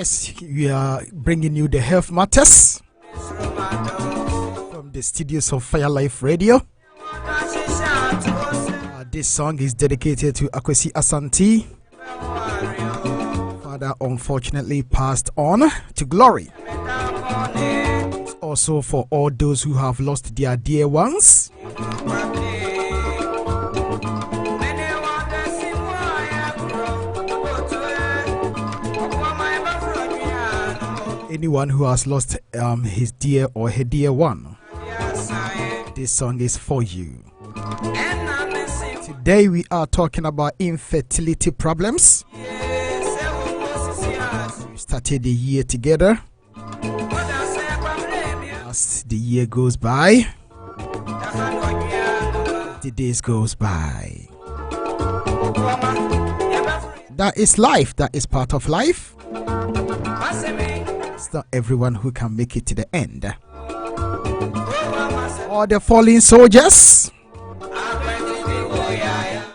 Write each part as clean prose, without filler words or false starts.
Yes, we are bringing you the health matters from the studios of Fire Life Radio. This song is dedicated to Akwesi Asante. Father unfortunately passed on to glory. It's also for all those who have lost their dear ones. Anyone who has lost his dear or her dear one, this song is for you. Today we are talking about infertility problems. We started the year together. As the year goes by, the days goes by. That is life. That is part of life. It's not everyone who can make it to the end. All the fallen soldiers,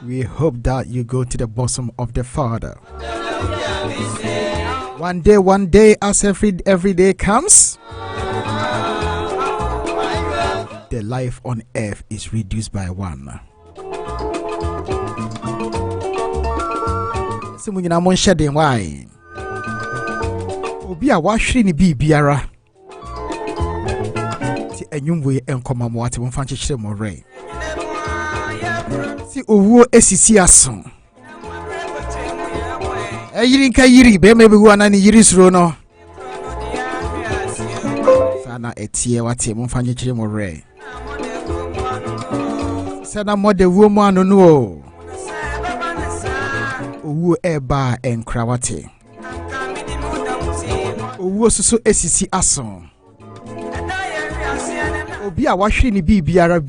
we hope that you go to the bosom of the Father. One day, as every day comes, the life on earth is reduced by one. Why? Obi a wahwe ni bibiara ti enyumwe enkomamo ate won fanche kire mo re si owuo esisi aso eyiri nka yiri be me bi wana ni yiri suro no sana etie wate won fanche kire mo re sana mode wuo mo anu no owuo eba enkra wate owo soso esisi aso obi a wahwe ni biara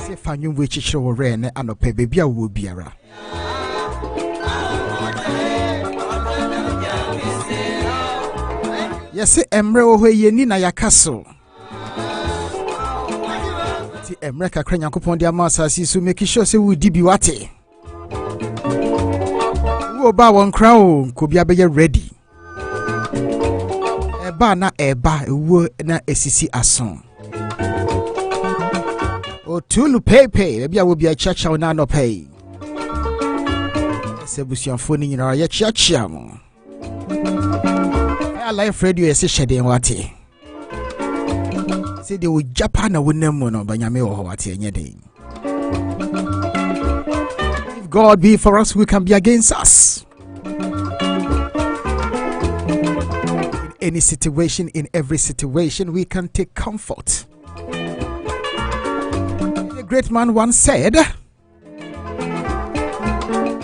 se fanyu we chichire wo re ne anope bebi a wo biara yese emre wo hwe ni na yakaso ti emre kakra Nyankopon dia ma asasi so make sure se wo di bi wate Oba won crown ko bia be ready. Eba na wo na esisi ason. O tulu pepe bia wo bia chacha na no pay. Sebusianfo ni nyina ya chacha mo. Life Radio ese hyede wate. Se de wo Japan na wonam mo no banyame wo wate enye den. God be for us, who can be against us? In any situation, in every situation, we can take comfort. The great man once said,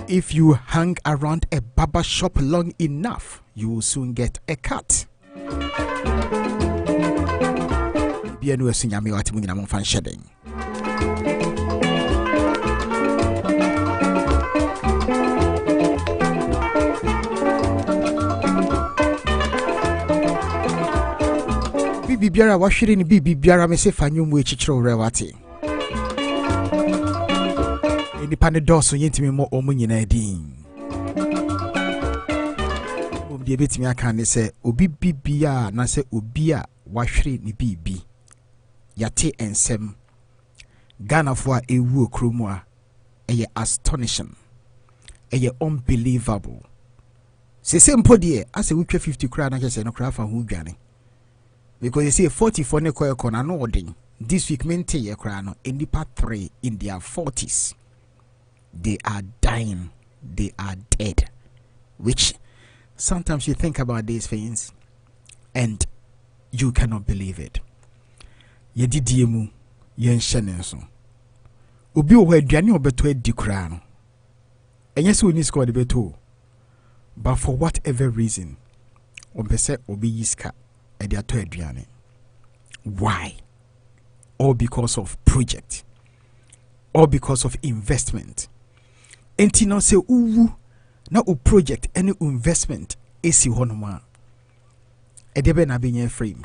if you hang around a barber shop long enough, you will soon get a cut. Bibiara wahwere ni bibiara me se fanyum we chichiro rewate enipa ne doso yentimi mo omu nyina din obdi ebetimi aka ne se obi bibia na se obi a wahwere ni bibi yate ensem Ghana fo a ewu okromu a eye astonishing eye unbelievable se mpo de ase wutwa 50 kra na kese no kra fa hu dwane. Because you see 44 ne koye na no odin. This week mente ye kra no enipa 3 in their 40s. They are dying. They are dead. Which sometimes you think about these things and you cannot believe it. Ye didiemu ye nhene so. Obi o aduane obeto adi kra no. Enye se oni score de beto. But for whatever reason, ompese obi yiska why? All because of project, all because of investment. Enti no se uwu na o project any investment esi honoma edebe na benye frame.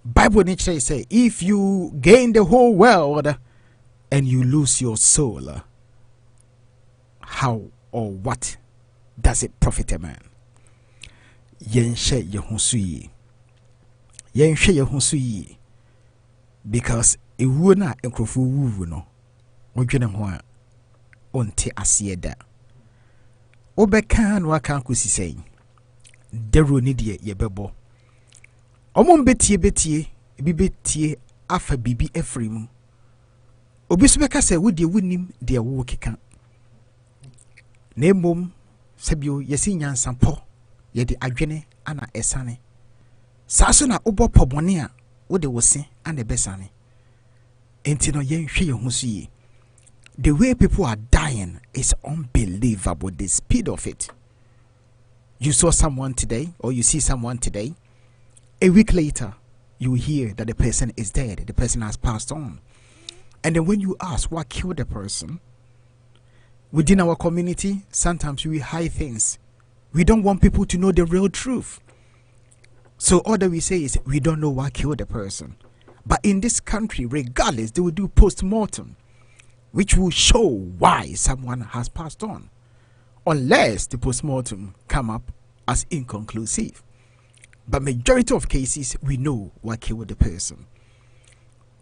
Bible nature say if you gain the whole world and you lose your soul, how or what does it profit a man? Yenshe Yehusuyi. Yenshe Yehusuyi. Because it would not encrofu woo no. Ojene hoa onte asieda. Obekan wakan kusi saying. Dero nidye yebebo. Omon betie bibetie afa bibi efrimu. Obisubeka se wudi wunim de wo keka. Nemom sabio yesi nyansampo yede adwene ana esane. Saso na obo pobone a wode wose ana besane. Enti no yenhwe yehusuyi. The way people are dying is unbelievable, the speed of it. You saw someone today, or you see someone today, a week later, you hear that the person is dead, the person has passed on. And then when you ask what killed the person, within our community, sometimes we hide things. We don't want people to know the real truth. So all that we say is, we don't know what killed the person. But in this country, regardless, they will do post-mortem, which will show why someone has passed on, unless the post-mortem come up as inconclusive. But majority of cases, we know what killed the person.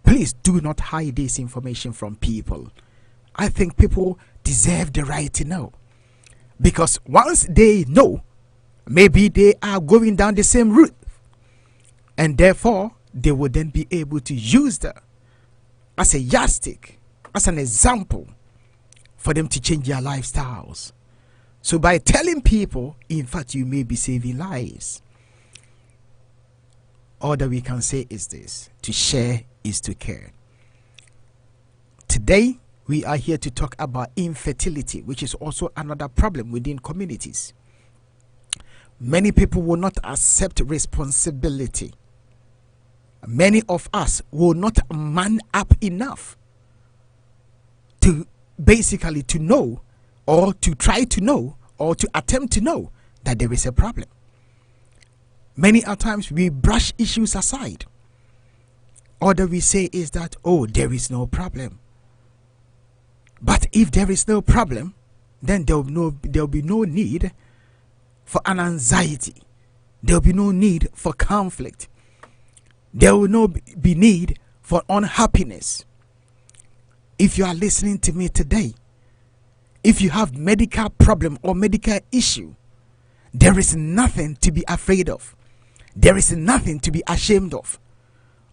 Please do not hide this information from people. I think people deserve the right to know. Because once they know, maybe they are going down the same route. And therefore, they will then be able to use that as a yardstick, as an example for them to change their lifestyles. So by telling people, in fact, you may be saving lives. All that we can say is this: to share is to care. Today, we are here to talk about infertility, which is also another problem within communities. Many people will not accept responsibility. Many of us will not man up enough to basically to know, or to try to know, or to attempt to know that there is a problem. Many a times we brush issues aside. All that we say is that, oh, there is no problem. But if there is no problem, then there will be no need for an anxiety. There will be no need for conflict. There will not be need for unhappiness. If you are listening to me today, if you have medical problem or medical issue, there is nothing to be afraid of. There is nothing to be ashamed of.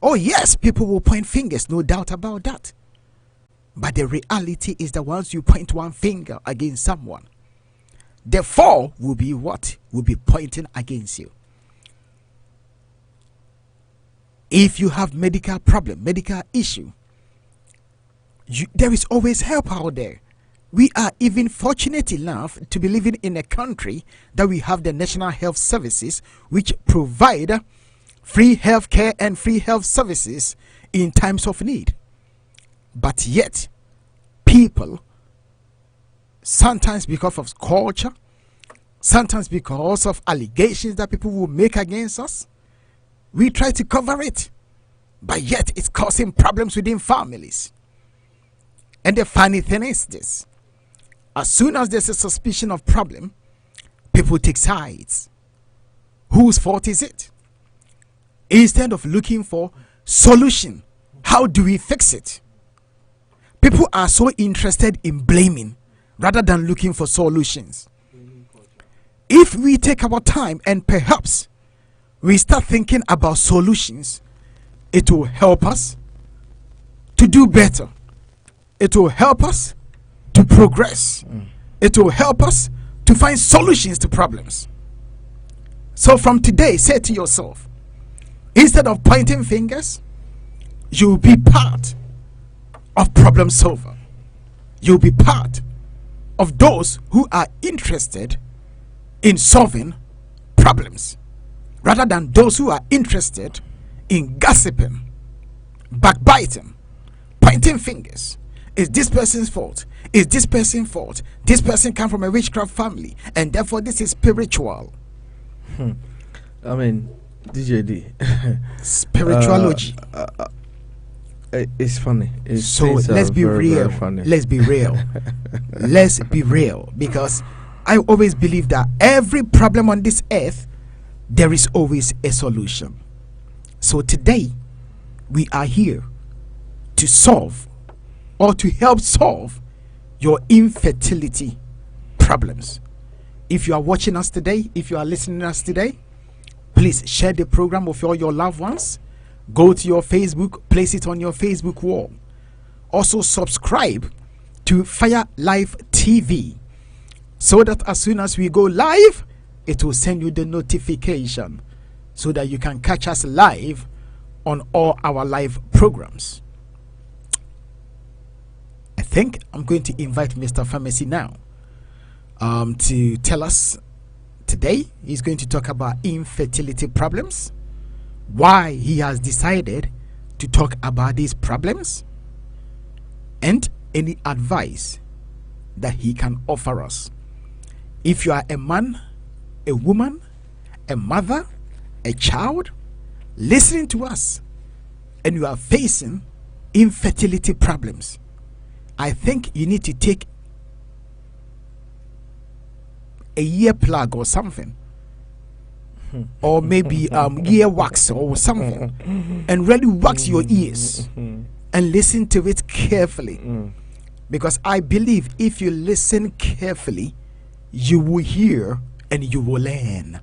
Oh yes, people will point fingers, no doubt about that. But the reality is that once you point one finger against someone, the four will be what? Will be pointing against you. If you have medical problem, medical issue, there is always help out there. We are even fortunate enough to be living in a country that we have the National Health Services, which provide free health care and free health services in times of need. But yet, people, sometimes because of culture, sometimes because of allegations that people will make against us, we try to cover it. But yet, it's causing problems within families. And the funny thing is this: as soon as there's a suspicion of problem, people take sides. Whose fault is it? Instead of looking for solution, how do we fix it? People are so interested in blaming rather than looking for solutions. If we take our time and perhaps we start thinking about solutions, it will help us to do better. It will help us to progress. It will help us to find solutions to problems. So from today, say to yourself, instead of pointing fingers, you'll be part of problem solver. You'll be part of those who are interested in solving problems, rather than those who are interested in gossiping, backbiting, pointing fingers. Is this person's fault? Is this person's fault? This person comes from a witchcraft family, and therefore this is spiritual. I mean, DJD. Spiritualogy. It's funny. So let's be real. Let's be real. Let's be real. Because I always believe that every problem on this earth, there is always a solution. So today, we are here to solve or to help solve your infertility problems. If you are watching us today, if you are listening to us today, please share the program with all your loved ones. Go to your Facebook, place it on your Facebook wall. Also subscribe to Fire Live TV so that as soon as we go live, it will send you the notification so that you can catch us live on all our live programs. I think I'm going to invite Mr. Pharmacy now to tell us today. He's going to talk about infertility problems, why he has decided to talk about these problems, and any advice that he can offer us. If you are a man, a woman, a mother, a child listening to us, and you are facing infertility problems, I think you need to take a ear plug or something, or maybe ear wax or something, and really wax your ears and listen to it carefully. Because I believe if you listen carefully, you will hear and you will learn.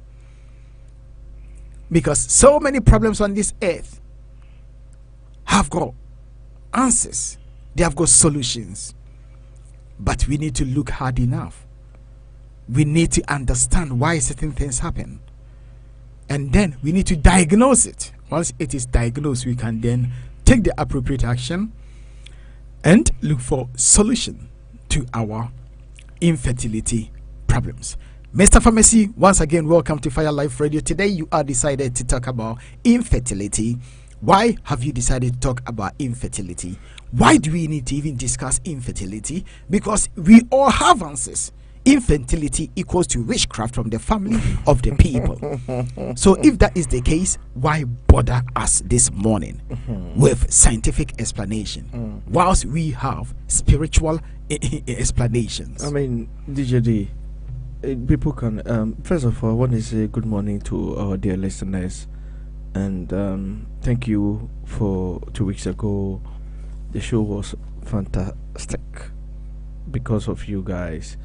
Because so many problems on this earth have got answers, they have got solutions, but we need to look hard enough. We need to understand why certain things happen, and then we need to diagnose it. Once it is diagnosed, we can then take the appropriate action and look for solution to our infertility problems. Mr. Pharmacy, once again, welcome to Fire Life Radio. Today you are decided to talk about infertility. Why have you decided to talk about infertility? Why do we need to even discuss infertility? Because we all have answers. Infertility equals to witchcraft from the family of the people. So if that is the case, why bother us this morning with scientific explanation whilst we have spiritual explanations? I mean, DJD, people can, first of all, I want to say good morning to our dear listeners, and thank you for 2 weeks ago. The show was fantastic because of you guys,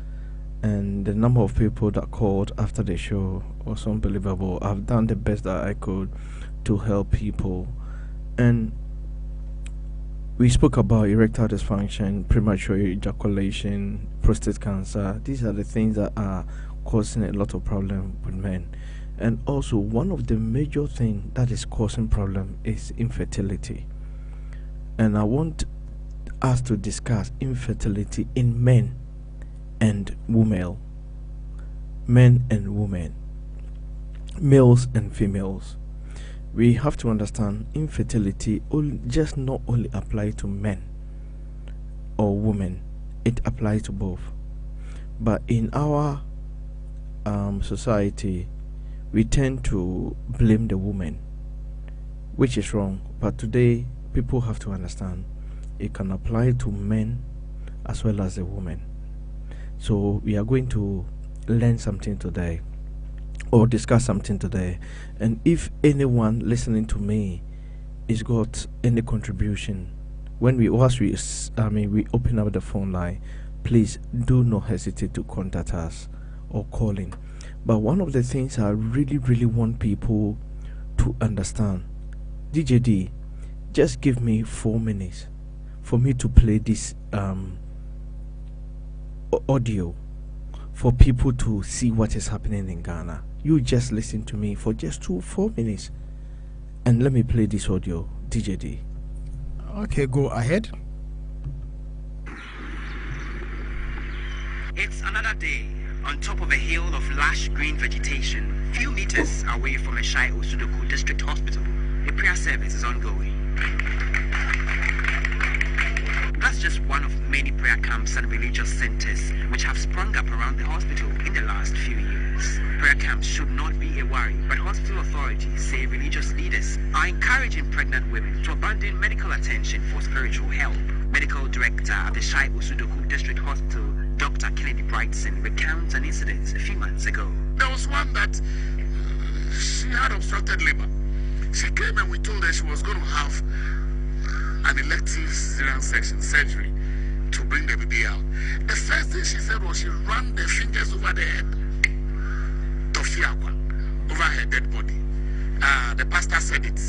and the number of people that called after the show was unbelievable. I've done the best that I could to help people, and we spoke about erectile dysfunction, premature ejaculation, prostate cancer. These are the things that are causing a lot of problem with men. And also, one of the major things that is causing problem is infertility. And I want us to discuss infertility in men and women. Men and women. Males and females. We have to understand infertility just not only apply to men or women, it applies to both. But in our society, we tend to blame the woman, which is wrong. But today, people have to understand it can apply to men as well as the woman. So we are going to learn something today, or discuss something today. And if anyone listening to me is got any contribution, when we open up the phone line, please do not hesitate to contact us or call in. But one of the things I really, really want people to understand, DJD, just give me 4 minutes for me to play this audio for people to see what is happening in Ghana. You just listen to me for just 4 minutes, and let me play this audio, DJD. Okay, go ahead. It's another day on top of a hill of lush green vegetation, few meters away from Ashai Osudoku District Hospital. A prayer service is ongoing. That's just one of many prayer camps and religious centers which have sprung up around the hospital in the last few years. Prayer camps should not be a worry, but hospital authorities say religious leaders are encouraging pregnant women to abandon medical attention for spiritual help. Medical Director of the Shai Osudoku District Hospital, Dr. Kennedy Brightson recounts an incident a few months ago. There was one that she had obstructed labor. She came and we told her she was going to have an elective cesarean section surgery to bring the baby out. The first thing she said was she ran the fingers over the head, over her dead body. The pastor said it.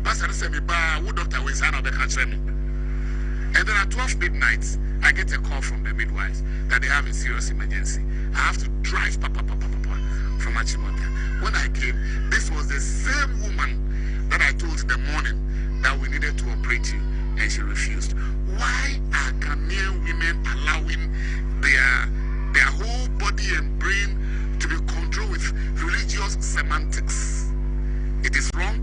Pastor said, "Who doctor will sign up the country?" And then at 12 midnight, I get a call from the midwives that they have a serious emergency. I have to drive from Achimota. When I came, this was the same woman that I told in the morning that we needed to operate you, and she refused. Why are Ghanaian women allowing their whole body and brain to be controlled with religious semantics? It is wrong.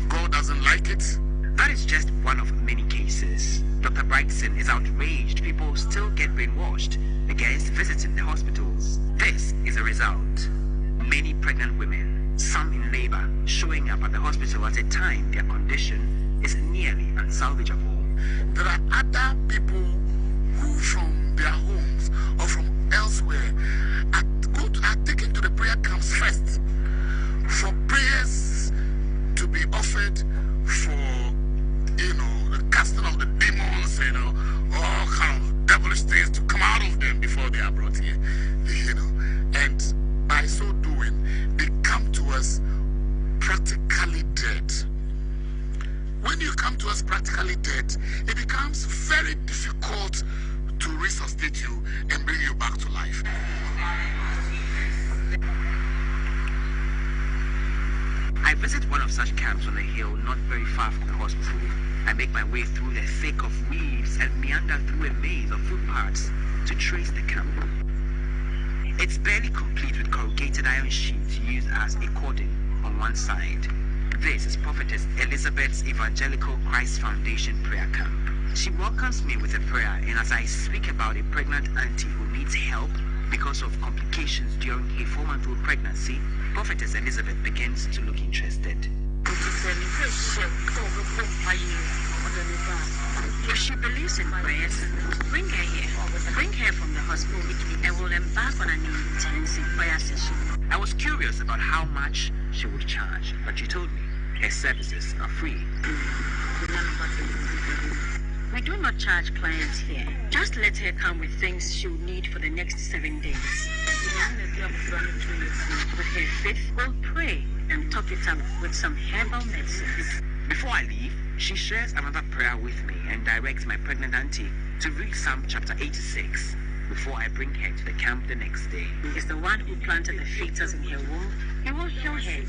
God doesn't like it. That is just one of many cases. Dr. Brightson is outraged people still get brainwashed against visiting the hospitals. This is a result. Many pregnant women, some in labor, showing up at the hospital at a time their condition is nearly unsalvageable. There are other people who from their homes or from elsewhere are taken to the prayer camps first for prayers to be offered for, the casting of the demons, all kind of devilish things to come out of them before they are brought here, and by so doing, they come to us practically dead. When you come to us practically dead, it becomes very difficult to resuscitate you and bring you back to life. I visit one of such camps on a hill not very far from the hospital. I make my way through the thick of weeds and meander through a maze of footpaths to trace the camp. It's barely complete with corrugated iron sheets used as a cordon on one side. This is Prophetess Elizabeth's Evangelical Christ Foundation prayer camp. She welcomes me with a prayer, and as I speak about a pregnant auntie who needs help because of complications during a 4-month-old pregnancy, Prophetess Elizabeth begins to look interested. If she believes in prayers, bring her here. Bring her from the hospital with me and we'll embark on an intensive prayer session. I was curious about how much she would charge, but she told me her services are free. We do not charge clients here. Just let her come with things she will need for the next 7 days. With her faith, we'll pray and top it up with some herbal medicines. Before I leave, she shares another prayer with me and directs my pregnant auntie to read Psalm chapter 86 before I bring her to the camp the next day. Is the one who planted the fetus in her womb. He will heal her.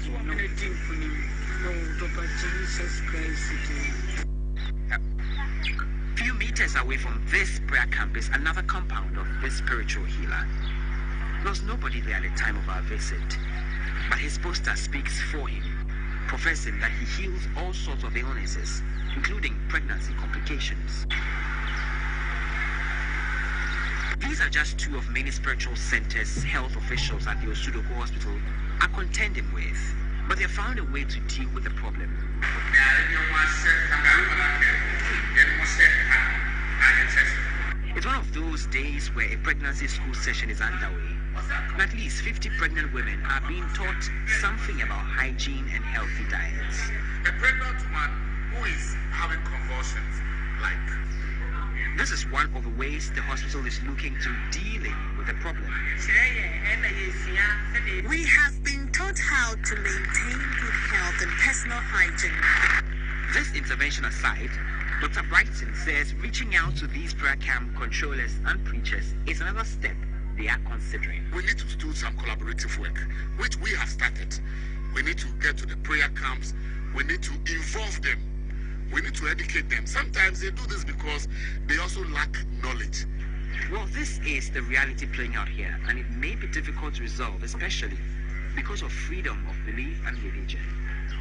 Few meters away from this prayer camp is another compound of this spiritual healer. There was nobody there at the time of our visit, but his poster speaks for him, professing that he heals all sorts of illnesses, including pregnancy complications. These are just two of many spiritual centers health officials at the Osudoko Hospital are contending with, but they have found a way to deal with the problem. It's one of those days where a pregnancy school session is underway, and at least 50 pregnant women are being taught something about hygiene and healthy diets. A pregnant woman who is having convulsions, This is one of the ways the hospital is looking to dealing with the problem. We have been taught how to maintain good health and personal hygiene. This intervention aside, Dr. Brightson says reaching out to these prayer camp controllers and preachers is another step they are considering. we need to do some collaborative work, which we have started. We need to get to the prayer camps. We need to involve them. We need to educate them. Sometimes they do this because they also lack knowledge. Well, this is the reality playing out here, and it may be difficult to resolve, especially because of freedom of belief and religion.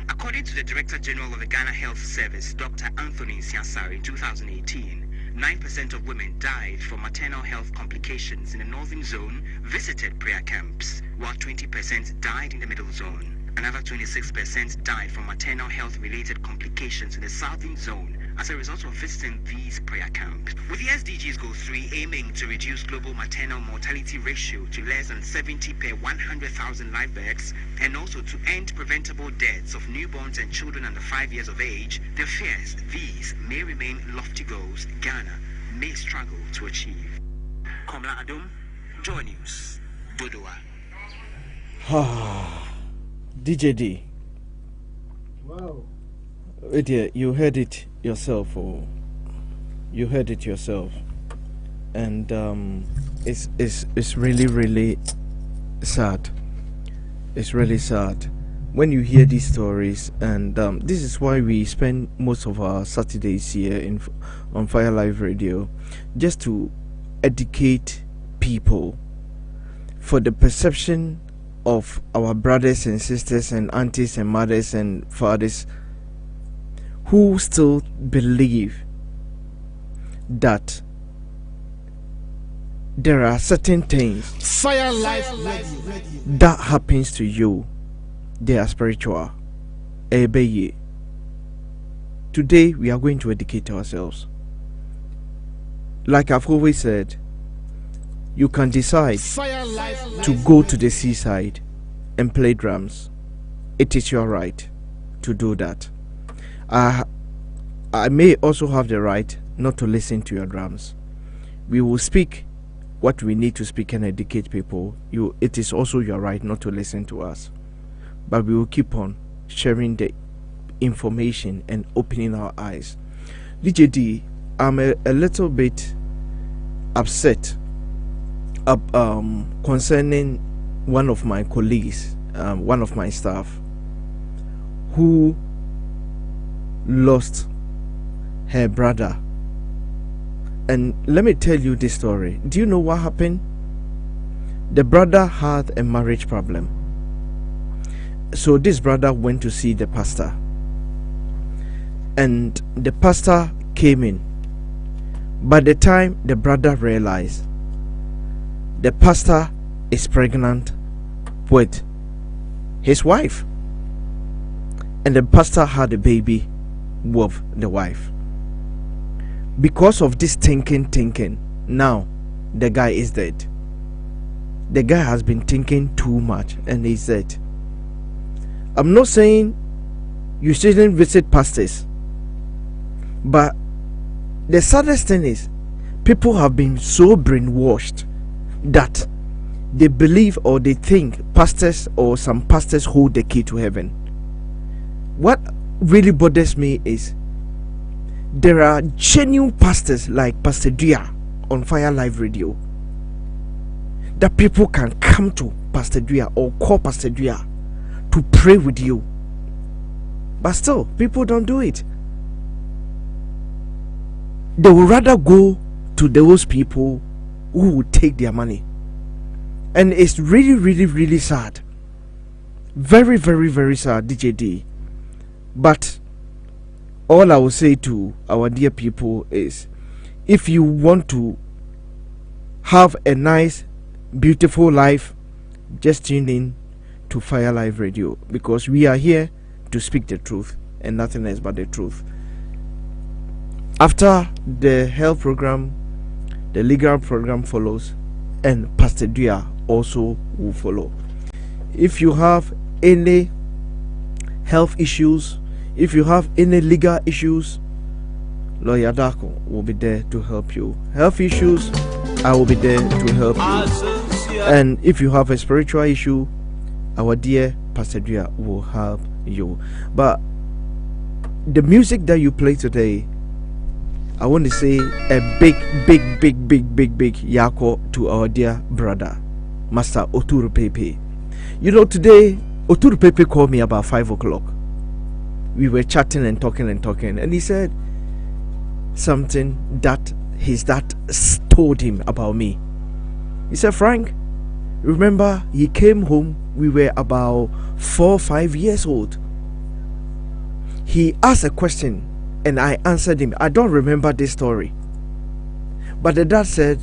According to the Director General of the Ghana Health Service, Dr. Anthony Siasari, in 2018, 9% of women died from maternal health complications in the Northern Zone visited prayer camps, while 20% died in the Middle Zone. Another 26% died from maternal health-related complications in the Southern Zone, as a result of visiting these prayer camps. With the SDGs Goal 3 aiming to reduce global maternal mortality ratio to less than 70 per 100,000 live births, and also to end preventable deaths of newborns and children under 5 years of age, the fears these may remain lofty goals Ghana may struggle to achieve. Komla Adom, Joy News, Dodoa. DJD. Wow. Dear, you heard it yourself, and it's really sad. It's really sad when you hear these stories, and this is why we spend most of our Saturdays here on Fire Live Radio, just to educate people for the perception of our brothers and sisters and aunties and mothers and fathers who still believe that there are certain things Fire Life that happens to you, they are spiritual. Today we are going to educate ourselves. Like I've always said, you can decide to go to the seaside and play drums. It is your right to do that. I may also have the right not to listen to your drums. We will speak what we need to speak and educate people. It is also your right not to listen to us. But we will keep on sharing the information and opening our eyes. DJD, I'm a little bit upset concerning one of my colleagues, one of my staff, who lost her brother. And let me tell you this story. Do you know what happened? The brother had a marriage problem. So this brother went to see the pastor, and the pastor came in. By the time the brother realized, the pastor is pregnant with his wife, and the pastor had a baby with the wife. Because of this thinking, now the guy is dead. The guy has been thinking too much and he's dead. I'm not saying you shouldn't visit pastors, but the saddest thing is people have been so brainwashed that they believe or they think pastors or some pastors hold the key to heaven. What really bothers me is there are genuine pastors like Pastor Dia on Fire Live Radio that people can come to Pastor Dia or call Pastor Dia to pray with you, but still people don't do it. They would rather go to those people who will take their money, and it's really sad. Very sad, DJD. But all I will say to our dear people is, if you want to have a nice beautiful life, just tune in to Fire Live Radio, because we are here to speak the truth and nothing else but the truth. After the health program, the legal program follows, and Pastor Dia also will follow. If you have any health issues, if you have any legal issues, Lawyer Darko will be there to help you. Health issues, I will be there to help you. And if you have a spiritual issue, our dear Pastor Dia will help you. But the music that you play today, I want to say a big yako to our dear brother, Master Oturu Pepe. You know, today Oturu Pepe called me about 5 o'clock. We were chatting and talking, and he said something that his dad told him about me. He said, Frank, remember he came home, we were about 4 or 5 years old. He asked a question and I answered him. I don't remember this story, but the dad said,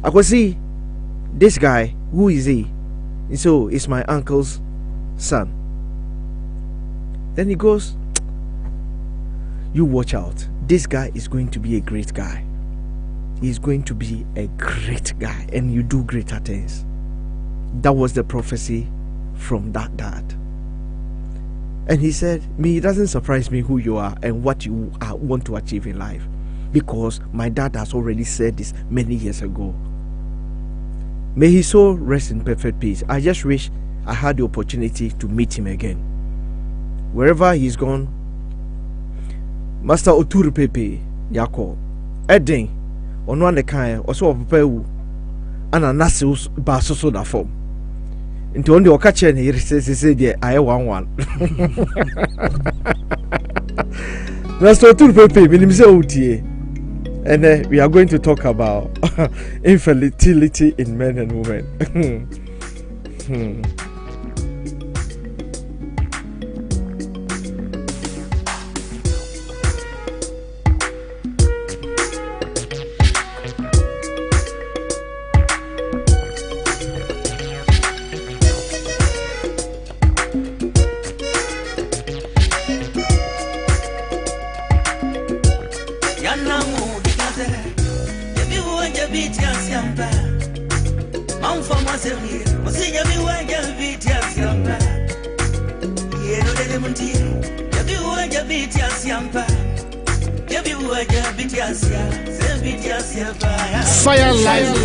I could see this guy, who is he? So it's my uncle's son. Then he goes, you watch out. This guy is going to be a great guy. He's going to be a great guy, and you do greater things. That was the prophecy from that dad. And he said, it doesn't surprise me who you are and what you want to achieve in life, because my dad has already said this many years ago. May his soul rest in perfect peace. I just wish I had the opportunity to meet him again. Wherever he's gone, Master Oturu Pepe Yako Edin ono ane kan oso papa wu ana nase ba so da form nti onde o ka che ne yire se de aye 11 Master Oturu Pepe minim se utie. And we are going to talk about infertility in men and women. Fire Live.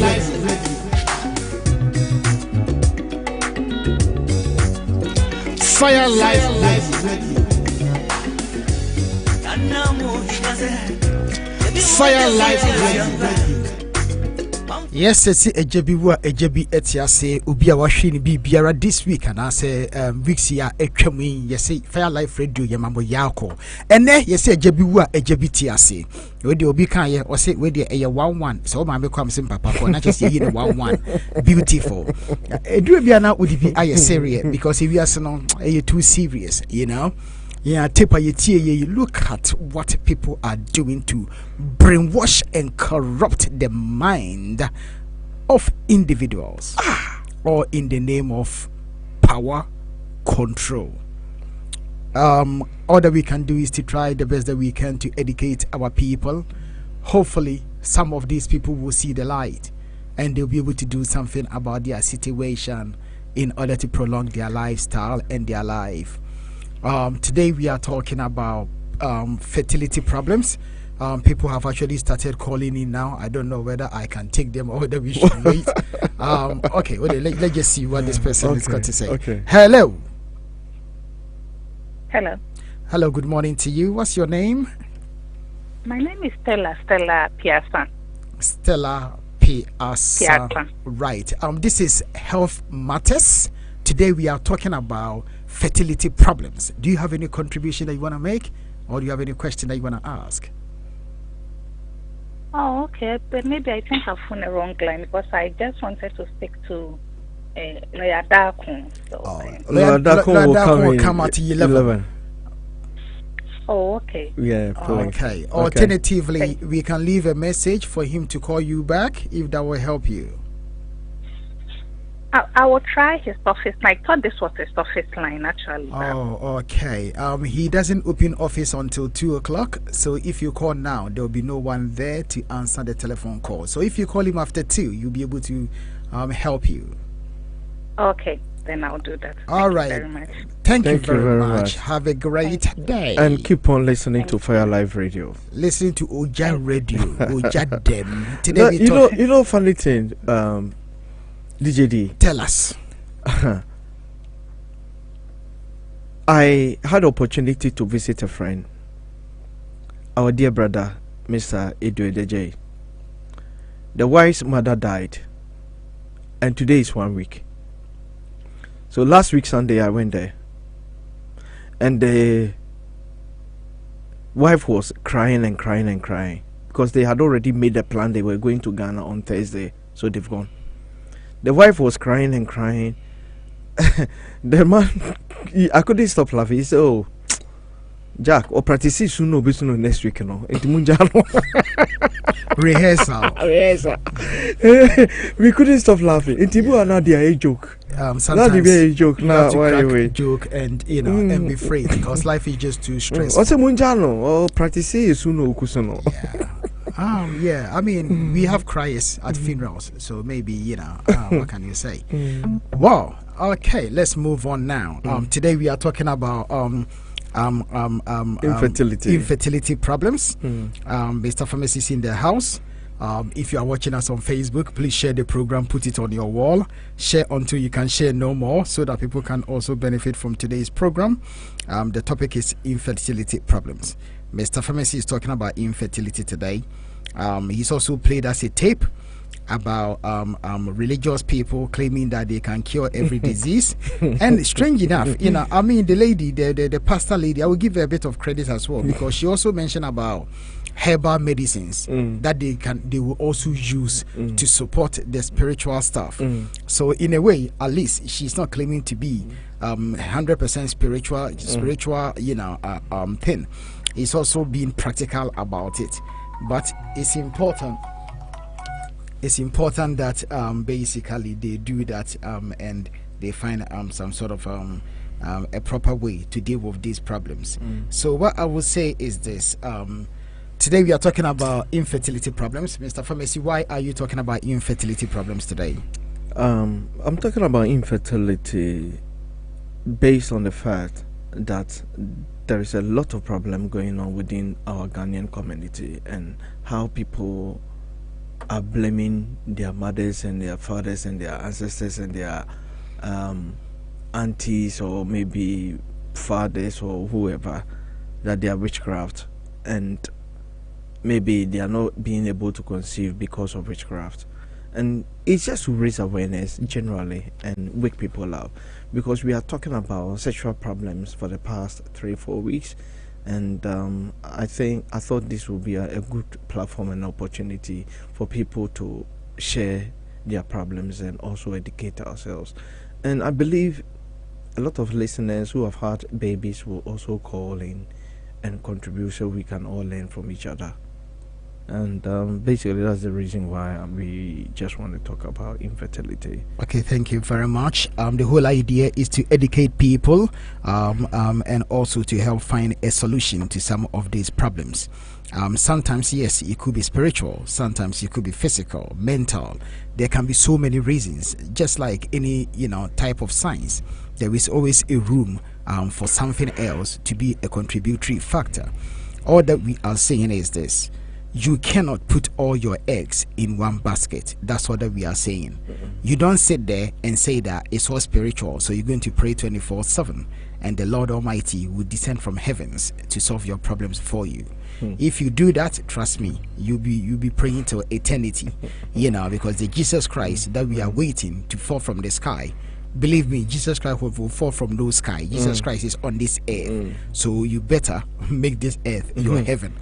Fire Live. Fire Live. Yes, see a JB etiase ubi a washing be biara this week and I say weeks here a chemi yes Fire Life Radio yamambo yako and then yes a JB tiase we the obi kan ye or say we the a 11 so my become sim papa for not just ye 11 beautiful do be na would be I serious because if you are no too serious, you know. Yeah, you look at what people are doing to brainwash and corrupt the mind of individuals or in the name of power control. All that we can do is to try the best that we can to educate our people. Hopefully some of these people will see the light and they'll be able to do something about their situation in order to prolong their lifestyle and their life. Today we are talking about fertility problems. People have actually started calling in now. I don't know whether I can take them or whether we should wait. Okay, let's just see what this person is going to say. Okay. Hello. Hello, good morning to you. What's your name? My name is Stella Piazza. Stella Piazza. Right. This is Health Matters. Today we are talking about fertility problems. Do you have any contribution that you want to make, or do you have any question that you want to ask? Oh, okay. But maybe I think I've found the wrong line because I just wanted to speak to Lawyer Darkon. Lawyer Darkon will come at 11. Oh, okay. Yeah. Okay. Alternatively, we can leave a message for him to call you back if that will help you. I will try his office. I thought this was his office line, actually. Oh, okay. He doesn't open office until 2 o'clock. So if you call now, there will be no one there to answer the telephone call. So if you call him after 2, you'll be able to help you. Okay, then I'll do that. All right. Thank you very much. Thank you very much. Have a great day. And keep on listening to Fire Live Radio. Listen to Oja Radio. Oja Dem. Today you know, funny thing. DJD, tell us. I had opportunity to visit a friend, our dear brother, Mr. Edu Edeje. The wife's mother died, and today is 1 week. So last week Sunday I went there, and the wife was crying and crying and crying because they had already made a plan. They were going to Ghana on Thursday, so they've gone. The wife was crying and crying. The man, I couldn't stop laughing. He said, "Oh, Jack, or practice soon no business next week, no. It munjalo. Rehearsal. We couldn't stop laughing. Itibu are not a joke. Sometimes not a joke you now. have to Why crack way? joke and and be free because life is just too stressful. What's a munjalo? Or practice soon no kusono. Yeah. I mean, we have criers at funerals, so maybe what can you say? Wow. Okay, let's move on now. Today we are talking about infertility problems. Mr. Pharmacy is in the house. If you are watching us on Facebook, please share the program, put it on your wall, share until you can share no more, so that people can also benefit from today's program. The topic is infertility problems. Mr. Pharmacy is talking about infertility today. He's also played us a tape about religious people claiming that they can cure every disease. And strange enough, I mean, the lady, the pastor lady, I will give her a bit of credit as well, because she also mentioned about herbal medicines that they will also use to support the spiritual stuff. So in a way, at least she's not claiming to be 100% spiritual thing. It's also being practical about it. But it's important that basically they do that and they find some sort of a proper way to deal with these problems. So what I would say is this. Today we are talking about infertility problems. Mr. Pharmacy, why are you talking about infertility problems today? I'm talking about infertility based on the fact that there is a lot of problem going on within our Ghanaian community, and how people are blaming their mothers and their fathers and their ancestors and their aunties or maybe fathers or whoever, that they are witchcraft, and maybe they are not being able to conceive because of witchcraft. And it's just to raise awareness generally and wake people up, because we are talking about sexual problems for the past 3-4 weeks, and I thought this would be a good platform and opportunity for people to share their problems and also educate ourselves. And I believe a lot of listeners who have had babies will also call in and contribute, so we can all learn from each other. And basically that's the reason why we just want to talk about infertility. Okay, thank you very much. The whole idea is to educate people and also to help find a solution to some of these problems. Sometimes, yes, it could be spiritual. Sometimes it could be physical, mental. There can be so many reasons. Just like any type of science, there is always a room for something else to be a contributory factor. All that we are saying is this: you cannot put all your eggs in one basket. That's what we are saying. You don't sit there and say that it's all spiritual, so you're going to pray 24/7 and the Lord Almighty will descend from heavens to solve your problems for you. If you do that, trust me, you'll be praying till eternity, because the Jesus Christ that we are waiting to fall from the sky, believe me, Jesus Christ will fall from those sky. Jesus Christ is on this earth, so you better make this earth your heaven,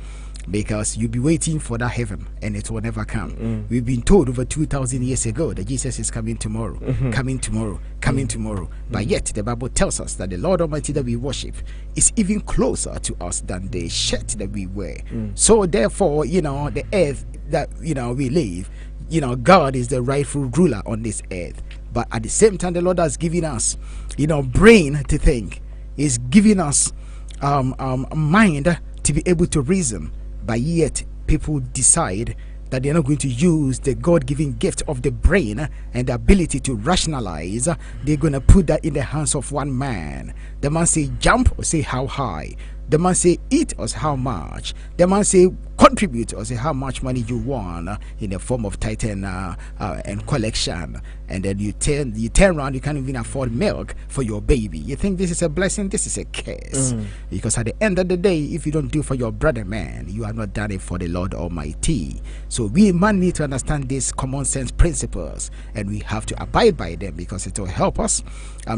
because you'll be waiting for that heaven and it will never come. We've been told over 2,000 years ago that Jesus is coming tomorrow, coming tomorrow. But yet the Bible tells us that the Lord Almighty that we worship is even closer to us than the shirt that we wear. So therefore, the earth that we live, God is the rightful ruler on this earth. But at the same time, the Lord has given us brain to think. He's giving us mind to be able to reason. But yet people decide that they're not going to use the God-given gift of the brain and the ability to rationalize. They're going to put that in the hands of one man. The man say jump or say how high. The man say eat or say how much. The man say contribute or say how much money you want in the form of Titan and collection. And then you turn around, you can't even afford milk for your baby. You think this is a blessing? This is a curse. Because at the end of the day, if you don't do for your brother, man, you are not done it for the Lord Almighty. So we man need to understand these common sense principles, and we have to abide by them, because it will help us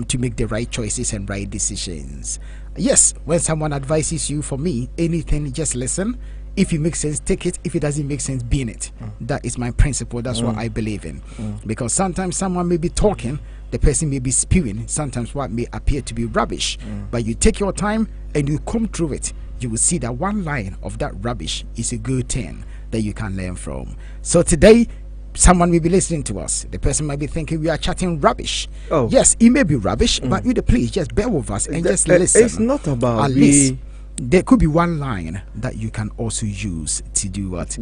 to make the right choices and right decisions. Yes, when someone advises you, for me, anything, just listen. If it makes sense, take it. If it doesn't make sense, be in it. That is my principle. That's what I believe in. Because sometimes someone may be talking, the person may be spewing, sometimes what may appear to be rubbish. But you take your time and you come through it. you will see that one line of that rubbish is a good thing that you can learn from. So today, someone will be listening to us. The person might be thinking we are chatting rubbish. Oh. Yes, it may be rubbish, but you please just bear with us and just listen. It's not about at least there could be one line that you can also use to do what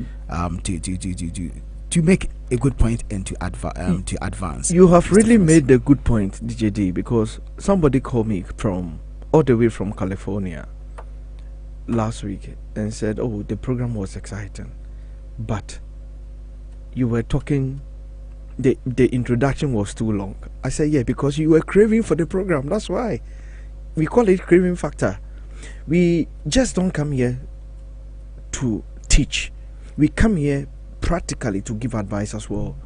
to make a good point and to advance. You have Mr. really Famasi. made the good point, DJD, because somebody called me from all the way from California last week and said, "Oh, the program was exciting, but you were talking. The introduction was too long." I said, "Yeah, because you were craving for the program. That's why we call it craving factor. We just don't come here to teach. We come here practically to give advice as well.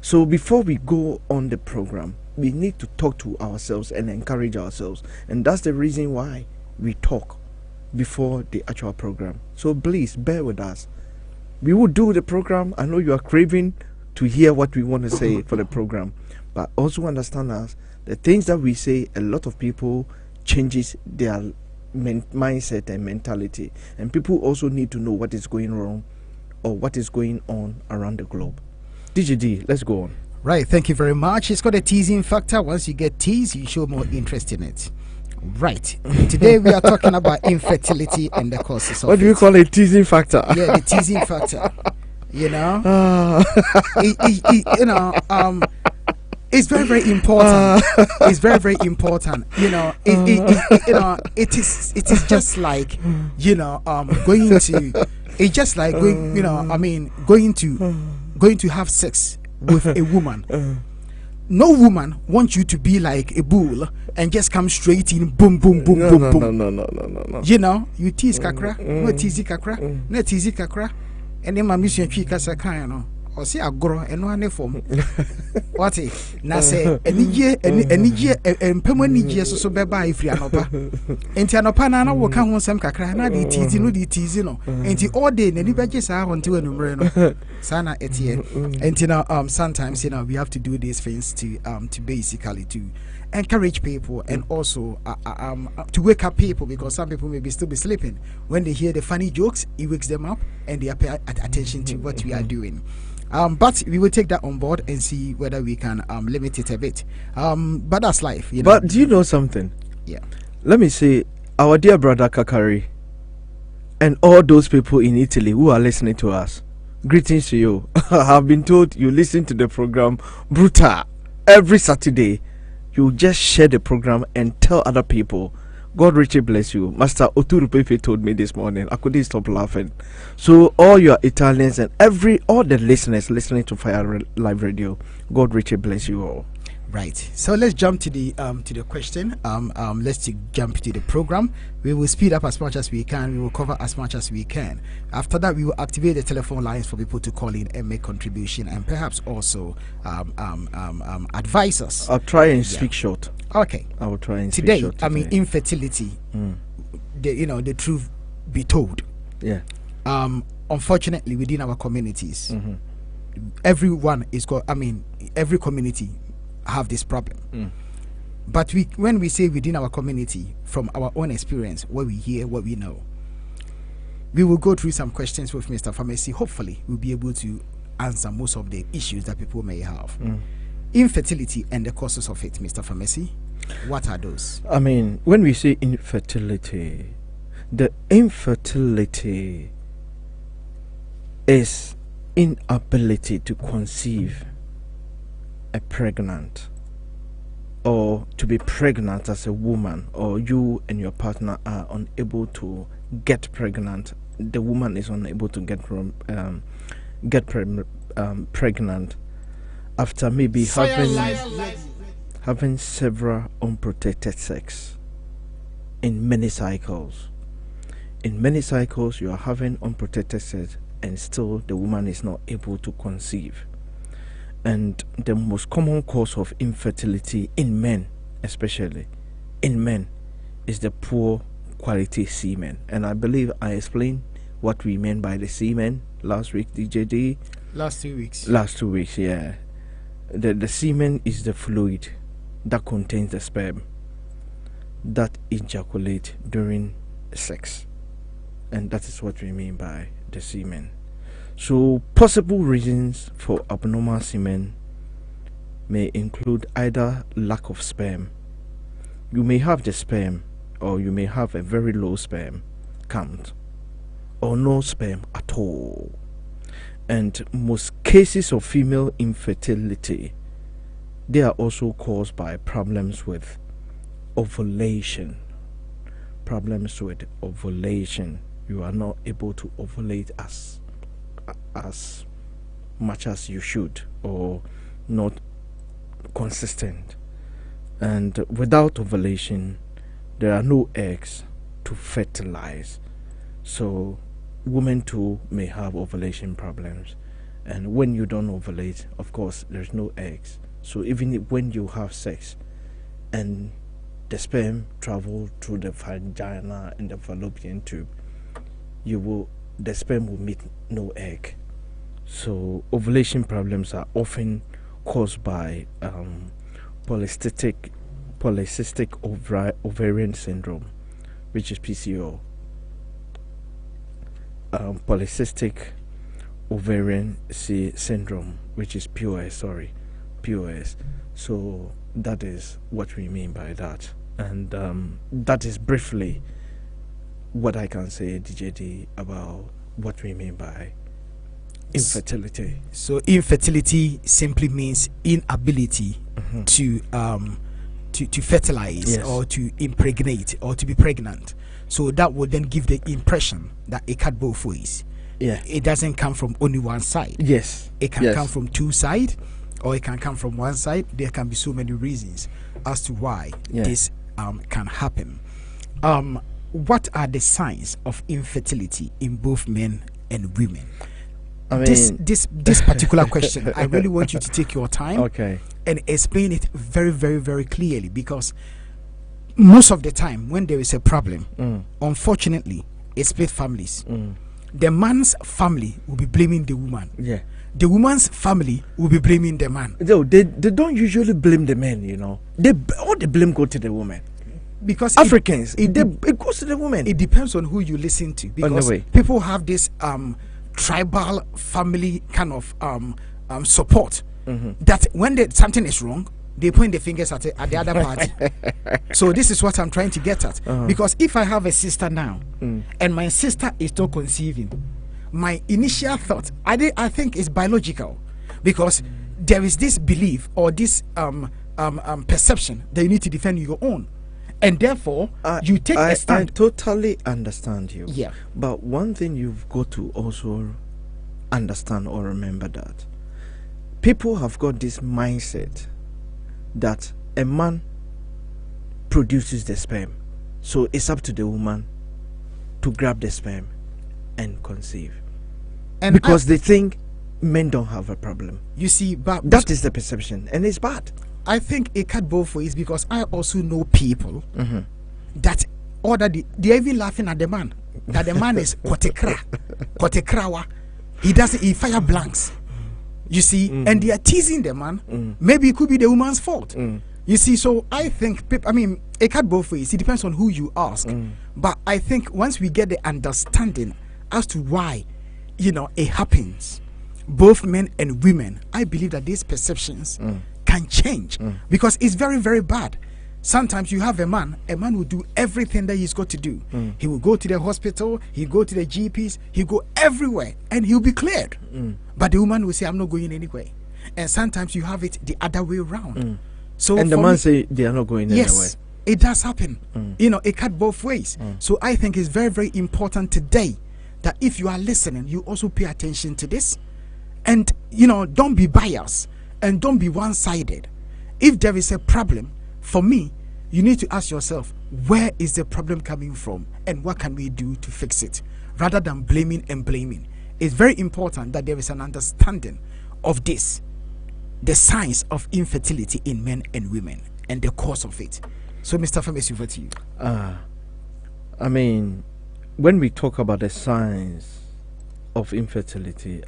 So before we go on the program, we need to talk to ourselves and encourage ourselves, and that's the reason why we talk before the actual program. So please bear with us. We will do the program. I know you are craving to hear what we want to say for the program, but also understand us, the things that we say, a lot of people changes their mindset and mentality, and people also need to know what is going wrong or what is going on around the globe. DJD, let's go on. Right, thank you very much. It's got a teasing factor. Once you get teased, you show more interest in it. Right. Today we are talking about infertility and the causes of What do you call it? Teasing factor? Yeah, the teasing factor. You know, it's very, very important. It's very, very important. You know, it is just like, going to. It's just like going, going to have sex with a woman. No woman wants you to be like a bull and just come straight in, boom, boom, boom, boom, boom. No. You know, you tease kakra, no tease kakra, no tease kakra, and then my mission tree kasa kind or see a grow and no one form. What it? Na say any year and permanent years so by if you are not. And Tianopa Nana will come on some kakra, not the teasing, no the teasing, and the all day, and the just are until a Sana Etienne. And sometimes we have to do these things to basically to encourage people and also to wake up people, because some people may still be sleeping. When they hear the funny jokes, it wakes them up and they pay attention to what we are doing. But we will take that on board and see whether we can limit it a bit. But that's life, But do you know something? Yeah. Let me say, our dear brother Kakari and all those people in Italy who are listening to us, greetings to you. I have been told you listen to the program Bruta every Saturday. You just share the program and tell other people. God richly bless you. Master Oturu Pepe told me this morning. I couldn't stop laughing. So all your Italians and all the listeners listening to Fire Live Radio, God richly bless you all. Right. So let's jump to the question. Let's jump to the program. We will speed up as much as we can. We will cover as much as we can. After that, we will activate the telephone lines for people to call in and make contribution, and perhaps also advise us. I'll try and speak short. Okay. I will try and today, speak short today. I mean, infertility. The truth be told. Yeah. Unfortunately, within our communities, everyone is got. I mean, every community have this problem. But when we say within our community, from our own experience, what we hear, what we know, we will go through some questions with Mr. Famasi. Hopefully, we'll be able to answer most of the issues that people may have. Infertility and the causes of it, Mr. Famasi. What are those? I mean, when we say infertility, the infertility is inability to conceive a pregnant, or to be pregnant as a woman, or you and your partner are unable to get pregnant. The woman is unable to get pregnant after maybe having several unprotected sex in many cycles. In many cycles, you are having unprotected sex, and still the woman is not able to conceive. And the most common cause of infertility in men, especially in men, is the poor quality semen. And I believe I explained what we meant by the semen last week, DJD. Last 2 weeks. Last 2 weeks, yeah. The semen is the fluid that contains the sperm that ejaculate during sex. and that is what we mean by the semen. So possible reasons for abnormal semen may include either lack of sperm. You may have the sperm, or you may have a very low sperm count, or no sperm at all. And most cases of female infertility, they are also caused by problems with ovulation. Problems with ovulation. You are not able to ovulate as much as you should, or not consistent. And without ovulation, there are no eggs to fertilize. So women too may have ovulation problems. And when you don't ovulate, of course, there's no eggs. So even when you have sex and the sperm travel through the vagina and the fallopian tube, the sperm will meet no egg. So ovulation problems are often caused by polycystic ovarian syndrome, which is PCO. Polycystic ovarian syndrome, which is POS. So that is what we mean by that, and that is briefly what I can say, DJD, about what we mean by infertility. So infertility simply means inability to fertilize, yes, or to impregnate, or to be pregnant. So that would then give the impression that it cut both ways. Yeah, it doesn't come from only one side. Yes, it can yes. come from two sides, or it can come from one side. There can be so many reasons as to why this can happen. What are the signs of infertility in both men and women? I mean, this particular question, I really want you to take your time, and explain it very, very, very clearly, because most of the time when there is a problem, unfortunately, it's split families. The man's family will be blaming the woman. Yeah. The woman's family will be blaming the man. No, they don't usually blame the men, you know. All the blame go to the woman. Because Africans, it goes to the woman. It depends on who you listen to. Because people have this tribal family kind of support, that when something is wrong, they point their fingers at the other party. So this is what I'm trying to get at. Because if I have a sister now, and my sister is not conceiving, my initial thought, I think, is biological, because there is this belief or this perception that you need to defend your own, and therefore you take a stand. I totally understand you. Yeah. But one thing you've got to also understand or remember, that people have got this mindset that a man produces the sperm, so it's up to the woman to grab the sperm and conceive, and because they think men don't have a problem. You see, but that is the perception, and it's bad. I think it cut both ways, because I also know people that they're even laughing at the man, that the man is kotekrawa. He fire blanks. You see, and they are teasing the man. Maybe it could be the woman's fault. You see, so I think, it cut both ways. It depends on who you ask. But I think once we get the understanding as to why, it happens, both men and women, I believe that these perceptions can change, because it's very, very bad. Sometimes you have a man will do everything that he's got to do. He will go to the hospital, he'll go to the GPs, he'll go everywhere, and he'll be cleared. But the woman will say, I'm not going anywhere. And sometimes you have it the other way around. So and the man say they are not going anywhere. Yes, it does happen. It cut both ways. So I think it's very, very important today that if you are listening, you also pay attention to this. And, don't be biased and don't be one-sided. If there is a problem, for me, you need to ask yourself, where is the problem coming from and what can we do to fix it, rather than blaming and blaming. It's very important that there is an understanding of this, the signs of infertility in men and women, and the cause of it. So, Mr. Fames, over to you. When we talk about the signs of infertility,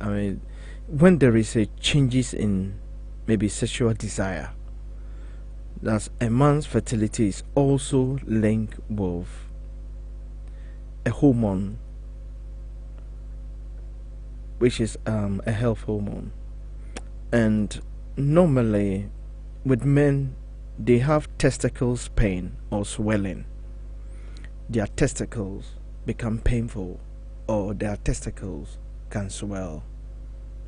when there is a changes in maybe sexual desire, that a man's fertility is also linked with a hormone which is a health hormone. And normally, with men, they have testicles pain or swelling. Their testicles become painful, or their testicles can swell.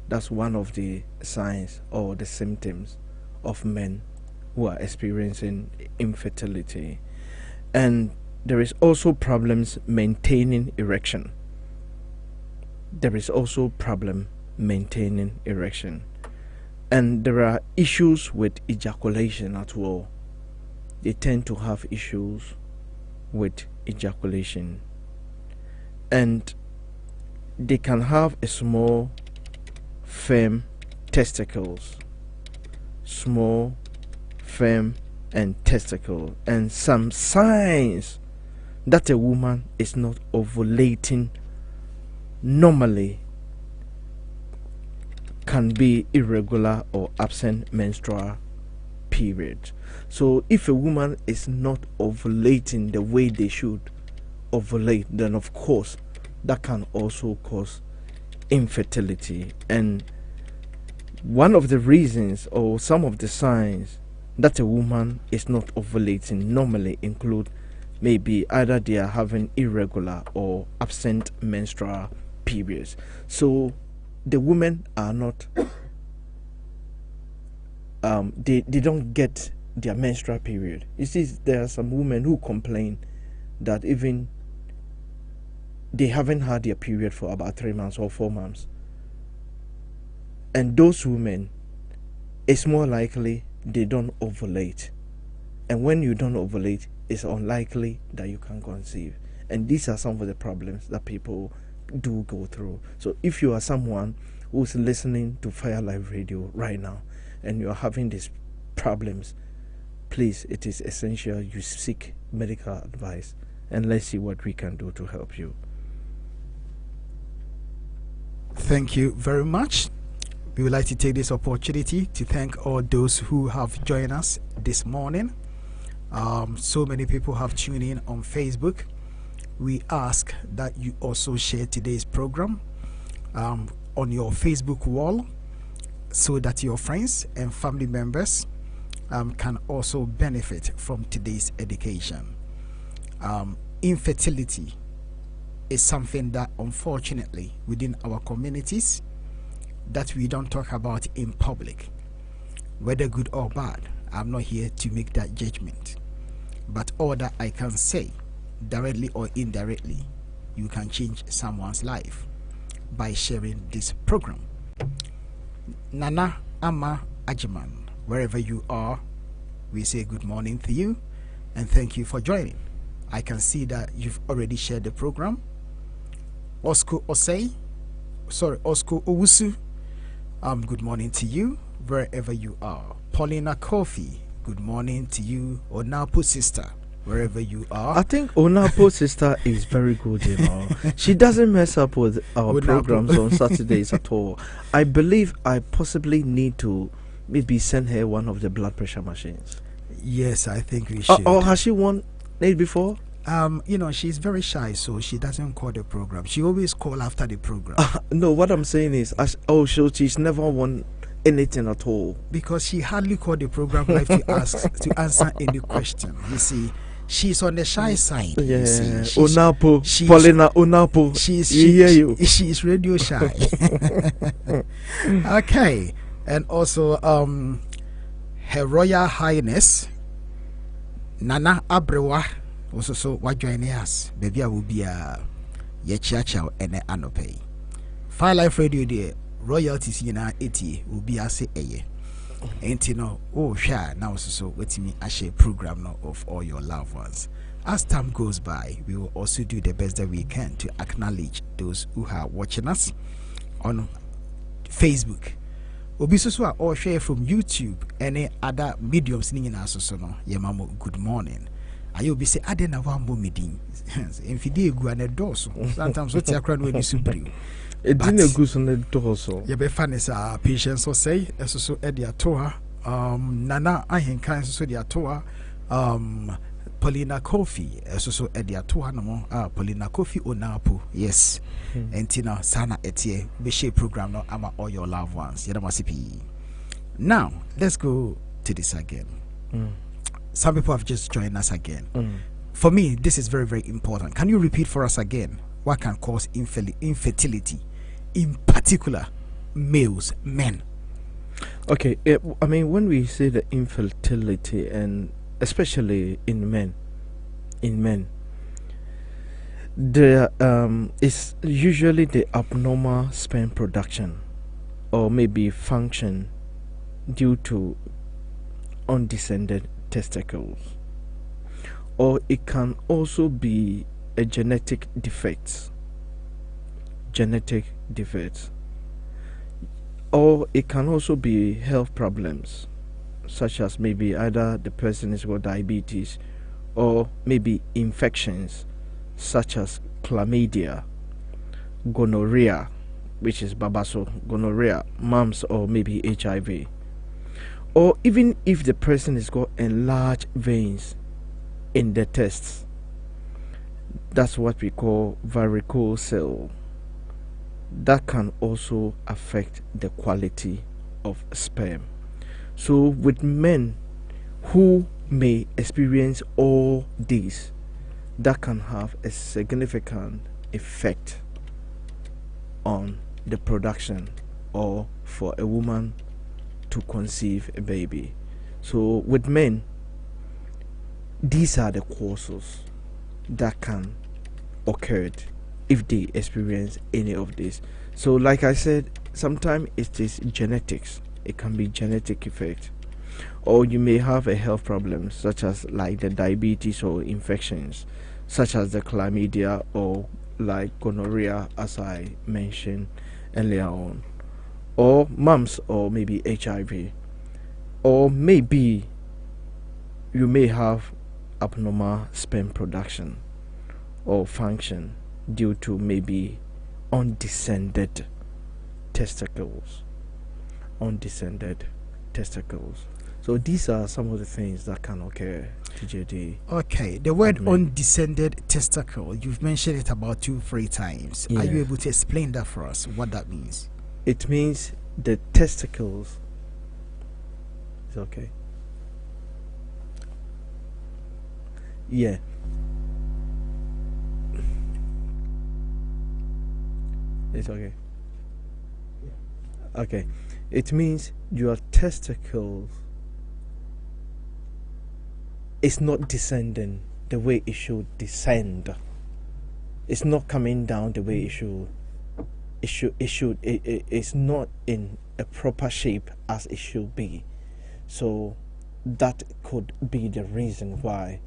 That's one of the signs or the symptoms of men who are experiencing infertility. And there is also problems maintaining erection. There is also problem maintaining erection. And there are issues with ejaculation as well. They tend to have issues with ejaculation. And they can have a small, firm testicles. Small, firm, and testicle. And some signs that a woman is not ovulating normally can be irregular or absent menstrual period. So if a woman is not ovulating the way they should ovulate, then of course that can also cause infertility. And one of the reasons or some of the signs that a woman is not ovulating normally include maybe either they are having irregular or absent menstrual periods. So the women are not they don't get their menstrual period. You see, there are some women who complain that even they haven't had their period for about 3 months or 4 months. And those women, it's more likely they don't ovulate. And when you don't ovulate, it's unlikely that you can conceive. And these are some of the problems that people do go through. So if you are someone who's listening to Fire Live Radio right now and you are having these problems, please, it is essential you seek medical advice, and let's see what we can do to help you. Thank you very much. We would like to take this opportunity to thank all those who have joined us this morning. So many people have tuned in on Facebook. We ask that you also share today's program on your Facebook wall so that your friends and family members can also benefit from today's education. Infertility is something that unfortunately within our communities that we don't talk about in public, whether good or bad. I'm not here to make that judgment, but all that I can say, directly or indirectly, you can change someone's life by sharing this program. Nana Ama Ajiman, wherever you are, we say good morning to you and thank you for joining. I can see that you've already shared the program. Osco Owusu, good morning to you wherever you are. Paulina Coffee, good morning to you. Onapo sister, wherever you are. I think Onapo sister is very good, you know. She doesn't mess up with our programs on Saturdays at all. I believe I possibly need to maybe send her one of the blood pressure machines. Yes, I think we should. Or has she won it before? She's very shy, so she doesn't call the program. She always call after the program. No, what I'm saying is, so she's never won anything at all. Because she hardly called the program live to answer any question. You see, she's on the shy side. Yeah, Onapo, Paulina Onapo. She's radio shy. Okay, and also Her Royal Highness Nana Abrewa. Also, so what joining us? Baby, I will be a yechiacha and anope. Fire Life Radio, the royalties in our 80 will be a say a. Ain't you know? Oh, sure. Now, so with me, I share program now of all your loved ones. As time goes by, we will also do the best that we can to acknowledge those who are watching us on Facebook. Obisoso are all share from YouTube, any other mediums in our so no. Yemamo, good morning. I will be say Adena Wambo meeting. In Fide Guane Doso. Sometimes what's your crown when you subdue? It didn't go on the torso. You be funny, sir. Patience or say, so Edia Toa, Nana, I can so the Toa, Paulina Kofi so edia to hanamo Paulina Kofi Onapo, yes. And Tina Sana Etie Beshe program no ama all your loved ones. Yedamasipi. Now let's go to this again. Some people have just joined us again. For me, this is very, very important. Can you repeat for us again what can cause infertility, in particular males, men? Okay, I mean, when we say the infertility, and especially in men, there is usually the abnormal sperm production or maybe function due to undescended testicles, or it can also be a genetic defects, or it can also be health problems, such as maybe either the person has got diabetes, or maybe infections such as chlamydia, gonorrhea, which is babaso, gonorrhea, mumps, or maybe HIV. Or even if the person has got enlarged veins in the testes, that's what we call varicocele. That can also affect the quality of sperm. So with men who may experience all these, that can have a significant effect on the production or for a woman to conceive a baby. So with men, these are the causes that can occur if they experience any of this. So like I said, sometimes it is genetics. It can be genetic effect, or you may have a health problem such as like the diabetes or infections such as the chlamydia or like gonorrhea, as I mentioned earlier on, or mumps, or maybe HIV, or maybe you may have abnormal sperm production or function due to maybe undescended testicles. So these are some of the things that can occur, TJD. Okay, the word undescended testicle, you've mentioned it about 2-3 times. Yeah. Are you able to explain that for us, what that means? It means the testicles. It's okay. Yeah. It's okay. Okay. It means your testicles is not descending the way it should descend. It's not coming down the way it should. It's not in a proper shape as it should be. So that could be the reason why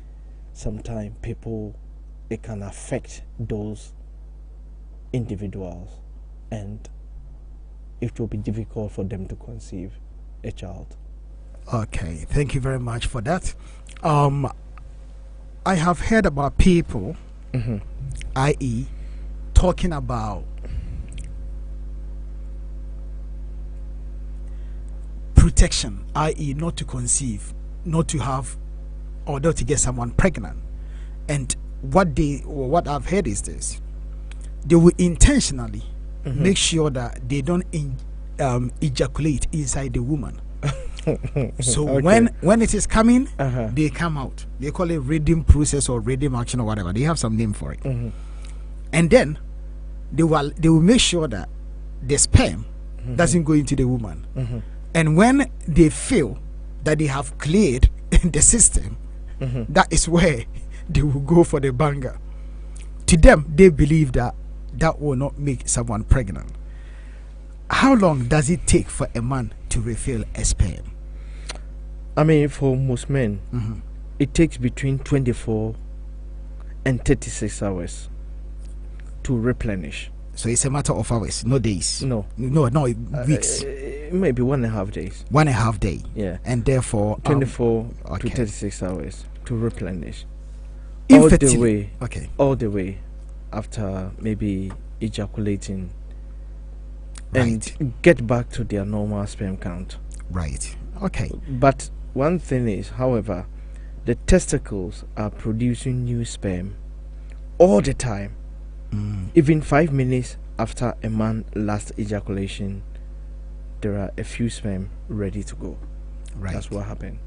sometimes it can affect those individuals, and it will be difficult for them to conceive a child. Okay, thank you very much for that. I have heard about people, i.e., talking about protection, i.e., not to conceive, not to have, or not to get someone pregnant. And what I've heard is this: they will intentionally make sure that they don't ejaculate inside the woman. So Okay. when it is coming, they come out. They call it redeem process or redeem action or whatever. They have some name for it. And then they will make sure that the sperm doesn't go into the woman. And when they feel that they have cleared the system, that is where they will go for the banger. To them, they believe that will not make someone pregnant. How long does it take for a man to refill a sperm? I mean, for most men, it takes between 24 and 36 hours to replenish. So it's a matter of hours, no days. No, Weeks. maybe 1.5 days. 1.5 day. Yeah, And therefore 24 okay. to 36 hours to replenish. Infertility. All the way after maybe ejaculating, Right. and get back to their normal sperm count. Right. Okay. But one thing is, however, the testicles are producing new sperm all the time. Even 5 minutes after a man last ejaculation, there are a few sperm ready to go. Right. That's what happened.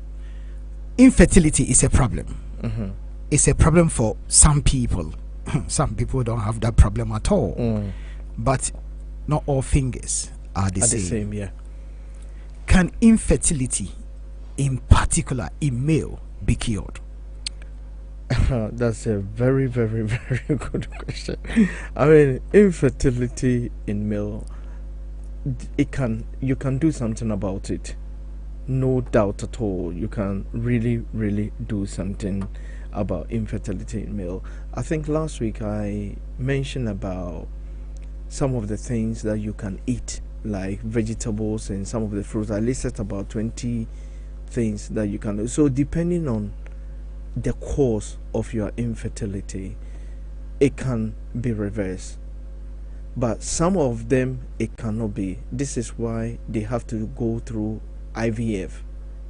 Infertility is a problem. Mm-hmm. It's a problem for some people. Some people don't have that problem at all. But not all fingers are the same. Yeah. Can infertility, in particular in male, be cured? That's a very, very, very good question. I mean, infertility in male, you can do something about it. No doubt at all. You can really, really do something about infertility in male. I think last week I mentioned about some of the things that you can eat, like vegetables and some of the fruits. I listed about 20 things that you can do. So depending on the cause of your infertility, it can be reversed, but some of them it cannot be. This is why they have to go through IVF.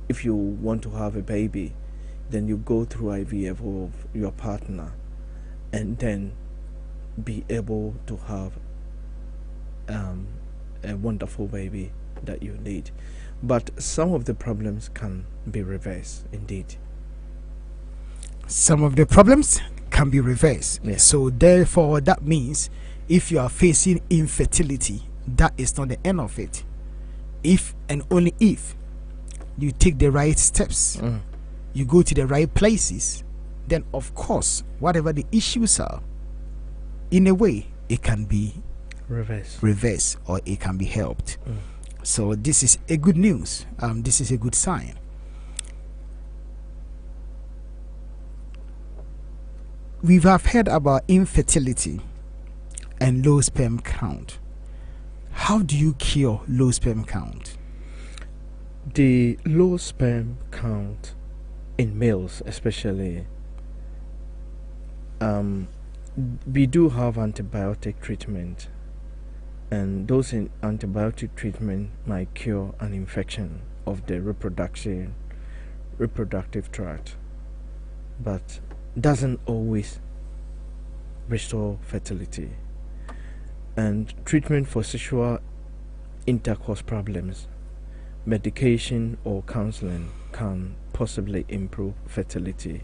If you want to have a baby, then you go through IVF of your partner and then be able to have a wonderful baby that you need. But some of the problems can be reversed indeed. Some of the problems can be reversed. Yeah. So therefore, that means if you are facing infertility, that is not the end of it. If and only if you take the right steps, you go to the right places, then of course, whatever the issues are, in a way, it can be reversed or it can be helped. So this is a good news. This is a good sign. We have heard about infertility and low sperm count. How do you cure low sperm count? The low sperm count in males especially, we do have antibiotic treatment, and those in antibiotic treatment might cure an infection of the reproductive tract, but doesn't always restore fertility. And treatment for sexual intercourse problems, medication or counseling can possibly improve fertility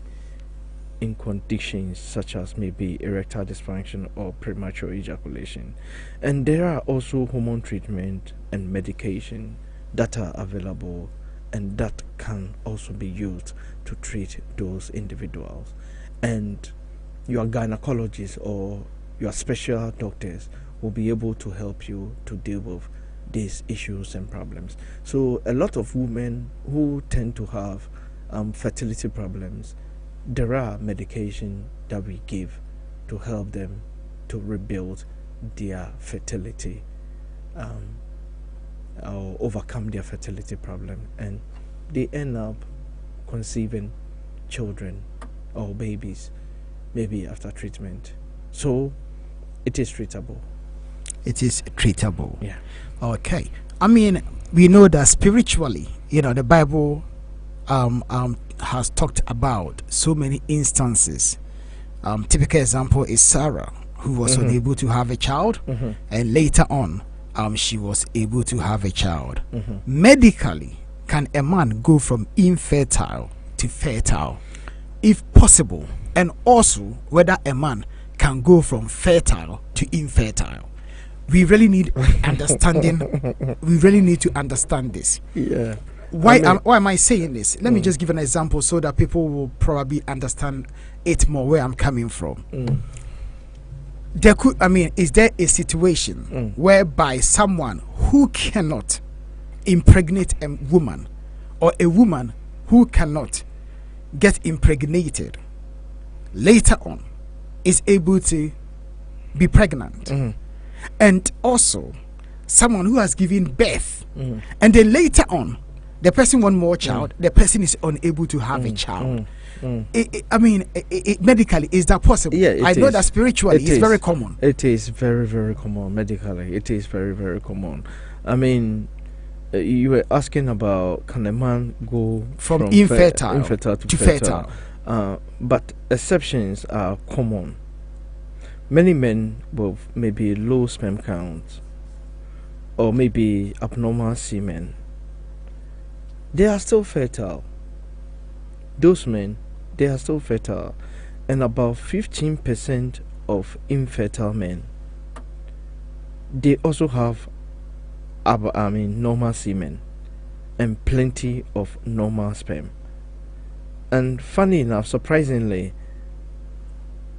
in conditions such as maybe erectile dysfunction or premature ejaculation. And there are also hormone treatment and medication that are available, and that can also be used to treat those individuals. And your gynecologist or your special doctors will be able to help you to deal with these issues and problems. So a lot of women who tend to have fertility problems, there are medication that we give to help them to rebuild their fertility or overcome their fertility problem, and they end up conceiving children or babies maybe after treatment. So it is treatable. It is treatable. Yeah. Okay. I mean, we know that spiritually, the Bible has talked about so many instances. Typical example is Sarah, who was unable to have a child, and later on, she was able to have a child. Medically, can a man go from infertile to fertile, if possible? And also, whether a man can go from fertile to infertile. We really need understanding. We really need to understand this. Yeah. Why am I saying this? Let me just give an example so that people will probably understand it more where I'm coming from. Is there a situation whereby someone who cannot impregnate a woman, or a woman who cannot get impregnated, later on is able to be pregnant? And also someone who has given birth, and then later on the person wants more child, the person is unable to have a child. Medically, is that possible? Yeah, I know that spiritually it's very common. It is very, very common. Medically, it is very, very common. I mean, you were asking about can a man go From infertile infertile to to fertile? fertile. But exceptions are common. Many men with maybe low sperm count or maybe abnormal semen, they are still fertile. Those men, they are still fertile. And about 15% of infertile men, they also have normal semen and plenty of normal sperm. And funny enough, surprisingly,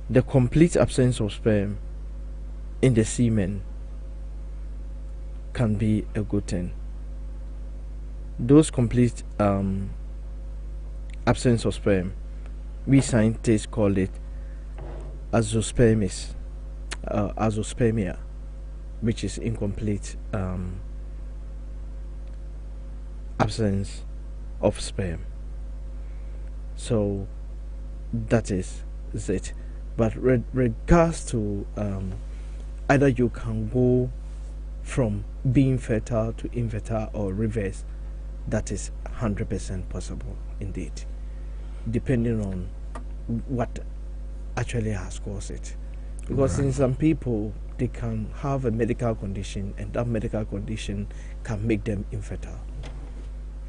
the complete absence of sperm in the semen can be a good thing. Those complete absence of sperm, we scientists call it azospermia, which is incomplete absence of sperm. So that is it. But regards to either you can go from being fertile to infertile or reverse, that is 100% possible indeed, depending on what actually has caused it. Because in some people, they can have a medical condition, and that medical condition can make them infertile.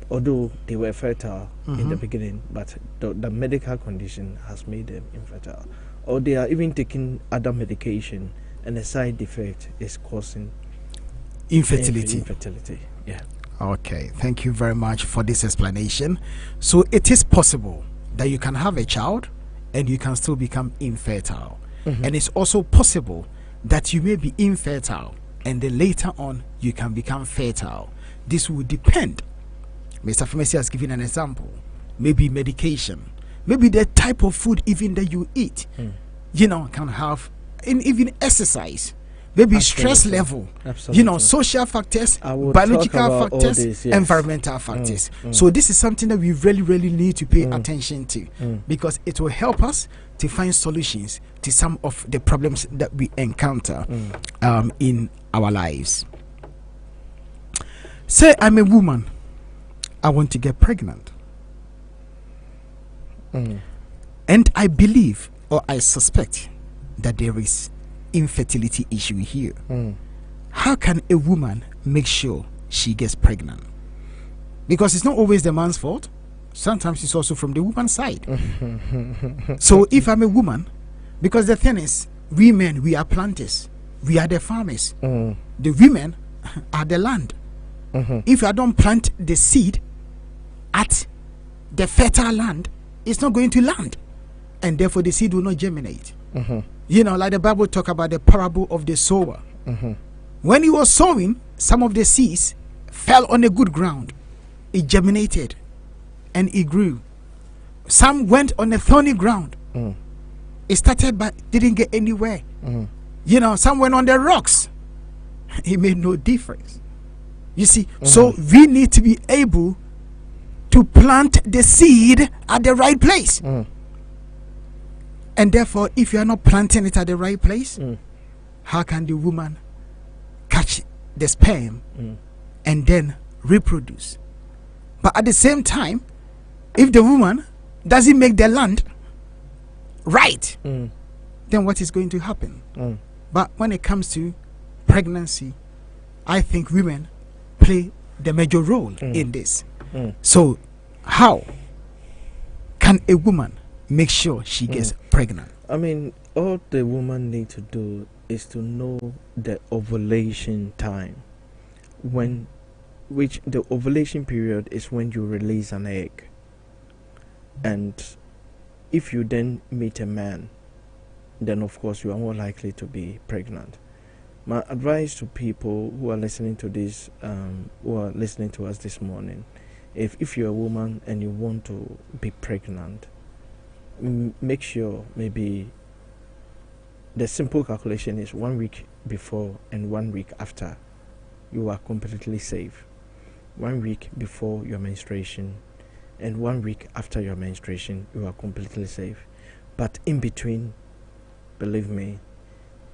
Although they were fertile in the beginning, but the medical condition has made them infertile. Or they are even taking other medication, and the side effect is causing Infertility. Yeah. Okay, thank you very much for this explanation. So it is possible that you can have a child and you can still become infertile. And it's also possible that you may be infertile and then later on you can become fertile. This will depend. Mr. Pharmacy has given an example. Maybe medication, maybe the type of food even that you eat, can have, and even exercise, maybe stress level, social factors, biological factors, this, yes. Environmental factors. So this is something that we really need to pay attention to, because it will help us to find solutions to some of the problems that we encounter in our lives. Say I'm a woman, I want to get pregnant, and I believe or I suspect that there is infertility issue here. How can a woman make sure she gets pregnant? Because it's not always the man's fault. Sometimes it's also from the woman's side. So if I'm a woman, because the thing is, we men, we are planters, we are the farmers. The women are the land. If I don't plant the seed at the fertile land, it's not going to land, and therefore the seed will not germinate. Like the Bible talk about the parable of the sower. When he was sowing, some of the seeds fell on a good ground. It germinated and it grew. Some went on a thorny ground. It started but didn't get anywhere. Some went on the rocks. It made no difference. You see, so we need to be able to plant the seed at the right place. And therefore, if you are not planting it at the right place, how can the woman catch the sperm and then reproduce? But at the same time, if the woman doesn't make the land right, then what is going to happen? But when it comes to pregnancy, I think women play the major role in this. So how can a woman make sure she gets pregnant? I mean, all the woman need to do is to know the ovulation time, which the ovulation period is when you release an egg. And if you then meet a man, then of course you are more likely to be pregnant. My advice to people who are listening to this, who are listening to us this morning, if you're a woman and you want to be pregnant, make sure maybe the simple calculation is 1 week before and 1 week after, you are completely safe. 1 week before your menstruation and 1 week after your menstruation, you are completely safe. But in between, believe me,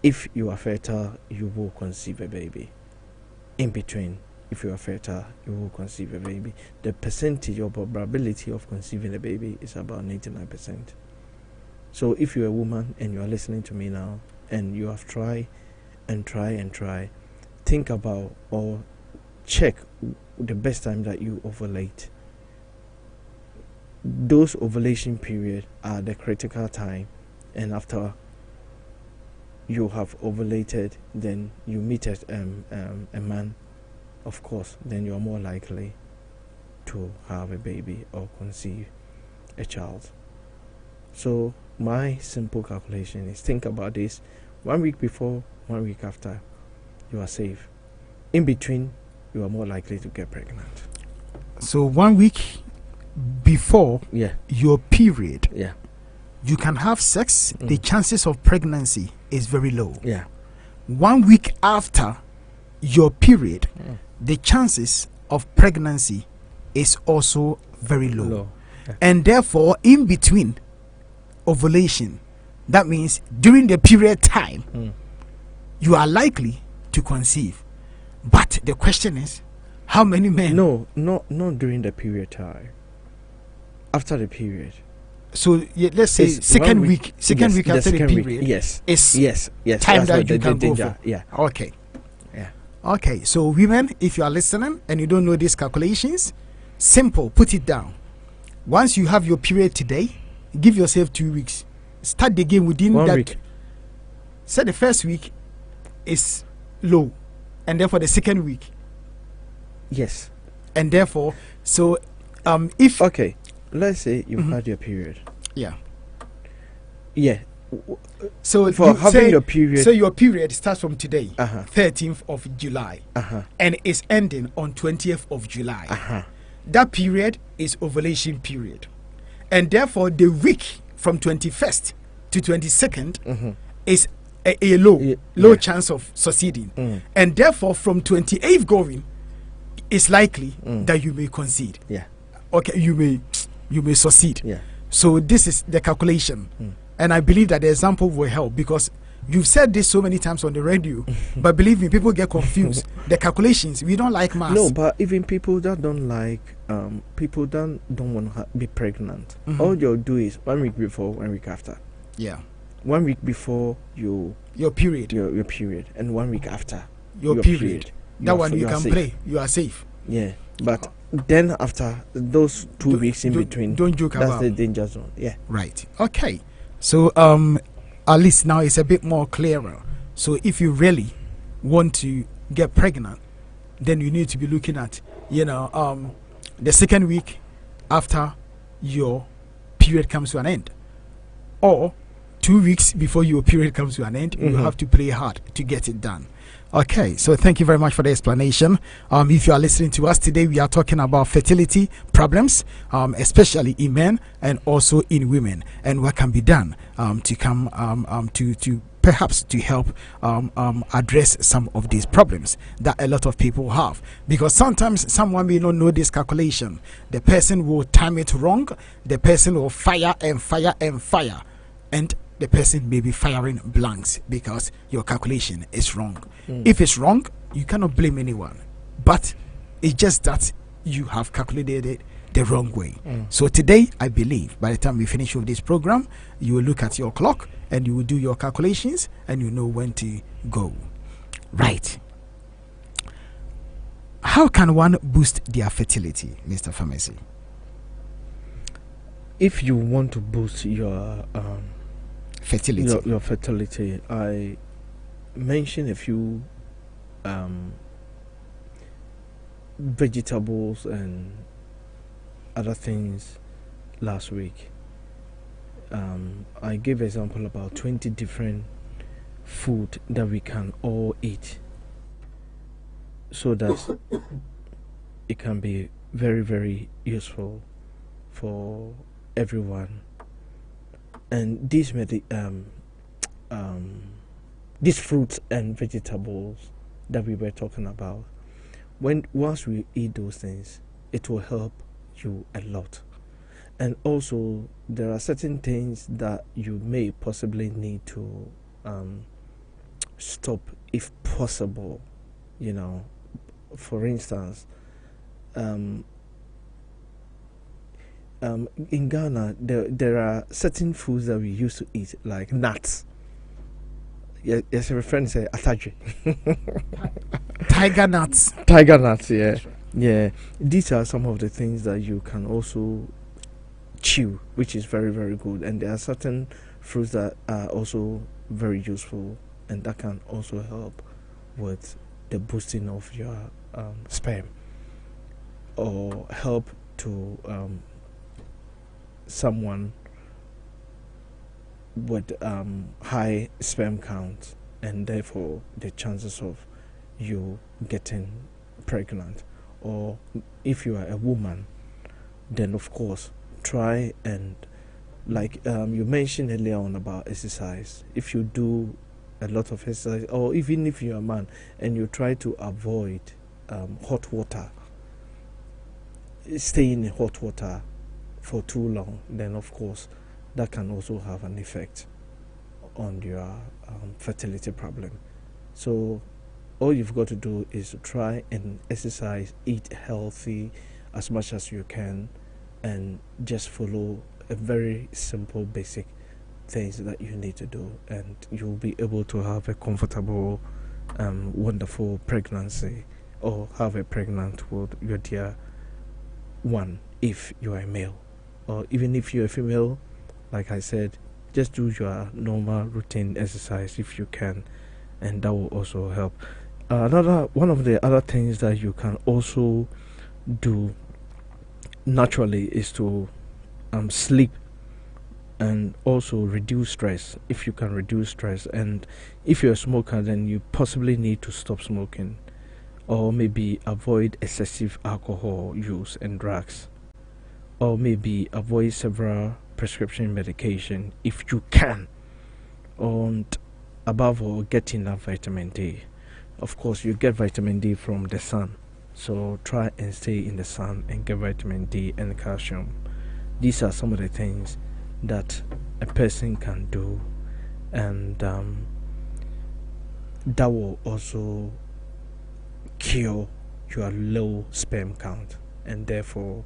if you are fertile, you will conceive a baby. In between, if you are fertile, you will conceive a baby. The percentage or probability of conceiving a baby is about 99%. So if you're a woman and you are listening to me now and you have tried and try, think about or check the best time that you ovulate. Those ovulation period are the critical time, and after you have ovulated, then you meet a man, of course, then you are more likely to have a baby or conceive a child. So my simple calculation is, think about this: 1 week before, 1 week after, you are safe. In between, you are more likely to get pregnant. So 1 week before your period, you can have sex. The chances of pregnancy is very low. 1 week after your period, the chances of pregnancy is also very low. And therefore, in between ovulation, that means during the period time, you are likely to conceive. But the question is, how many men? No, not during the period time. After the period. So let's say second week after the period. Yes. Time that you can go for. Yeah. Okay. Yeah. Okay. So women, if you are listening and you don't know these calculations, simple. Put it down. Once you have your period today, give yourself 2 weeks. Start the game within 1 that week. So the first week is low, and therefore the second week. Yes. And therefore, so if let's say you've had your period. Yeah. So for having your period, so your period starts from today, 13th of July, and is ending on 20th of July. That period is ovulation period, and therefore the week from 21st to 22nd is a low chance of succeeding, and therefore from 28th going, it's likely that you may concede. Okay, you may succeed. So this is the calculation, and I believe that the example will help, because you've said this so many times on the radio, but believe me, people get confused. The calculations, we don't like maths. No, but even people that don't like, people that don't want to be pregnant, all you'll do is 1 week before, 1 week after. 1 week before your period, your period, and 1 week after your period. That one you can play. You are safe. But then after those 2 weeks in between, don't joke about. That's the danger zone. Right. Okay. So at least now it's a bit more clearer. So if you really want to get pregnant, then you need to be looking at the second week after your period comes to an end, or 2 weeks before your period comes to an end. You have to play hard to get it done. Okay, so thank you very much for the explanation. If you are listening to us today, we are talking about fertility problems, especially in men and also in women, and what can be done to come to perhaps to help address some of these problems that a lot of people have. Because sometimes someone may not know this calculation. The person will time it wrong. The person will fire, and the person may be firing blanks because your calculation is wrong. If it's wrong, you cannot blame anyone, but it's just that you have calculated it the wrong way. So today, I believe by the time we finish with this program, you will look at your clock and you will do your calculations and you know when to go. Right. How can one boost their fertility, Mr. Pharmacy? If you want to boost your fertility, your fertility, I mentioned a few vegetables and other things last week. I gave example about 20 different food that we can all eat, so that it can be very, very useful for everyone. And these fruits and vegetables that we were talking about, once we eat those things, it will help you a lot. And also, there are certain things that you may possibly need to stop if possible, for instance, in Ghana, there are certain foods that we used to eat, like nuts. Yes, my friend say ataje. Tiger nuts. Tiger nuts, yeah. Yeah. These are some of the things that you can also chew, which is very, very good. And there are certain fruits that are also very useful, and that can also help with the boosting of your sperm, or help to someone with high sperm count, and therefore the chances of you getting pregnant. Or if you are a woman, then of course try and, like you mentioned earlier on about exercise, if you do a lot of exercise, or even if you're a man and you try to avoid hot water, staying in hot water for too long, then of course that can also have an effect on your fertility problem. So all you've got to do is to try and exercise, eat healthy as much as you can, and just follow a very simple basic things that you need to do, and you'll be able to have a comfortable wonderful pregnancy, or have a pregnant with your dear one if you are a male. Or even if you're a female, like I said, just do your normal routine exercise if you can, and that will also help. One of the other things that you can also do naturally is to sleep, and also reduce stress if you can reduce stress. And if you're a smoker, then you possibly need to stop smoking, or maybe avoid excessive alcohol use and drugs, or maybe avoid several prescription medication if you can. And above all, get enough vitamin D. Of course, you get vitamin D from the sun, so try and stay in the sun and get vitamin D and calcium. These are some of the things that a person can do, and that will also cure your low sperm count. And therefore,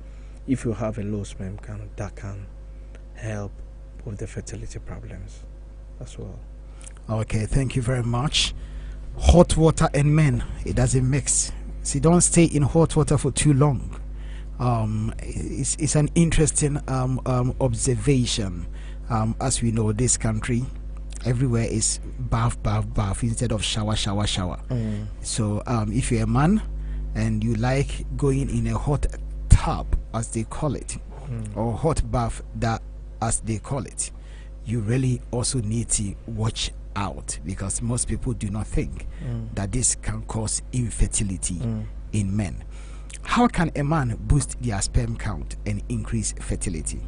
if you have a low sperm count, that can help with the fertility problems as well. Okay, thank you very much. Hot water and men, it doesn't mix. So don't stay in hot water for too long. It's an interesting observation. As we know, this country, everywhere is bath instead of shower. So if you're a man and you like going in a hot tub, as they call it, or hot bath, that as they call it, you really also need to watch out, because most people do not think that this can cause infertility in men. How can a man boost their sperm count and increase fertility?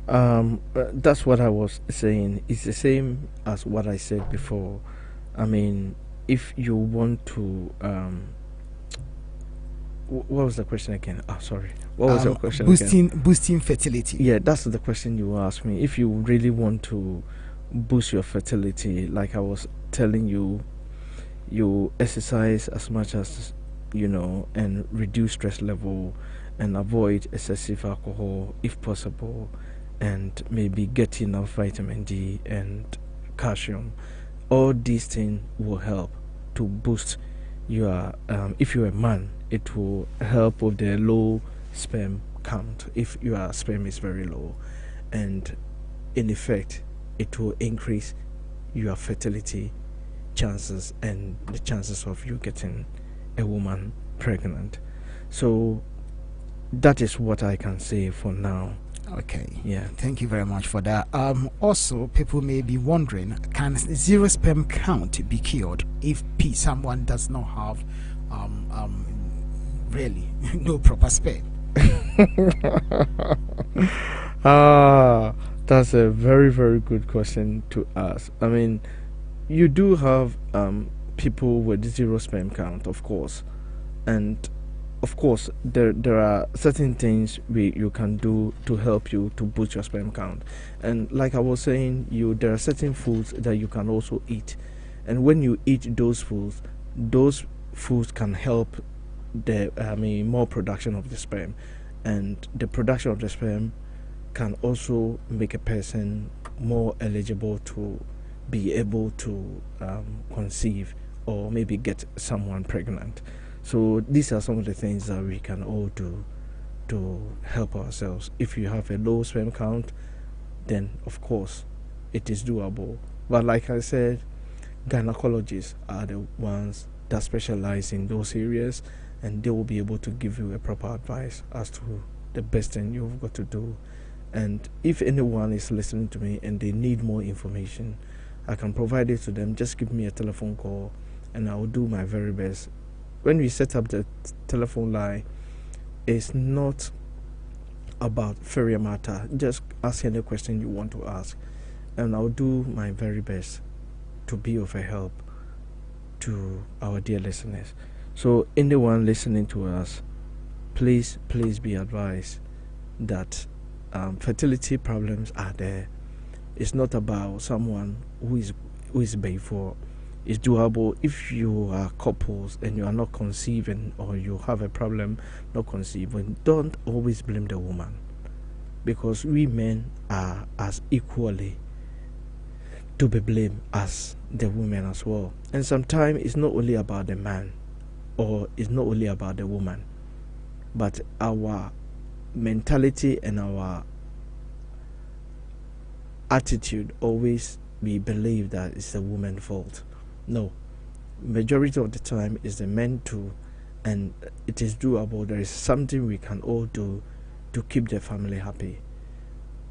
That's what I was saying. It's the same as what I said before. I mean, if you want to what was the question again? Sorry. What was your question again? Boosting fertility. Yeah, that's the question you asked me. If you really want to boost your fertility, like I was telling you, you exercise as much as you know, and reduce stress level, and avoid excessive alcohol if possible, and maybe get enough vitamin D and calcium. All these things will help to boost your if you're a man, it will help with the low sperm count if your sperm is very low, and in effect it will increase your fertility chances and the chances of you getting a woman pregnant. So that is what I can say for now. Okay. Yeah. Thank you very much for that. Also, people may be wondering, can zero sperm count be cured if someone does not have really no proper sperm? That's a very, very good question to ask. I mean, you do have people with zero sperm count, of course, and of course there are certain things you can do to help you to boost your sperm count. And like I was saying, there are certain foods that you can also eat, and when you eat those foods can help more production of the sperm, and the production of the sperm can also make a person more eligible to be able to conceive or maybe get someone pregnant. So these are some of the things that we can all do to help ourselves. If you have a low sperm count, then of course it is doable. But like I said, gynecologists are the ones that specialize in those areas, and they will be able to give you a proper advice as to the best thing you've got to do. And if anyone is listening to me and they need more information, I can provide it to them. Just give me a telephone call and I will do my very best. When we set up the telephone line, it's not about fairy matter. Just ask any question you want to ask, and I'll do my very best to be of a help to our dear listeners. So anyone listening to us, please be advised that fertility problems are there. It's not about someone who is before. It's doable. If you are couples and you are not conceiving, or you have a problem not conceiving, don't always blame the woman, because we men are as equally to be blamed as the women as well. And sometimes it's not only about the man, or it's not only about the woman, but our mentality and our attitude. Always we believe that it's the woman's fault. No, majority of the time it's the men too, and it is doable. There is something we can all do to keep the family happy.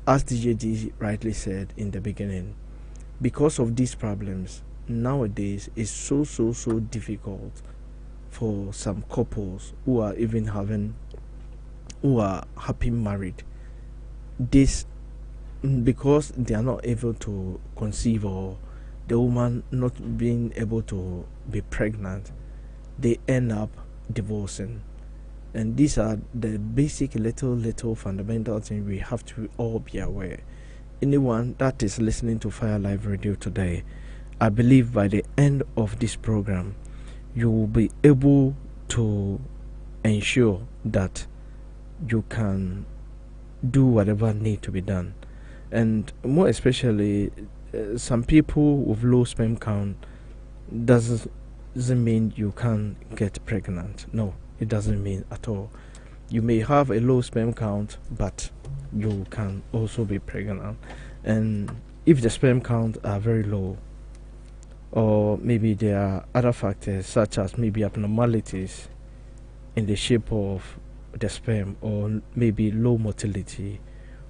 As DJD rightly said in the beginning, because of these problems nowadays, it's so difficult for some couples who are happy married. This because they are not able to conceive, or the woman not being able to be pregnant, they end up divorcing. And these are the basic little fundamental things we have to all be aware. Anyone that is listening to Fire Live Radio today, I believe by the end of this program you will be able to ensure that you can do whatever need to be done. And more especially, some people with low sperm count doesn't mean you can't get pregnant. No, it doesn't mean at all. You may have a low sperm count, but you can also be pregnant. And if the sperm count are very low, or maybe there are other factors such as maybe abnormalities in the shape of the sperm, or maybe low motility,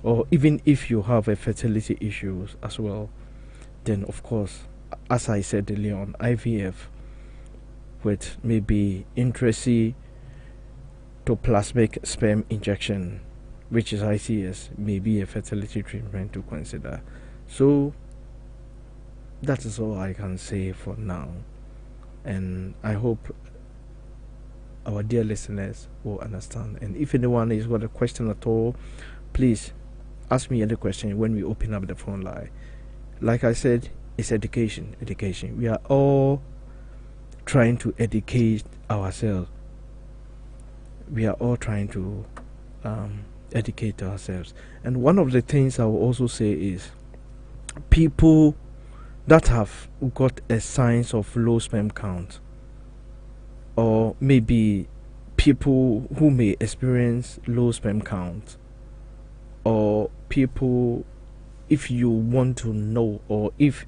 or even if you have a fertility issues as well, then of course, as I said earlier on, IVF with maybe intracranial sperm injection, which is ICS, may be a fertility treatment to consider. So that is all I can say for now, and I hope our dear listeners will understand. And if anyone has got a question at all, please ask me any question when we open up the phone line. Like I said, it's education. We are all trying to educate ourselves. We are all trying to educate ourselves. And one of the things I will also say is, people that have got a signs of low sperm count, or maybe people who may experience low sperm count, or people, if you want to know, or if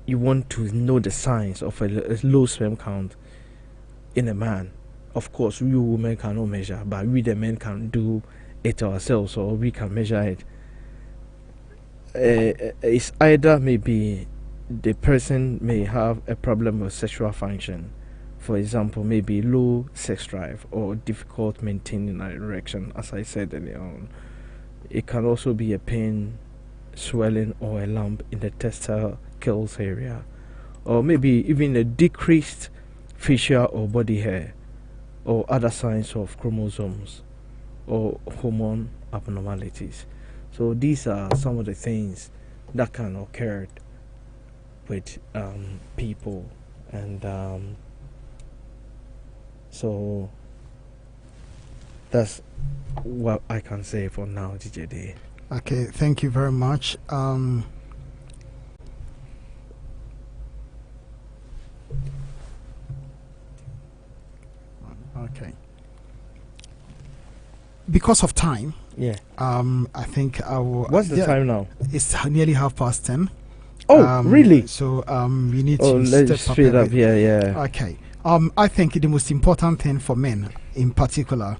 you want to know the signs of a low sperm count in a man, of course we women cannot measure, but we the men can do it ourselves, or we can measure it. It's either maybe the person may have a problem with sexual function, for example, maybe low sex drive or difficult maintaining an erection, as I said earlier on. It can also be a pain, swelling, or a lump in the testicles area, or maybe even a decreased facial or body hair, or other signs of chromosomes or hormone abnormalities. So these are some of the things that can occur with people, and So that's what I can say for now, DJD. Okay, thank you very much. Okay. Because of time, Yeah. I think I will. What's the time now? It's nearly 10:30. Oh, really? So we need Oh, to let's step speed a up. bit. Yeah. Okay. I think the most important thing for men, in particular,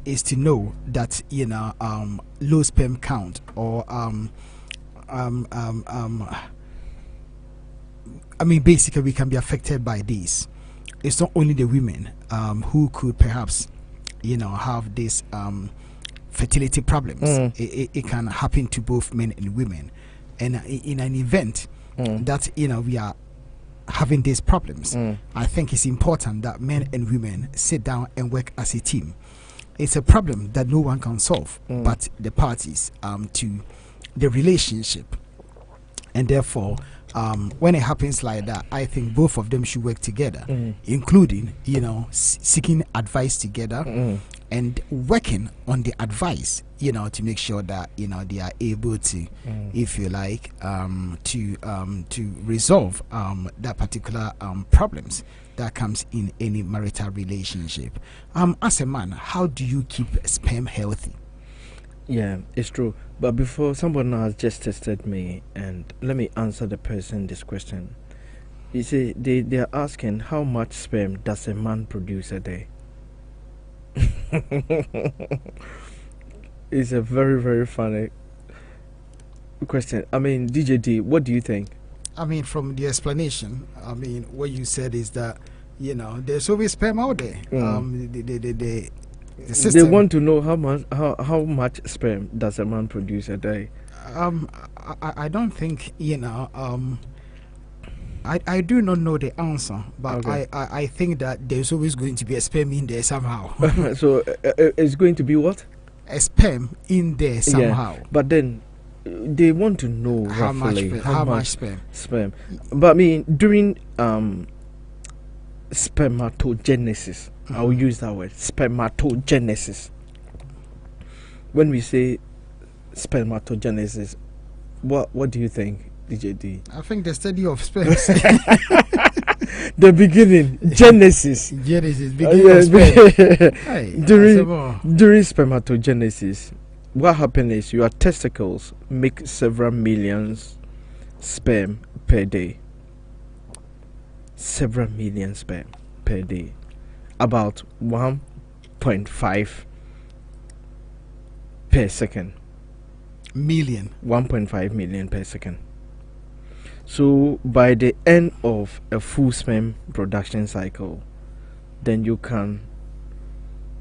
is to know that low sperm count or I mean, basically, we can be affected by this. It's not only the women who could perhaps, have this fertility problems. It can happen to both men and women. And in an event that we are having these problems, I think it's important that men and women sit down and work as a team. It's a problem that no one can solve but the parties to the relationship, and therefore when it happens like that, I think both of them should work together, including seeking advice together and working on the advice, to make sure that they are able to, if you like, to resolve that particular problems that comes in any marital relationship. As a man, how do you keep sperm healthy? Yeah, it's true. But before, someone has just tested me, and let me answer the person this question. You see, they are asking how much sperm does a man produce a day? It's a very, very funny question. I mean, DJD, what do you think? I mean, from the explanation, what you said is that there's always sperm out there. The system, they want to know how much sperm does a man produce a day. I don't think I do not know the answer, but Okay. I think that there's always going to be a sperm in there somehow. So it's going to be what? A sperm in there somehow. Yeah. But then they want to know How roughly much how much sperm? sperm. But I mean, during spermatogenesis, I'll use that word, spermatogenesis. When we say spermatogenesis, what do you think, DJD? I think the study of sperms. The beginning, Genesis. Genesis, beginning of sperm. Hey, during that's spermatogenesis, what happens is your testicles make several millions sperm per day. Several million sperm per day. About 1.5 per second. million. 1.5 million per second. So by the end of a full sperm production cycle, then you can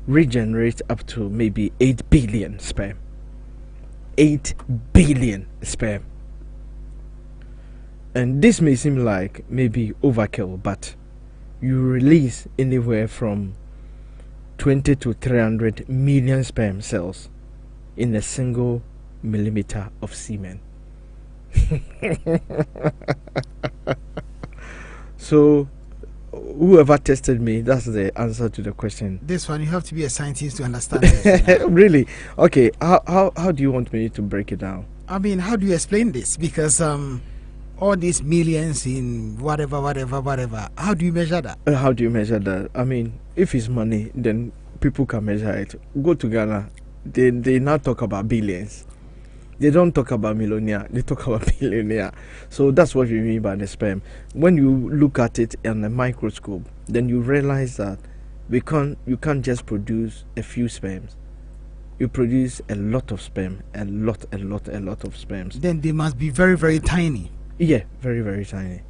regenerate up to maybe 8 billion sperm. 8 billion sperm. And this may seem like maybe overkill, but you release anywhere from 20 to 300 million sperm cells in a single millimeter of semen. So whoever tested me, that's the answer to the question. This one you have to be a scientist to understand this. Really? Okay, how do you want me to break it down? I mean, how do you explain this? Because all these millions in whatever, how do you measure that? How do you measure that? I mean, if it's money, then people can measure it. Go to Ghana, they now talk about billions. They don't talk about millionaire, they talk about billionaire. So that's what we mean by the sperm. When you look at it in a microscope, then you realize that you can't just produce a few sperms. You produce a lot of sperm, a lot of sperms. Then they must be very, very tiny. Yeah, very, very tiny.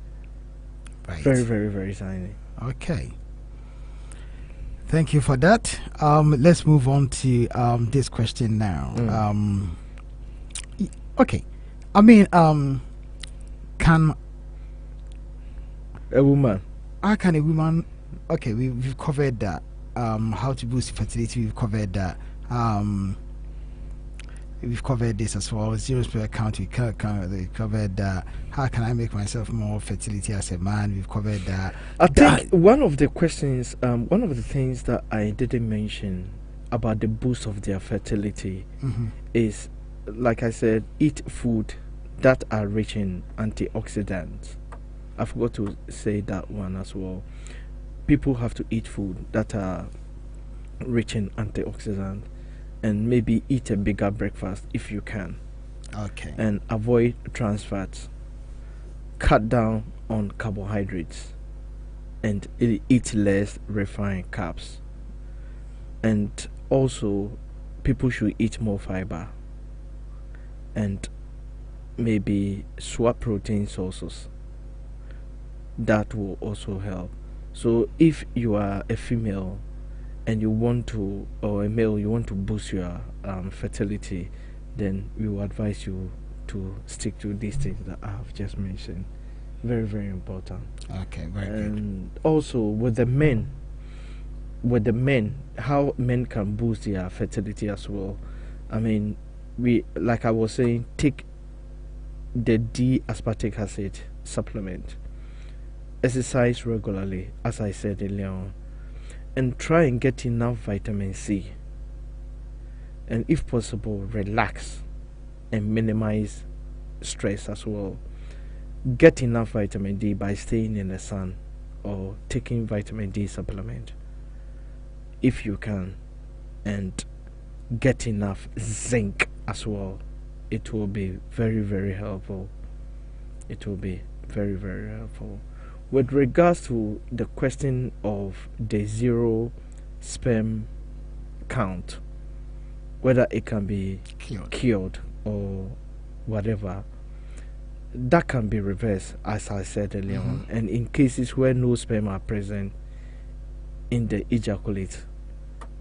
Right. Very, very, very tiny. Okay. Thank you for that. Let's move on to this question now. Okay. I mean, can a woman? How can a woman? Okay, we've covered that. How to boost fertility, we've covered that. we've covered this as well. Zero sperm count. We covered how can I make myself more fertility as a man. We've covered I think one of the questions, one of the things that I didn't mention about the boost of their fertility is, like I said, eat food that are rich in antioxidants. I forgot to say that one as well. People have to eat food that are rich in antioxidants, and maybe eat a bigger breakfast if you can. Okay. And avoid trans fats. Cut down on carbohydrates, and eat less refined carbs. And also, people should eat more fiber, and maybe swap protein sources. That will also help. So if you are a female and you want to, or a male, you want to boost your fertility, then we will advise you to stick to these things that I have just mentioned. Very, very important. Okay, very good. And also with the men, how men can boost their fertility as well. I mean, we, like I was saying, take the D-aspartic acid supplement. Exercise regularly, as I said earlier on, and try and get enough vitamin C. And if possible, relax and minimize stress as well. Get enough vitamin D by staying in the sun or taking vitamin D supplement if you can, and get enough zinc as well. It will be very, very helpful. It will be very, very helpful. With regards to the question of the zero sperm count, whether it can be cured or whatever, that can be reversed, as I said earlier on. And in cases where no sperm are present in the ejaculate,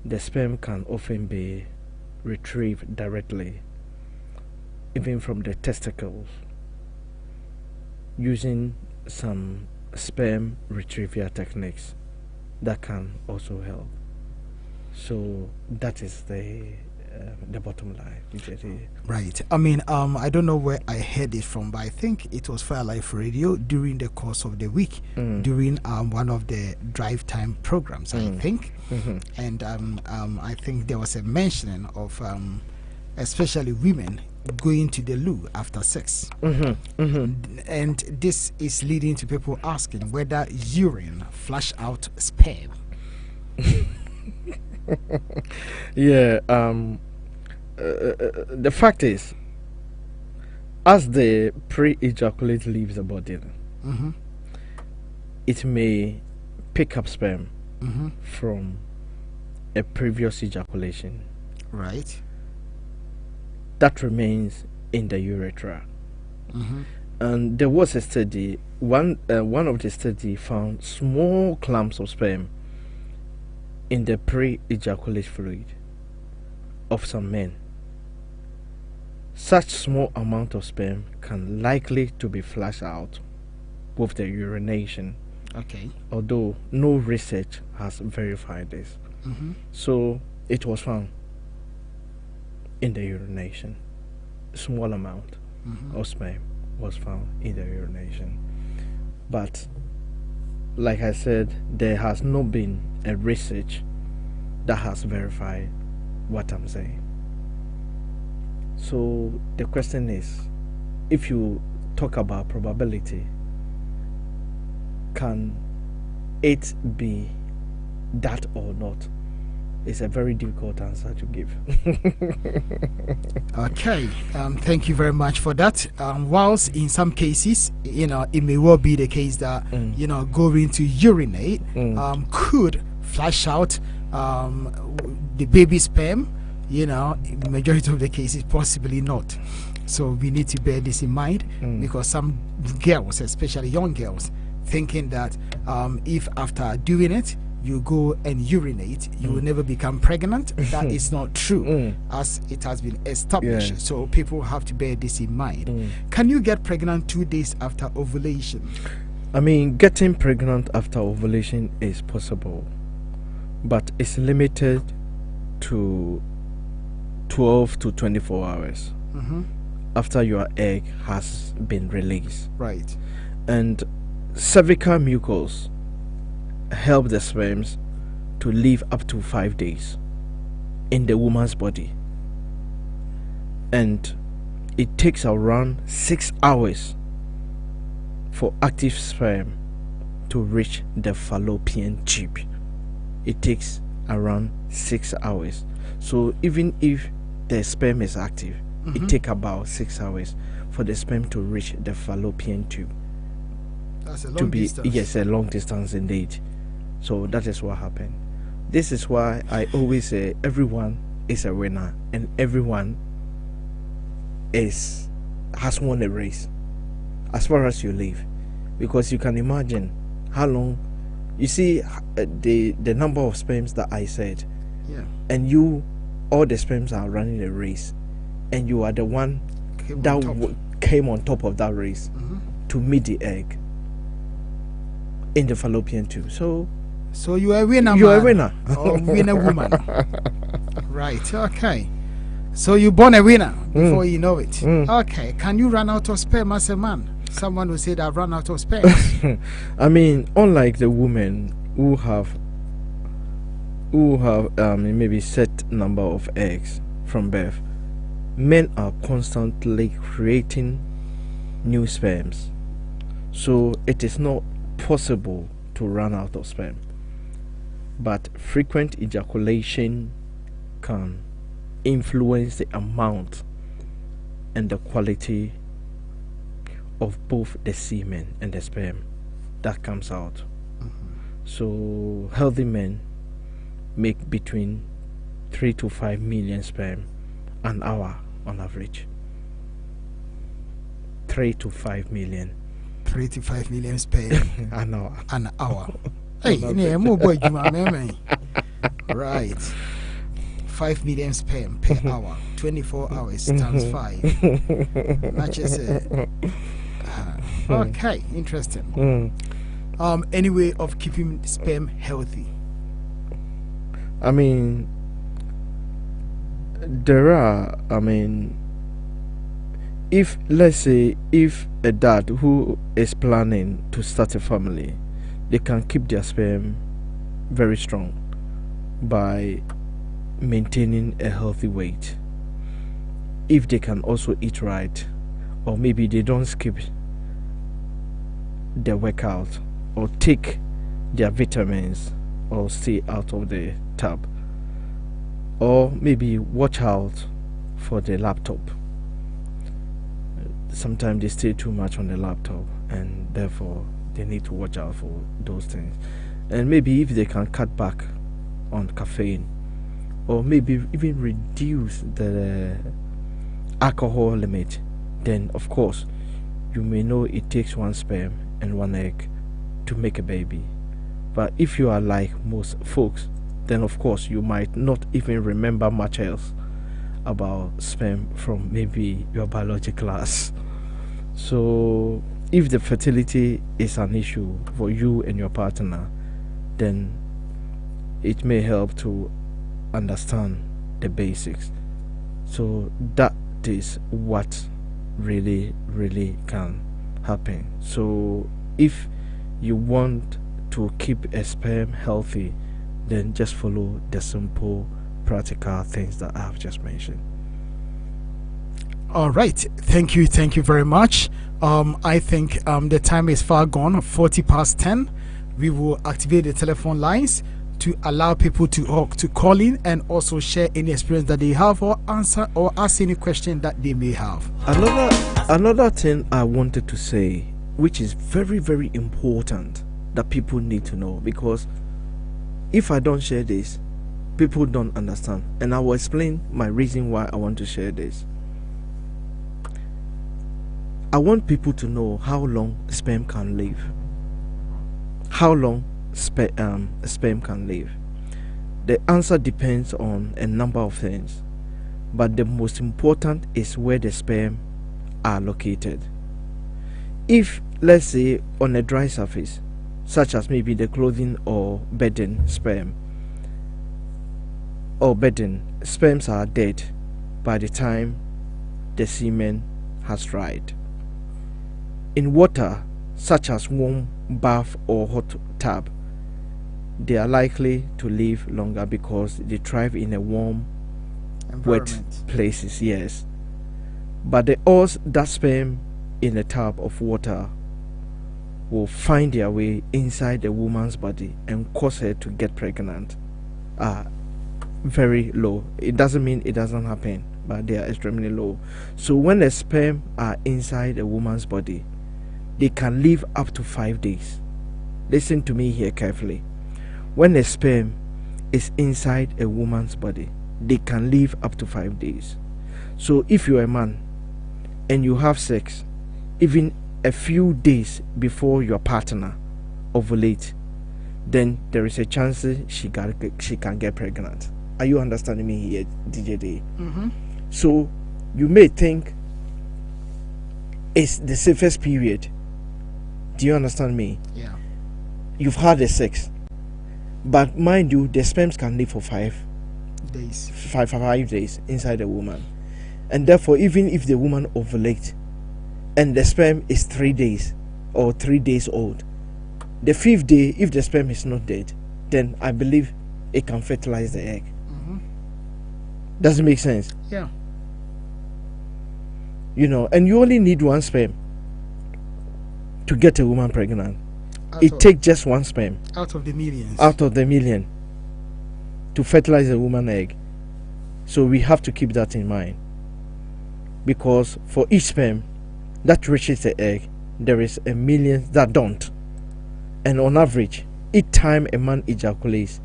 the sperm can often be retrieved directly, even from the testicles, using some sperm retrieval techniques that can also help. So that is the bottom line. Right. I mean, I don't know where I heard it from, but I think it was Fire Life Radio during the course of the week, during one of the drive time programs, I think. And I think there was a mentioning of especially women going to the loo after sex. And this is leading to people asking whether urine flush out sperm. Yeah, the fact is, as the pre-ejaculate leaves the body, it may pick up sperm from a previous ejaculation. Right. That remains in the urethra. And there was a study, one of the study found small clumps of sperm in the pre-ejaculate fluid of some men. Such small amount of sperm can likely to be flushed out with the urination. Okay. Although no research has verified this. So it was found in the urination. Small amount of sperm was found in the urination. But like I said, there has not been a research that has verified what I'm saying. So the question is, if you talk about probability, can it be that or not? It's a very difficult answer to give. Okay, thank you very much for that. Whilst in some cases, it may well be the case that going to urinate could flush out the baby sperm. In the majority of the cases, possibly not. So we need to bear this in mind, because some girls, especially young girls, thinking that if after doing it you go and urinate, you will never become pregnant. That is not true, as it has been established. So people have to bear this in mind. Can you get pregnant 2 days after ovulation? I mean, getting pregnant after ovulation is possible, but it's limited to 12 to 24 hours Mm-hmm. after your egg has been released. Right. And cervical mucus help the sperms to live up to 5 days in the woman's body. And it takes around 6 hours for active sperm to reach the fallopian tube. It takes around 6 hours. So even if the sperm is active, it takes about 6 hours for the sperm to reach the fallopian tube. That's a To long be distance. yes, a long distance indeed. So that is what happened. This is why I always say everyone is a winner and everyone has won a race as far as you live, because you can imagine how long you see the number of sperms that I said, Yeah. and you all the sperms are running a race, and you are the one Came that on top. came on top of that race to meet the egg in the fallopian tube. So So you are a winner. you are a man. winner. Or winner woman. Right. Okay. So you born a winner before you know it. Okay. Can you run out of sperm as a man? Someone will say that I've run out of sperm. I mean, unlike the women who have maybe set number of eggs from birth, men are constantly creating new sperms. So it is not possible to run out of sperm. But frequent ejaculation can influence the amount and the quality of both the semen and the sperm that comes out. So healthy men make between 3 to 5 million sperm an hour on average. 3 to 5 million 35 million sperm an hour. an hour. Hey, yeah, more boy, you are me. Right. 5 million sperm per hour. 24 hours times 5. Not just okay, interesting. Any way of keeping sperm healthy? I mean, there are, if let's say if a dad who is planning to start a family, they can keep their sperm very strong by maintaining a healthy weight. If they can also eat right, or maybe they don't skip their workout or take their vitamins or stay out of the tub, or maybe watch out for the laptop. Sometimes they stay too much on the laptop and therefore they need to watch out for those things. And maybe if they can cut back on caffeine, or maybe even reduce the alcohol limit, then of course you may know it takes 1 sperm and 1 egg to make a baby. But if you are like most folks, then of course you might not even remember much else about sperm from maybe your biology class. So if the fertility is an issue for you and your partner, then it may help to understand the basics. So that is what really can happen. So if you want to keep a sperm healthy, then just follow the simple practical things that I have just mentioned. All right. Thank you very much. I think the time is far gone, 40 past 10. We will activate the telephone lines to allow people to call in and also share any experience that they have, or answer or ask any question that they may have. Another thing I wanted to say, which is very, very important, that people need to know, because if I don't share this, people don't understand, and I will explain my reason why I want to share this. I want people to know how long sperm can live. How long sperm can live. The answer depends on a number of things, but the most important is where the sperm are located. If, let's say, on a dry surface, such as maybe the clothing or bedding, sperms are dead, by the time the semen has dried. In water such as warm bath or hot tub, they are likely to live longer because they thrive in a warm, wet places, yes. But the odds that sperm in a tub of water will find their way inside the woman's body and cause her to get pregnant are very low. It doesn't mean it doesn't happen, but they are extremely low. So when the sperm are inside a woman's body, they can live up to 5 days. Listen to me here carefully. When the sperm is inside a woman's body, they can live up to 5 days. So if you're a man and you have sex even a few days before your partner ovulate, then there is a chance she can get pregnant. Are you understanding me here, DJ Day? So you may think it's the safest period. Do you understand me? Yeah. You've had the sex, but mind you, the sperms can live for 5 days, 5 days inside the woman, and therefore, even if the woman ovulates and the sperm is 3 days or 3 days old, the 5th day, if the sperm is not dead, then I believe it can fertilize the egg. Does it make sense? Yeah. You know, and you only need 1 sperm to get a woman pregnant. It takes just 1 sperm out of the millions. Out of the million to fertilize a woman egg. So we have to keep that in mind, because for each sperm that reaches the egg, there is a million that don't. And on average, each time a man ejaculates,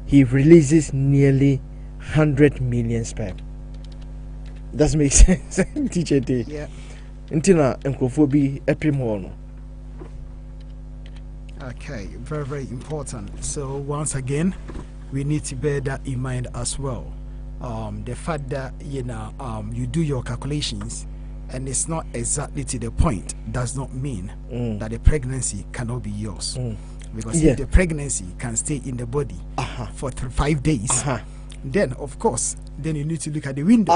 he releases nearly 100 million sperm. Does make sense, DJ D? Yeah. Intina encrophobi epimono. Okay, very, very important. So once again, we need to bear that in mind as well. The fact that you do your calculations and it's not exactly to the point does not mean that the pregnancy cannot be yours. Because if the pregnancy can stay in the body for 5 days, then of course, then you need to look at the window,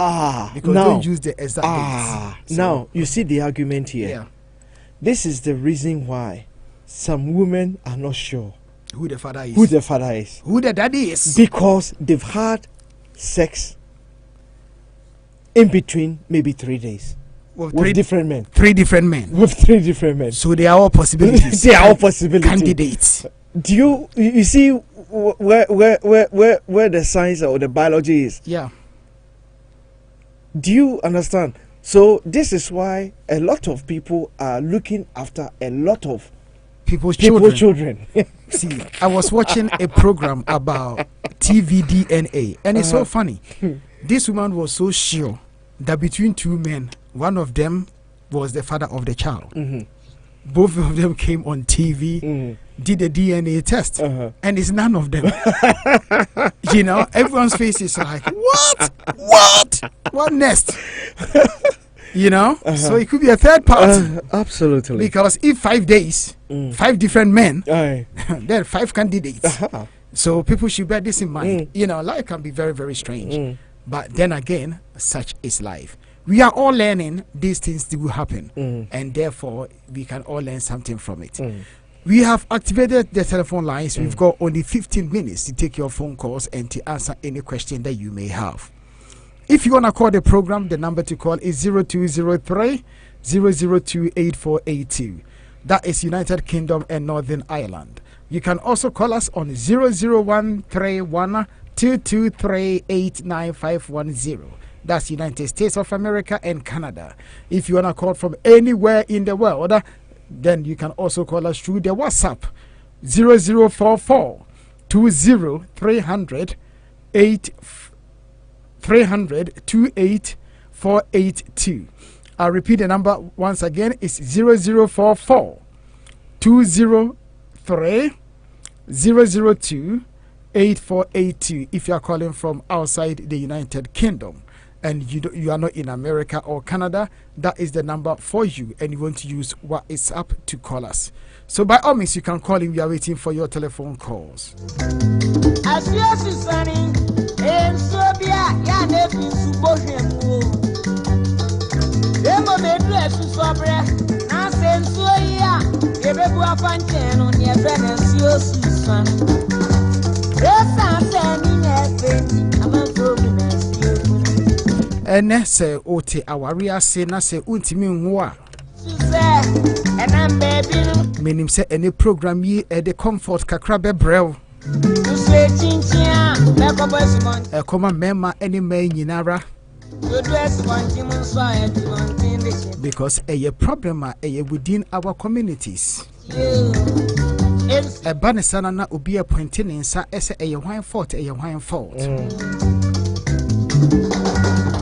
because don't use the exact days. So, now you see the argument here. Yeah. This is the reason why some women are not sure who the father is, who the daddy is, because they've had sex in between maybe 3 days with 3 different men. 3 different men. With 3 different men. So they are all possibilities. They are all possibilities. Candidates. Do you see where the science or the biology is? Yeah. Do you understand? So this is why a lot of people are looking after a lot of people's children. See, I was watching a program about TV DNA, and it's so funny. This woman was so sure that between 2 men, one of them was the father of the child. Both of them came on TV, did a DNA test, and it's none of them. You know, everyone's face is like, what next? You know, so it could be a third party. Absolutely. Because if 5 days, 5 different men, then 5 candidates. So people should bear this in mind. You know, life can be very, very strange. But then again, such is life. We are all learning these things do happen, and therefore we can all learn something from it. We have activated the telephone lines. We've got only 15 minutes to take your phone calls and to answer any question that you may have. If you want to call the program, the number to call is 0203 002 8482. That is United Kingdom and Northern Ireland. You can also call us on 00131 223 89510. That's United States of America and Canada. If you want to call from anywhere in the world, then you can also call us through the WhatsApp 0044 20 300 28482. I'll repeat the number once again. It's 0044 203 002 8482 if you are calling from outside the United Kingdom and you are not in America or Canada. That is the number for you, and you want to use WhatsApp to call us. So by all means, you can call in. We are waiting for your telephone calls. Ene se ote awari ase na se untimi nwo a menim se ene program yi e de comfort kakra bebrel e koma mema ene mai nyinara because a problem within our communities a banisana na obi appointing insa ese a wine fault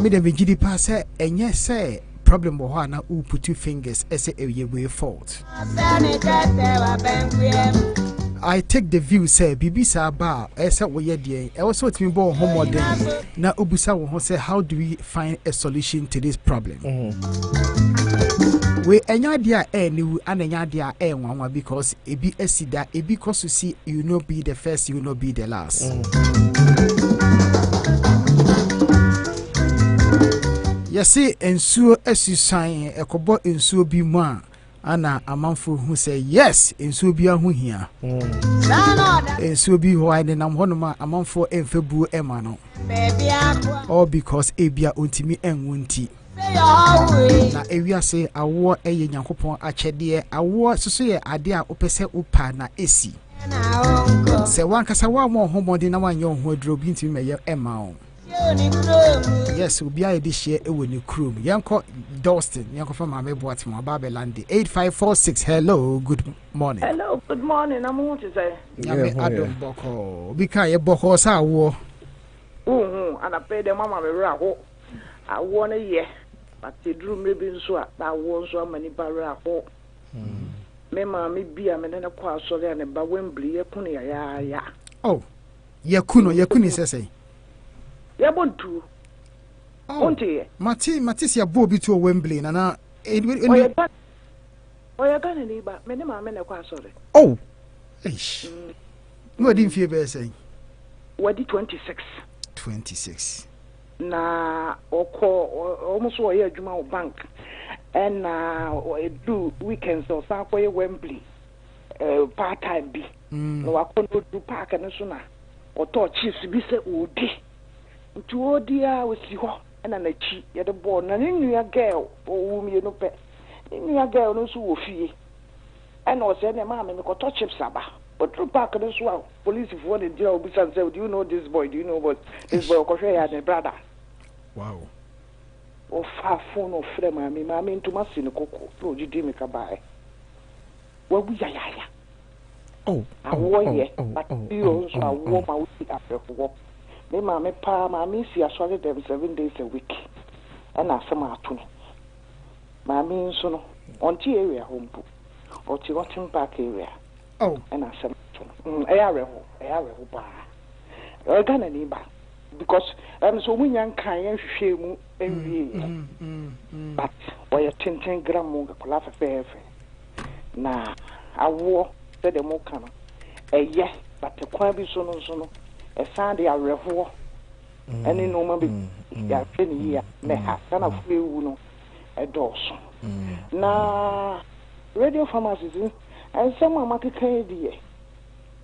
me de vigidi pass enye say problem wo na u put two fingers ese a way fault. I take the view say bibisa ba ese wo ye de e also timi bo homework na obusa wo say how do we find a solution to this problem. We enya dia ni anenya dia nwanwa because ebi asida ebi koso see you no be the first you no be the last. Yesi ensuo asusan ekobo ensuo bi mu a ana amanfo hu say yes ensuo bi ahu hia ensuo bi ho ade nam honoma amanfo emfebu ema no all because ebia ontimi enwonti na ewiase awo eye nyankopon achede awo soso ye ade a opese upa na esi se wankasa wa mo homodi na wanye ho aduro bi ntimi meye ema o. Yes, we'll be a dish here with the crew. Yanko Dalston, Yanko from my Boatmo, Babylandi 8546. Hello, good morning. Hello, good morning. I'm going to say, Adam Boko, because your Boko saw war. And I paid the mamma a raho. I won a year, but they drew maybe so that was so many barraho. Mema, me be a man and a quar so then about Wembley, a pony. Oh, Yakuni says. Ya bontu. Onte. Matisia Bobby to Wembley na Oya gana ni ba me ne ma me na kwa sore. Oh. Eish. No didn't fear be saying. Wadi 26. Na oko almost wo ye adwuma wo bank. And do weekends or sa for Wembley. Part time bi. No akono do park na so na. Oto chiefs bi se odi. To odia we si ho na na chi ye de ball na nua girl o mi no pe nua girl no so wo fie and o say na ma me ko to chips aba but through park no so police for the deal obi say do you know this boy but this boy ko hwe ya ne brother wow o fa phone o frɛ ma me ntoma si ne koko no jidi me ka bae wa bu ya awo ye but you so awo ma wo si afɛfo me mama pa mama si asɔre them 7 days a week and asema atono mama nso no onti area hompo oti rotten park area and asema atono eyareho ba Gana ni ba because so munya nkan yan hwehwe mu enwie but oya 10 gram mo kola fefe na awo se de mo kan eye but kwa bi so no Sunday areho any no ma be ya feni ya me ha kana fuewu no edoso na radio pharmacies and some makeka die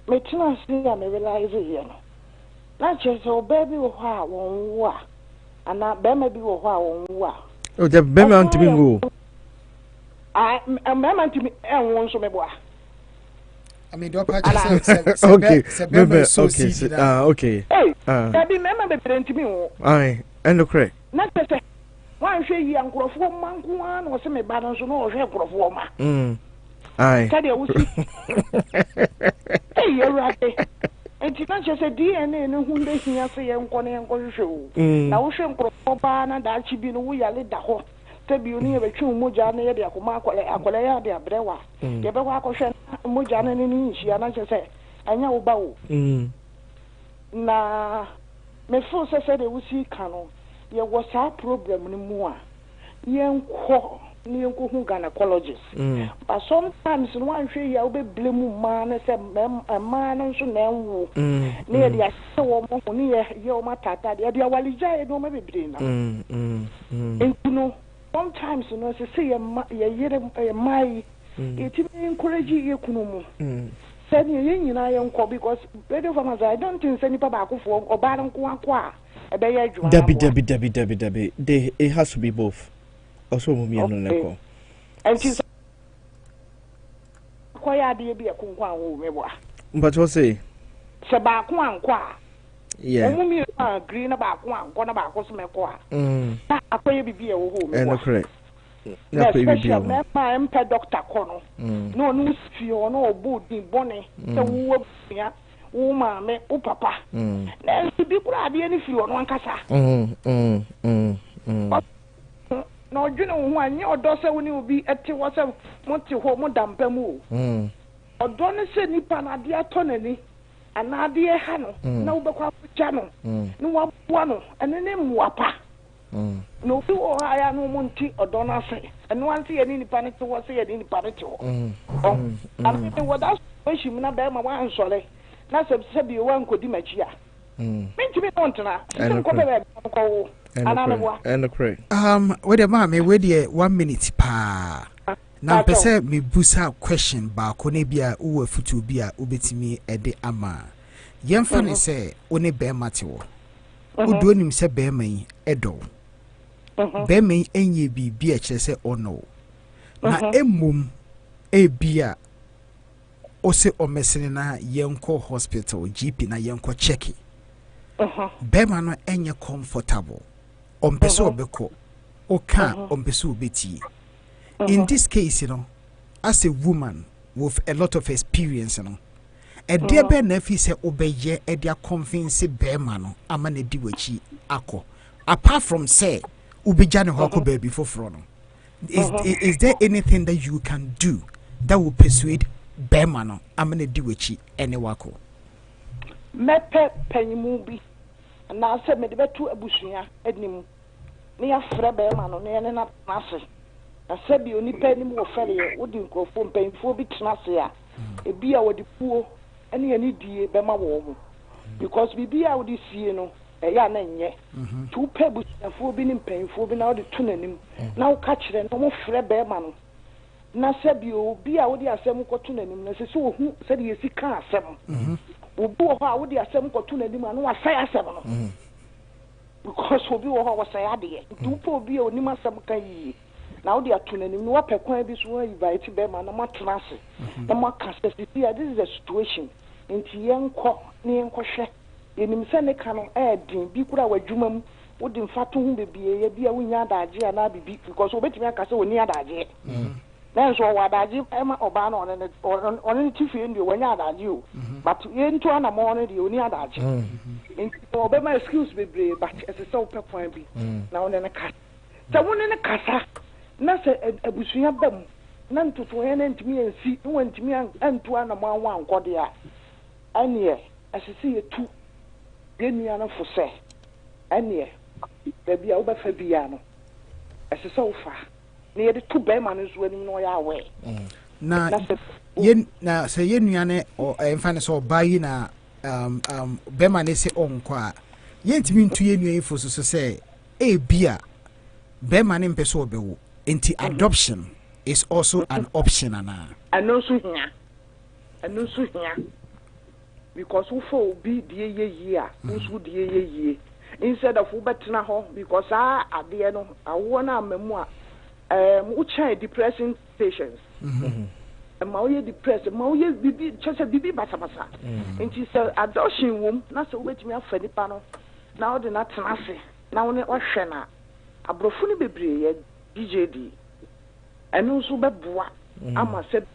me tina si ya me realize here no na che so baby wo ha won wo ana be ma bi wo ha won wo o je be ma ntimi ngo me ma ntimi enwo nso me bo I mean, don't patch yourself. Okay. Okay. Hey, that be member be to me. Aye, and look correct. Not say, why should you uncle of one man or some balance or hair of woman? Aye. Hey, you're right. And you can't just say DNA and who they see us say and go show. Now, shame for Bana that she be no way I let the hole. Tebi uni ebe chu moja na ye de akoma akwala ya de abrewa ye be kwa akoshe moja na ni nshi ana chese anya wo ba wo na me feel say de wusi kanu ye wo sa problem ni mu a ye nko ni nko hu gynecologist but sometimes no wan hwe ya wo be blame ma na say ma na nso na enwo ni ye de ase wo mo ni ye o matata de awalija ye no ma bebre na enkuno sometimes you know say my it encourage you kunumu said you know because radio farmers I don't think any papa for or baron kwa Debbie. It has to be both. Also, okay. And she's quite idea be a kunkwa. But what's it? Sabakwan kwa. Yeah. Green about one about Cosmequa. I pray be a woman. And correct. I'm Dr. Connell. No news for no booty bonnet. The woman, me, oh, papa. Then people are the any few on one casa. No, you know, one your daughter when you will be at was a monty home, Dampemu. Or don't say Nippana, dear Tonelli. And now, dear Hano, no Baka channel, no one, and the name Wapa. No, two or I am no Monty or Donna say, and one see any panic to was say any panic. I mean, what else? When she may not bear my one solely. That's a Sabi one could imagine. Mean to be on tonight. And the pray. Wait a moment, wait here 1 minute pa. Now, per se, me busa question ba konebia uwe futu bia ubetimi ede ama. Yemfane se one be mate wo. Odo nim se be man edo. Be man enye bibia kire se ono. Na emum ebia ose omesene na yenko hospital GP na yenko checki. Be man no enye comfortable. Ompese obeko. Oka ompese obeti. In this case, you know, as a woman with a lot of experience, you know, a dear Ben Nefi say obey a dear convince bear man, a man a diwachi ako. Apart from say, Ubijani Hoko baby for Frono. Is there anything that you can do that will persuade bear man, a man a diwachi any wako? Mepe penny and now said me the betu abushia, ednim near Frebe man on the not massive. I said, you only penny more failure, wouldn't go from pain for big snassia. A beer with the poor, any dear Bema woman. Because we be out this year, no, a yarn and yet. 2 pebbles and 4 being in pain for being out the tuning. Now catch them, no more Fred Bearman. Now said you be out the assembly tuning, as so who said you see car 7. Will go out the assembly tuning, and was say 7. Because we'll be all was say, 2 poor be or Nima Samkai. Now they are tuning in what Pequan is where you buy to them and a matras. The markers, this is the situation. In Tian near Koshe. In him cannot add, Bikura were Jumam, would in fact be a beer when Yadaji and Abi because we bet me a castle near Daji. That's what Daji, Emma Obano on any TV in you when Yadaji. But into an morning, you near Daji. In Obama excuse me, but as a soap point be now and then a cat. Someone in a casa. Nasa abusuya bam nan to ntimi ensi ntimi antu ana ma wan nkode a ane asisi etu denua no fo se ane da bia wo ba fa bia no asisa wo fa ne ye de to be ma no so ani no ya we na yen na se yenua ne o emfa ne so bayi na be ma ne se onko a yentimi ntu yenua ifo so se e bia be ma ne mpese obewo. Into adoption is also an option, Anna. I know so here. Because who for be the year, who's would ye instead of Ubetina home, because at the end, I want a memoir, which are depressing patients. And Mauye depressed, Mauye be just a baby batamasa. And she said, adoption womb, not so wait me up for the panel. Now the not nasi, now on the ocean. A brofuni baby. DJD and also Babua. Ama said,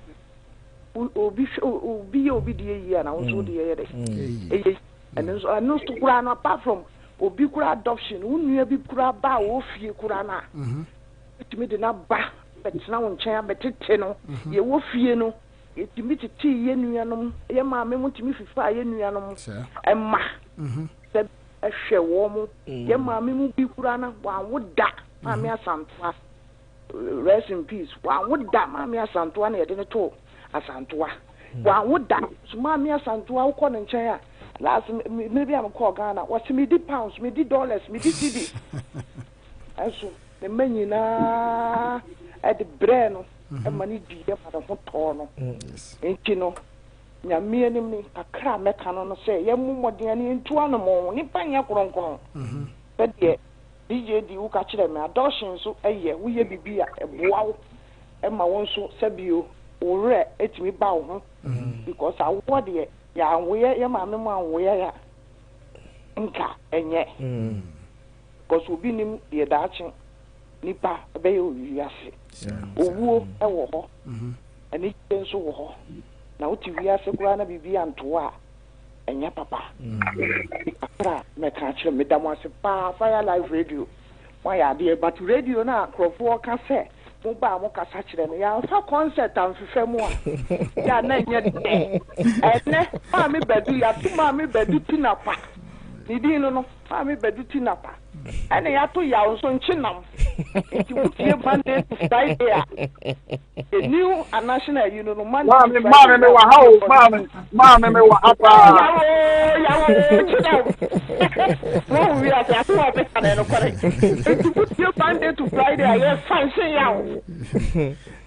Obi the year and also the year. And I know to Kurana apart from Obikura adoption, who knew a big Kuraba or Fie Kurana. It made enough ba, but it's now on chair, but it's no, ye wolf no, it meets tea yenuanum, Yama memo to me for fire yenuanum, and ma said a share warm, Yama memo be Kurana, one would da, Mamma Santua. Rest in peace. One would that Mamma Santua near the toe, a Santua. One would that Mamma Santua, corn and chair. Last maybe I'm called Ghana. What's me £, me $, me CD. And so ne ma nyinaa ɛde brɛ no ɛma ne di ɛma ne ho tɔɔ no nti no nyame anim ne kakra mɛka no sɛ yɛmu mmɔden ne ntua no mo nipa nyɛ kronkron sɛdeɛ DJ di wo ka kyerɛ me adoption so ɛyɛ woyɛ bibi a ɛboa wo ɛma wo nso sɛbio worɛ etimi ba wo ho because awo deɛ ya anwoyɛ yɛ maame mu anwoyɛ ya nka ɛnyɛ because obi nim deɛ daakye nipa ɛbɛyɛ owiase owuo ɛwɔ hɔ ɛne kyɛ nso wɔ hɔ na wote wiase koraa na bibi antoa a ɛnyɛ papa akra mɛka kyerɛ meda mo ase paa Fire Life Radio wayɛ adeɛ but radio na akorɔfoɔ ka sɛ mo ba mo kasa kyerɛ no yɛmfa concert amfefɛ mu a yɛ na nyɛ dɛ ɛnɛ maame badu yɛato maame badu tinapa ne din no maame badu tinapa ɛne yɛato yaw nso nkyenam nti wotie Monday to Friday a new national you know Monday maame me wa ha o maame me wa apa yawo wo wi ata so wa pesa na no kore nti wotie Monday to Friday a yɛ fancy yawo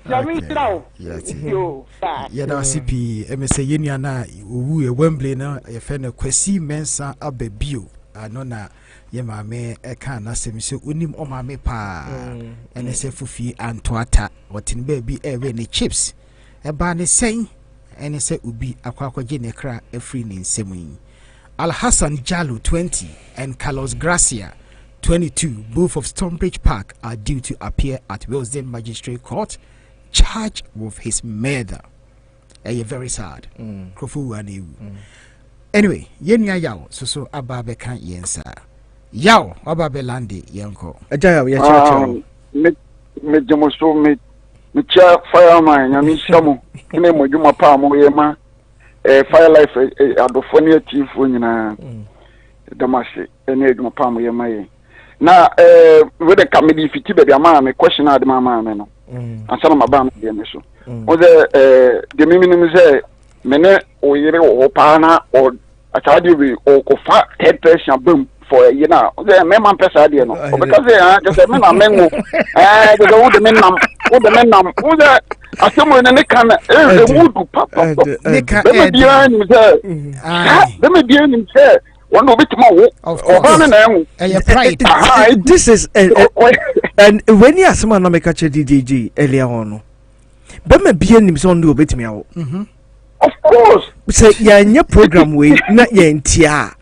Yami traw. Yo. Ya da CP MSA yenia na owu e Wembley na ye fe na Kwasi Mensa ababio ano na ye maame e kan na sem se onim o maame pa ene se fufi antoata wotin ba bi ewe ne chips e ba ne sen ene se obi akwakwaje ne kra afri ne nsem yi Al Hassan Jallo 20 and Carlos Gracia 22 both of Stonebridge Park are due to appear at Willesden Magistrate Court charged with his murder. Very sad. Krofu aniu. Anyway, yenya yaw so ababe kan yensa. Yaw ababe landi yenko. Ajaya ya chacho. Me demonstro me cha fireman nyami shamu. Kine mo dwuma pa mo yema. Fire Life adofoni atifo nyina. Damase ene dwuma pa mo yema ye. Na we the comedy fiti be ama me question ade mama me no. Ansana maba no de me so. O de miminim say me ne oyire wo pa na o atade we o ko fa head pressure bam for you na. O de me man pesa de no. O because just me na mengo. De wo de me nam. O de asemo ne kan e mudu papa. Ne ka e dia ni say. Dem dia ni say one of it pride. This is and when you ask man na make catch DDG earlier on. Bema bia nim so ndo obetimi awo. Of course. Say ya nya program we na ya ntia.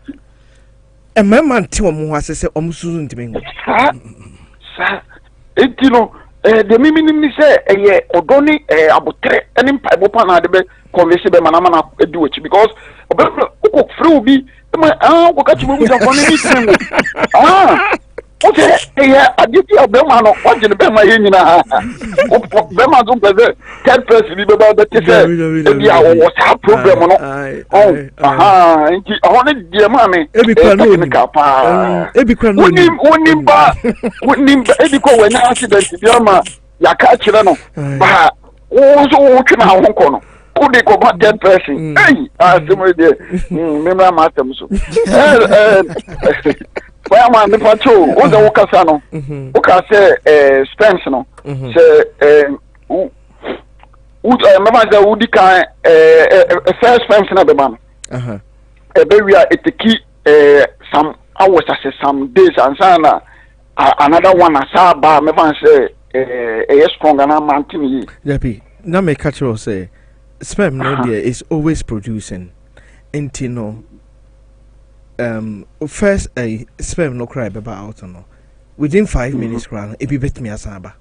E mema nti wo mo asese omsuzu ntimi ngo. Sa etino de miminim ni say eye odoni abotre eni mpaibo pa na de be converse be manama na edu echi because ko free bi ko ka chimu buja ko ni timu okay aditi obema no o jine be ma yenyina be ma do be third person bi be ba be say e bi a wo sa problem no nti ohone die ma me e bi kwa no unim ba e bi ko we na accident bi ama ya ka kire no ba wo so wo twa na ho ko no Udi ko ba dead person. Hey, asemo de. Memra ma atem so. Why man the patrol? O da wokasa no. Woka say Spence no. Say mama za udi kan first Spence na be man. Be we are eteki some hours as some days and sana another one asaba me fan say stronger na mountain yi. Yapi. Na me catch you say sperm no there is always producing intino first a sperm no cry beba out no within 5 minutes crown it be bet me asaba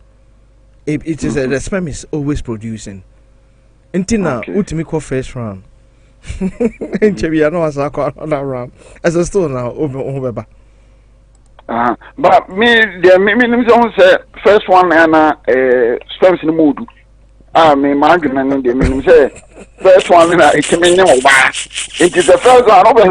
it is the sperm is always producing intina ultimate call first round enchebi no asako another round as a still now over but me the minimum say first one and sperms in the mood me argument in the meaning say first one na it mean oba it is the first one over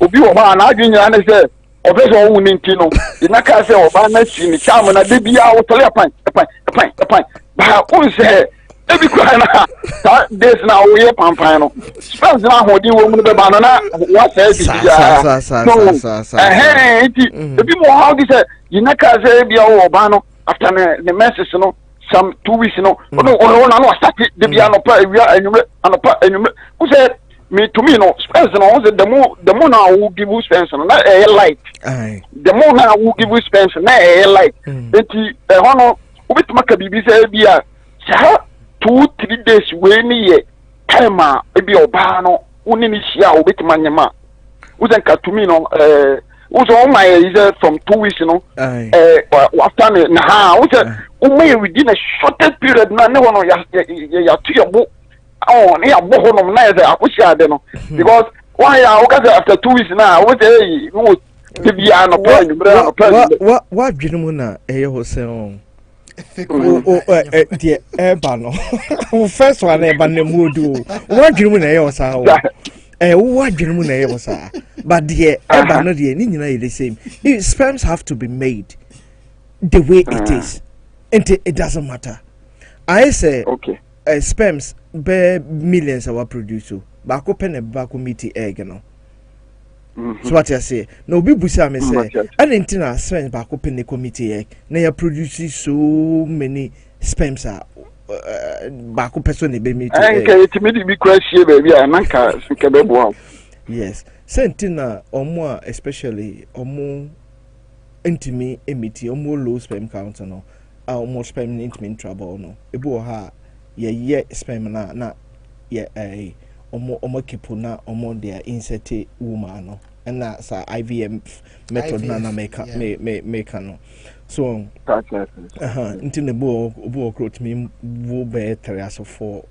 obi oba na adwenya na say obese o wuni ntino ina ka say oba na si ni cham na de bia wo tole pan ba o say Ebi kwa na days na we pampan no. Spends na hodi wo mu be ba no na what say sa. Ebi mo how this you na ka say bia wo ba no after the message no some 2 weeks no no no start the bia no pa anumre who say me to me no spends no the more now will give you spends no na light the more now will give you spends na light enti hono obitima ka bibi say bia sa 2-3 days we ni ye time ebi oba no woni ni hia obitima nyema uzen ka to me no also my is from 2 weeks after na ha within a shortest period na ne wono ya to your book ne ya bo hono na ya akusha de no because why ya after 2 weeks na we say no the bia no what dwenu na ho se on the eba no first one eba na mudu what dwenu na ho sa ho what dream na e sa but the eba no the ni nyina the same. Sperms have to be made the way it is, and it doesn't matter. I say okay, sperms be millions our produce ba ko pen e ba ko meet egg no. So what I say no obi busa me say and intina sperms ba ko pen e ko meet egg na ya produce so many sperms are baako person be meet okay it me be question baby ananka nke be bo yes sentina omo especially omo intimi emiti omo low sperm count no omo sperm intimi trouble no ebu ha ye sperm na ye omo kipu na omo dia insert woman no na sa IVF method na make no so until the boy growth me will be 3 as of 4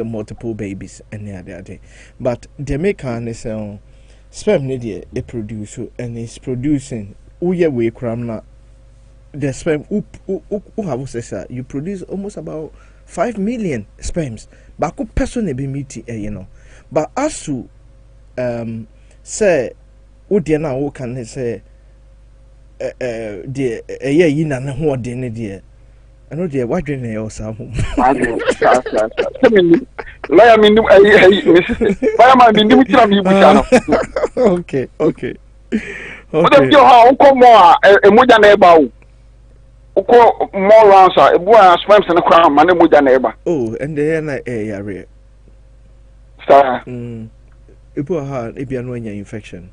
multiple babies and the other day but the maker is sperm need a produce and is producing uye we cram na the sperm who have says you produce almost about 5 million sperms but could person be meeting you know but as to say would na who can say the ye na na ho de ne de I know the what dream you also lawyer me why am I me tira me bucha no okay but if you ha unko mo emoja na eba o uko more rounds ebu a sperms na kwa ma na emoja na eba and the na yare sir ebu ha ebia no anya infection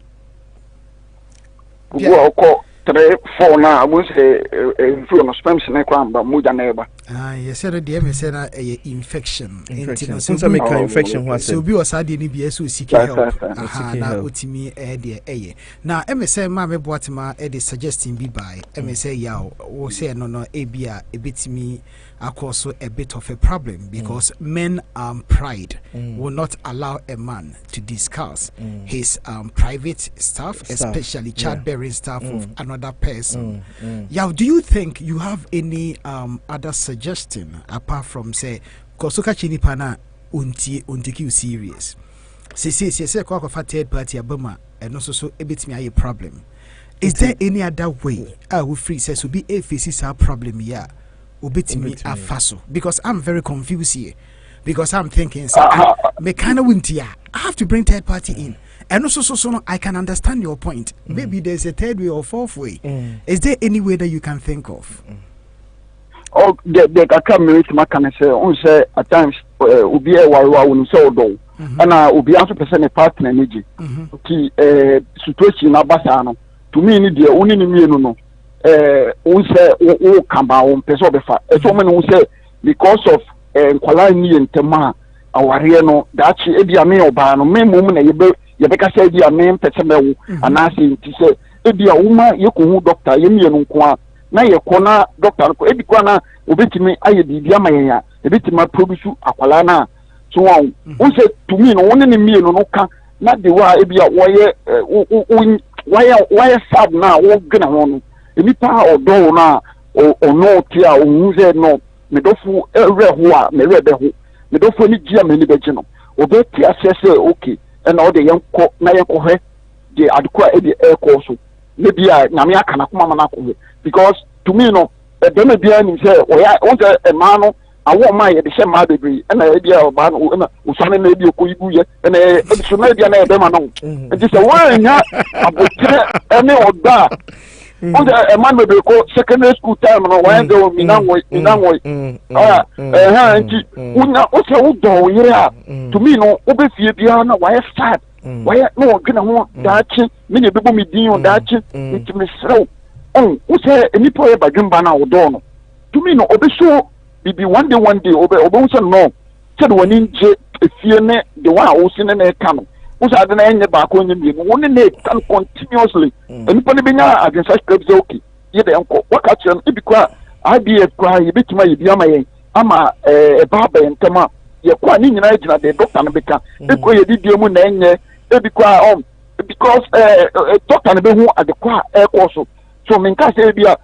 uko uko 3-4 na I will say influence of sperms na kwa mba moja na eba yes said the me say na infection so make infection what so bi was ade ni bi so seek help na otimi de na me say ma me boatema de suggesting bi by me say ya wo say no ebia ebetimi across a bit of a problem because men pride will not allow a man to discuss his private stuff, especially childbearing stuff of another person. Yeah, do you think you have any other suggestion apart from say kosoka chini pana unti you serious? Say kwa third party abama and also so ebetimi aye problem. Is there any other way we free says to be a faces our problem here? Ubitimi afaso because I'm very confused here because I'm thinking me kind of wintia I have to bring third party in and also so I can understand your point. Maybe there's a third way or fourth way. Is there any way that you can think of? Oh, the come meet my can say on say at times ubi e warwa won say odo and ubi also person a partner energy ki situation na basa no to me ni de oni ni mienu no say o kamba on person befa e so me no say because of nkwala ni ntema aware no that e bia me oba no me mum na ye be ka say bia me person be wo anase nti say e bia wo ma ye ko hu doctor ye mienu nko a na ye kona doctor ko ebi kwa na obetimi aye bibia mayenya ebetimi produce akwala na so won say to me no won ni mienu no ka na de wa ebia why sad na wo gna ho no enipa odo na ono ti a ohun ze no me dofu ere ho a me re be ho me dofu ni gia me ni beji no obeti asese okay and all the yanko na yanko he de adukwa e de air so maybe na me aka na kuma na ko because to me no dem bia ni say o ya o say e ma no awo ma ye de hye ma bebre na e bia oba no na usane na ebi okoyigu ye na e so na bia na e be ma no nti se wa nya abotre ene oda o da e man bebre ko secondary school time no wa de o minanwo nti unya o se udo yire a to me no o be fie bia na wa sad wa no gina ho daachi me ne bebo me din o daachi nti me srew o se enipo e badwumba na odo no to me no obe so bibi one day obe so no said when inje efie ne the one o si ne na ka no o sa de na enye ba ko enye mienu woni na can continuously enipo ne benya against such clubs okay ye de enko waka chen ibi kwa IBF kwa ye betima ye bi ama ye ama e baba entema ye kwa ni nyina gina de doctor no beka eko ye di mu na enye ebi kwa because doctor no be hu adekwa e ko so me nka se bia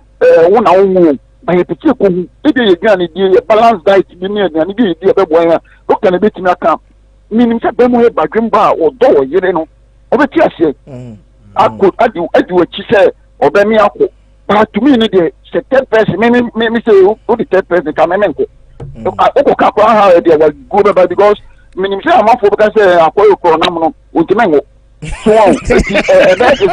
wo na wo by a picture could be a balanced diet, and be a baby. Look at a bit in a camp. Meaning, Bemo by Grimba or door, you know. Over here, I could add you what she said, or Bemiako. But to me, the third person, maybe say, who the third person can make it. I was good because, meaning, I'm not for because I call you with the mango. So, that is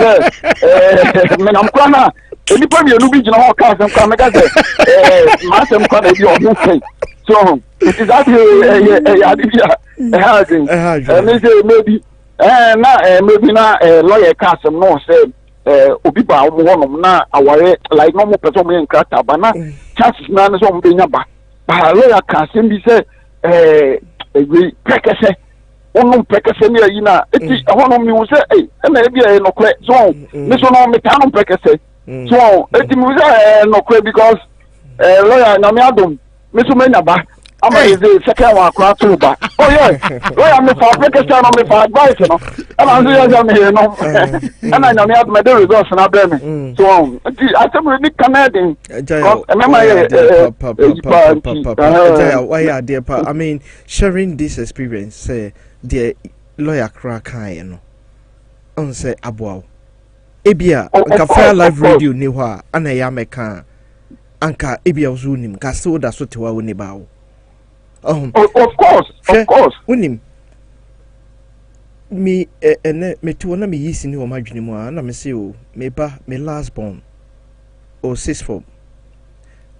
I'm crying. Enipa mi enu bi gina ho ka asem kwa mega say ma asem kwa na bi o say so it is that me say maybe maybe na lawyer ka asem no say obi ba o mo honom na aware like no mo person mo nkrata ba na chances na so mo benya ba lawyer ka asem bi say we prekese onum prekese ni ayi na eti honom mi wo say na e bi e no kre so me so no me ta no prekese so it was no quite because lawyer na me adom me so many ba ama is the second one kwa to ba oh yeah lawyer me for application no me for advice no and I say ya me no and I na me adom the results na be me so I say we need Canadian I mean sharing this experience say the lawyer crack kan no on say aboa ebia nka Fire Live Radio ni ho a ana ya meka anka ebia uzu nim ka so da so tewa woni bawo of course unim me me to na me yisi ni o madwene mu a na me se o me ba me last born o 6 form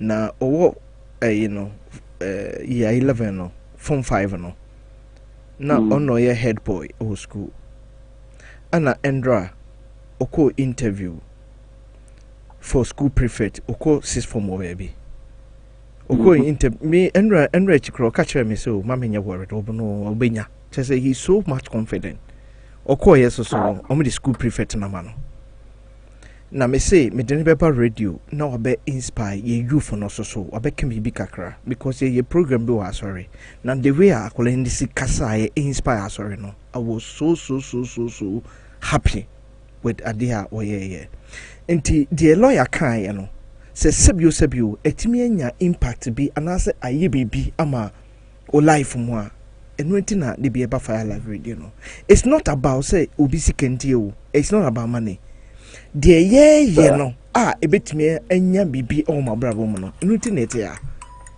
na owo you know year 11 no form 5 no na ono ye head boy o school ana Endra oko interview for school prefect oko 6 form baby oko me Enra chikro catch me so mamenya worried obono obenya say he's so much confident oko yes so omo the school prefect na ma no na me say me den beba radio na obe inspire ye youth no so obe kemi bi kakra because ye program bi wa sorry na the way akola ndisi kasa ye inspire sorry no I was so happy with adia oye enti the lawyer kan ye no se sebio etimi anya impact bi anase aye bibi ama o life mu a enu enti na de bi eba Fire Live Radio no it's not about say obi sikenti o it's not about money de ye no ebetimi anya bibi o ma brabo mu no enu enti na ete ya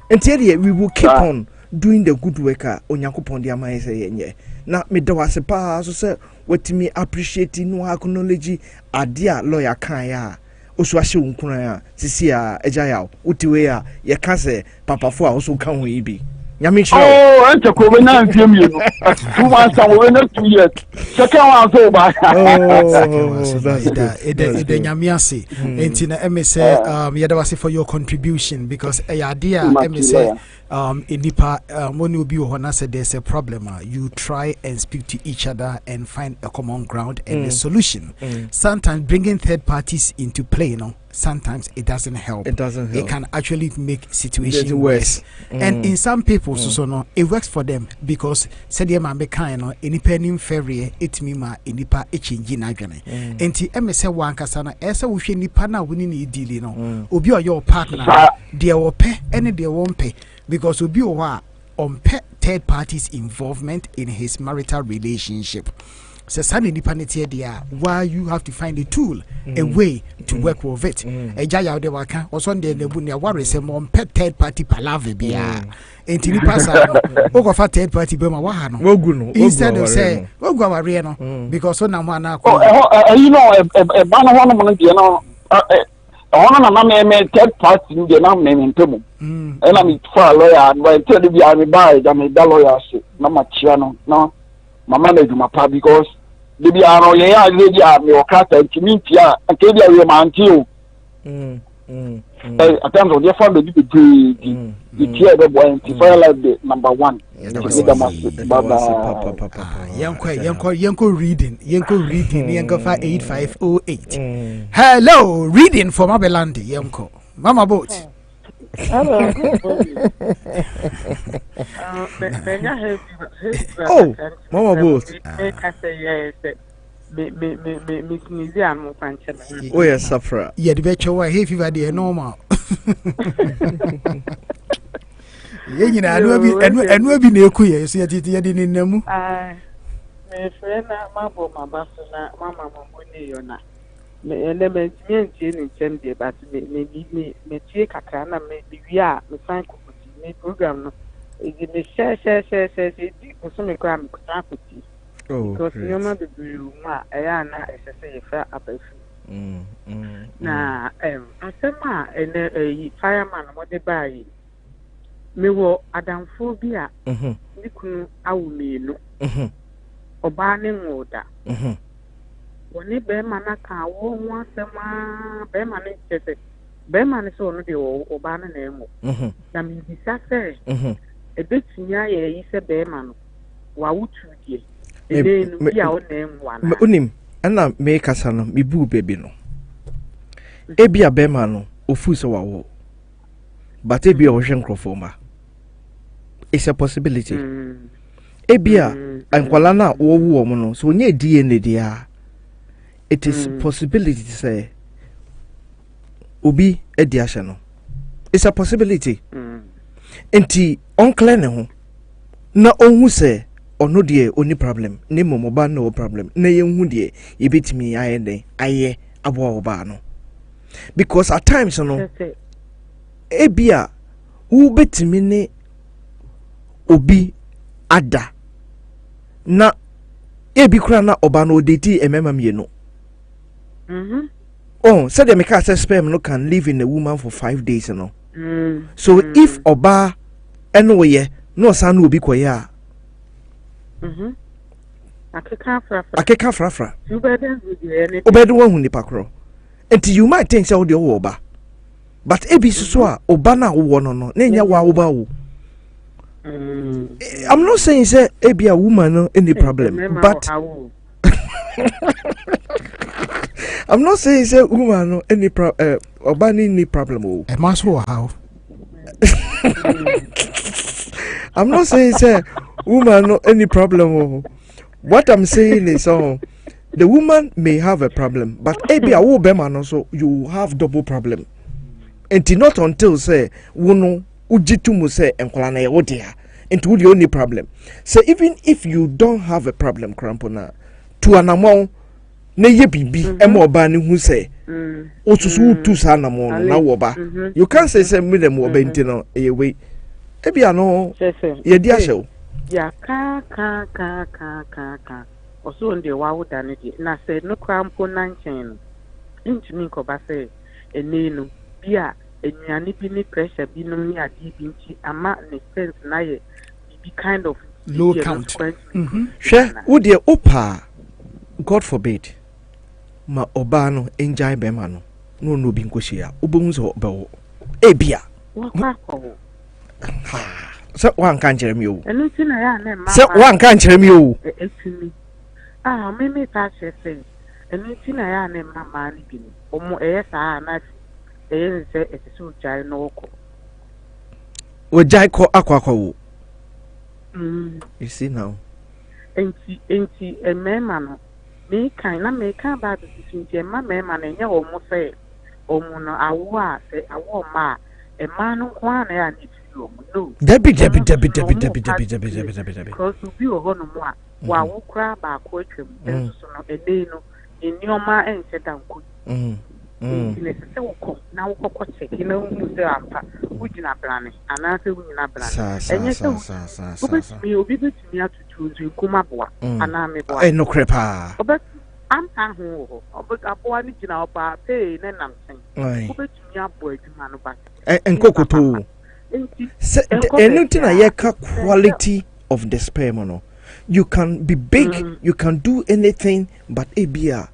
enti de we will keep on doing the good work onyankopon de amaye say yenye na me do wase pa so say wetimi appreciate no acknowledge adia lawyer kan ya oso ahye wunkuna ya sisi a eja ya utiwe ya ye ka se papafo a oso kan ho yibi nyame chiro ante ko be na mfie mi no 2 months and we na 2 years second one so ba ede nyame ase enti na emese yeda wase for your contribution because adia emese inipa when you be on said there's a problem you try and speak to each other and find a common ground and a solution. Sometimes bringing third parties into play sometimes it doesn't help. It can actually make situations worse. And in some people so it works for them because said them am kind independent ferry it me ma inipa echange na dwane enti emese wankasa na ese wo hwe nipa na woni ne deal no obi o your partner de wo pe ene de wo mpe because obi o wa on third parties involvement in his marital relationship. So suddenly nipa netie dia why you have to find a tool, a way to work with it. Eja ya de waka also de nebu ne worry say mo third party palaver bia. Enti nipa sa no go for third party be ma wa ha no. Instead of say we go aware no because so na mo na ko. You know e ba na hono mo no de no hono na me third party de na me ntemu. E na me for lawyer but tell bi a me buy ja me da lawyer so na ma chia no no mama na djuma pa because de bi ano ye ya de bi a me o kata community a nke dia we ma anti o atam so dia for the di tie be boy anti fire like the number 1 yanko reading yanko 8508 hello reading from Abelande yanko mama boat. Hello. Oh, Mama Boat. Oh yes, Safra. Yeah, the better way. Hey, fever day normal. Yeah, you know, and we be near Kuya. See, I didn't in them. My friend, my boss, Mama Moniona. Me me in Sunday, but me take a can and maybe we are me find me program. It me share some gram because you know the blue ma ayana say fair up na asema and a fireman what they buy me wo adamphobia nikunu awumenu oba ne ngoda woni be mana ka wo nwa sema be mana chese be mana so no de oba na na emu na mi bisa se e betinya ye yi se be mana wa wutu die e de no bia o na emu wana unim ana me kasa no mi bu baby no e bia be mana ofu se wa wo but e bia o hwe nkrofo ma it's a possibility e bia ankwala na wo wo mo no so onye DNA dia it is possibility to say obi ediasha no it's a possibility enti onkle ne ho na onhu se ono de oni problem ne momoba no problem na yenhu de yebetimi ayede aye abo oba no because at times no ebia wo betimi ne obi ada na ebi kura na oba no odeti emema mienu. Oh, said the Meka sperm no can live in a woman for 5 days, you know. So if oba anyway, no son will be quiet. Akeka frafra. Obed one who nipakro. Until you might think so the oba. But ebi suswa obana wono no nenya wa oba. I'm not saying say ebi a woman no any problem, but I'm not saying say woman no any obani any problem oh. How? I'm not saying say woman no any problem oh. What I'm saying is the woman may have a problem, but ebi a wo be man also you have double problem. And not until say wono ujitu mu say enkwala na ye dia into the only problem. So even if you don't have a problem crampona to an amount na ye bibi emo oba ni hu say osusu tu sa na mo na wo ba you can't say me dem oba ntino e we e bia no ye di ahye ya ka oso nde wa wo da ne di na say no crampona nchen ntimi ko ba say enenu bia enyani bi ni pressure bi no ni adi bi nti ama ne sense na ye be kind of low count she wo de opa God forbid ma oba no enjoy be ma no no bi nkohia obonhu so be wo ebia wa ko so wan kan kire mi o enu ti na ya na ma so wan kan kire mi o etimi me ta se enu ti na ya na ma ni bi omo sa na say it is so jai no ko o jai ko akwa wo you see now enti e mema no me kan ba do sinje ma mema na nya o mo say o mo no awo a say awo ma e ma no kwa na ya ni no debi because we o ho no mo a wa wo kra ba ko atwam enso no ede no enioma ense danko ne se wo ko na wo kokko check na wo se ampa wo gina brane ana se wo gina brane enye se wo obi betumi atutu nzu kuma boa ana me boa no crepa ampa ho aboa ni gina opa pay na nam sen wo betumi abo adwuma no ba enkokoto anything na yeka quality of the sperm no you can be big you can do anything but ebia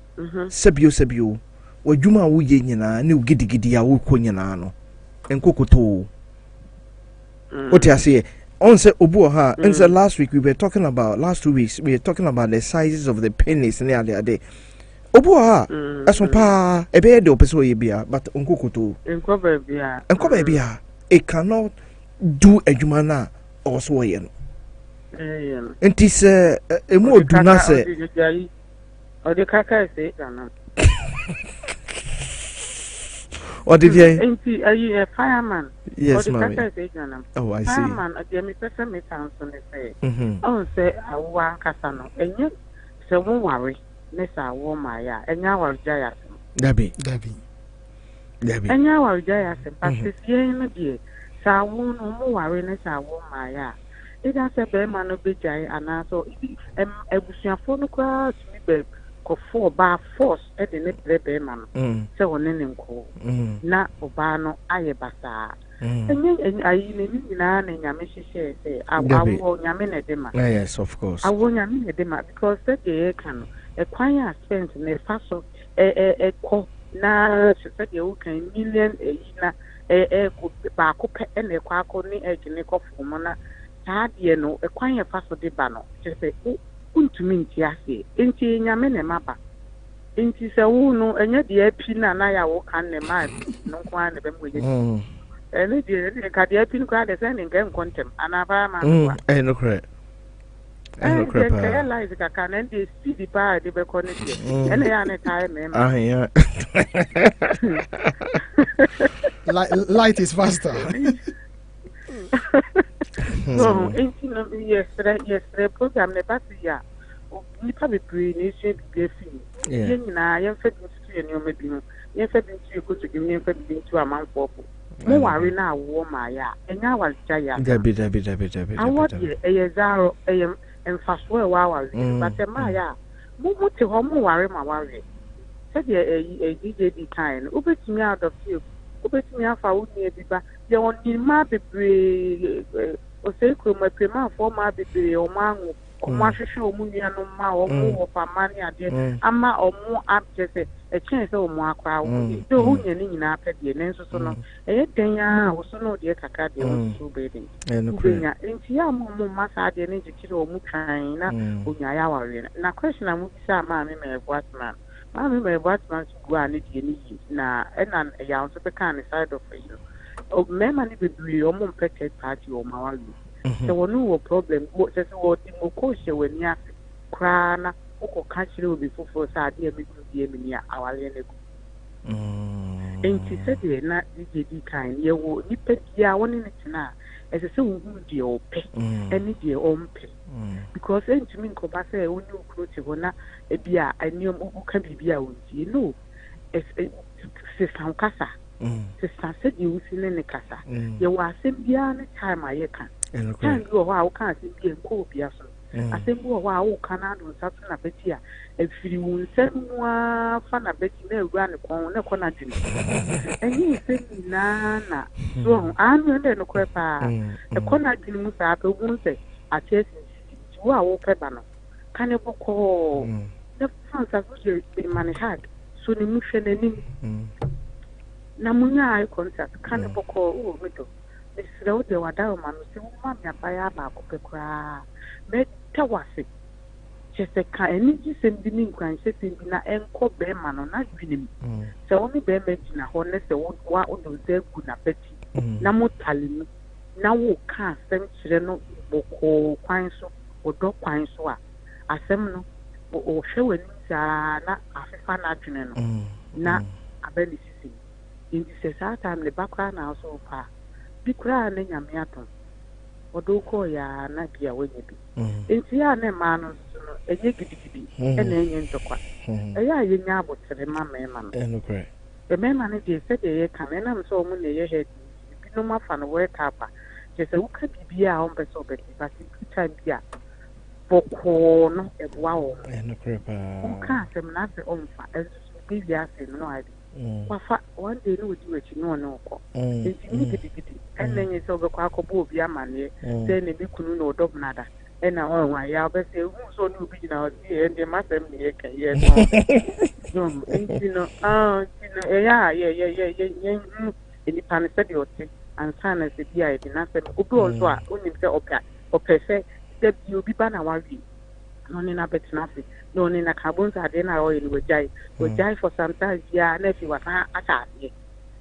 sebio wadwuma wo ye nyina ne gidigidi ya wo ko nyina no enkokoto what you say on say obu ha and say last week we were talking about last 2 weeks we were talking about the sizes of the penis and the other obu ha aso pa ebe de opeso ye bia but enkokoto enkoba bia it cannot do adwuma na also ye no enti se emu oduna se odi kaka se dana what did you enti a fireman yes ma'am oh I see fireman odi me pesa me tan so ne say on say awa kasa no enye se wo ware ne sa wo ma ya enya ware ja dabi enya ware ja se pasie no die sa wo no mo ware ne sa wo ma ya ida se be ma no be jai ana so ebusuafo no kwa sumi be ko for ba force e de ne be ma no se woni ne nko na oba no aye basa enye ayi ne nyina na nyame hihye se awo nyame ne de ma yes of course awo nyame ne de ma because se de kan e kwan ya spend ne fa so ko na se de wo kan million na ko ba ko pe na kwa ko ni ne ko fumo na taade no ekwan ye fa so de ba no se untumi nti ase enti nyame ne maba enti se wo no enye de api na ya wo kan ne ma no kwa ne be mo ye ene de ka de api no kwa de se ne ngen kontem anaba ma kwa no correct no correct pa ya live ka kan de si di pa de be ko ne de ene ya ne tai me ma yeah light is faster. No, yesterday program ne basi ya. Nipa be pre ne she be film. Ye nyina ye fa bi tu ye ne o mebi no. Ye fa bi tu ko to give ye fa bi tu amanfo. Mo ware na awo ma ya. Enya wa ja ya. Dabi. Awo de eye zaro eye emfaso e wa ware. But ma ya. Mo te ho mo ware ma ware. Se de DJ di kind. Obetumi adopt you. Obetumi afa wo ni ebiba. Ye won ni ma bebre o se ko ma prema fo ma bebre o ma ngo o ma hwehwe o mu nua no ma o mu o fa ma ne ade ama o mu abjese e chen se o mu akwa wo do hu nya ni nyina apede ne nso so no e den ya wo so no de kaka de o so be den nya enti ya mo ma sa de ne jikire o mu kan na onya ya ware na question am bi sa ma me Batman ma me Batman go ani de ni na na ya on so be kan side of you o mema ni bebre o mo mpeke party o ma walu se wonu wo problem wo se wo ti mo ko she wani ase kra na o ko ka chire obi fofo sa ade mi du die mi ni awale ne ku enti se de na di kan ye wo ni pe dia woni ne tina e se wo hu die o pe eni die o mpe because enti mi ko ba se woni ukro ti ho na e bia ani o ka bibia wo ti no se san kasa se sase di usine ne kasa ye wa asembia ne time aye kan kan go wa o kan asembia ko bia so asembia wa o kan adu sase na betia efiri won senwa fa na beti na ewura ne kon ne kona dwene enyi se na so anu ende no kwepa e kona dwene mu sa pe gun se achesi wa o pe ba no kan e boko the fans as you be managed so ni mu hwe nanim na munya eye contact kan boko o medo esira o de wada o manu se wo ma me abaya ba ko pekura me tawase chese ka eni ji sembi ni nkwan se sembi na enko be ma no na dwinim se wo mi be me gina ho ne se wo wa o do ze gu na beti na mutali no na wo ka asem kire no boko kwan so o do kwan so a asem no o hwe wani sa na afefa na dwene no na abeli sisi in the time the background also pa bikura na nyame aton odo ko ya na bia wenye bi enti ya ne ma no ɛyɛ gidigidi ɛna ɛnyɛ ntɔkwa ɛyɛ a yɛnya abotere ma mɛma no mɛma no deɛ sɛdeɛ yɛka no ɛnam sɛ ɔmo na ɛyɛ head binom afa no world cup a kyerɛ sɛ woka biribi a ɔmpɛ sɛ ɔbɛte but time bi a bɔkɔɔ no ɛboa wɔ ɔka asɛm no asɛ ɔmfa ɛnso biribi asɛ no no ade wafa one day no wodi wakyi no ɔne wokɔ nti ne gidigidi ɛnna nyɛ sɛ wobɛkɔ akɔbɔ obi amanneɛ sɛ ne bi kunu na ɔdɔm nada ɛna ɔnwa ya wobɛsɛ ehu sɛ ɔne obi gyina hɔ sɛ ɛndeɛ masɛm ne yɛka yɛ no nti no ɛyɛ a yɛhu nnipa no sɛdeɛ ɔte ansa na sɛ bi a yɛde n'asɛm obi wɔ nso a wonim sɛ ɔpɛ sɛ sɛ bi obi ba na wawie na ɔne no abɛtena ase na ɔne no kabon sɛ adeɛ no a ɔyɛ no wɔgyae for sometimes biara na afei wasan ahyɛ aseɛ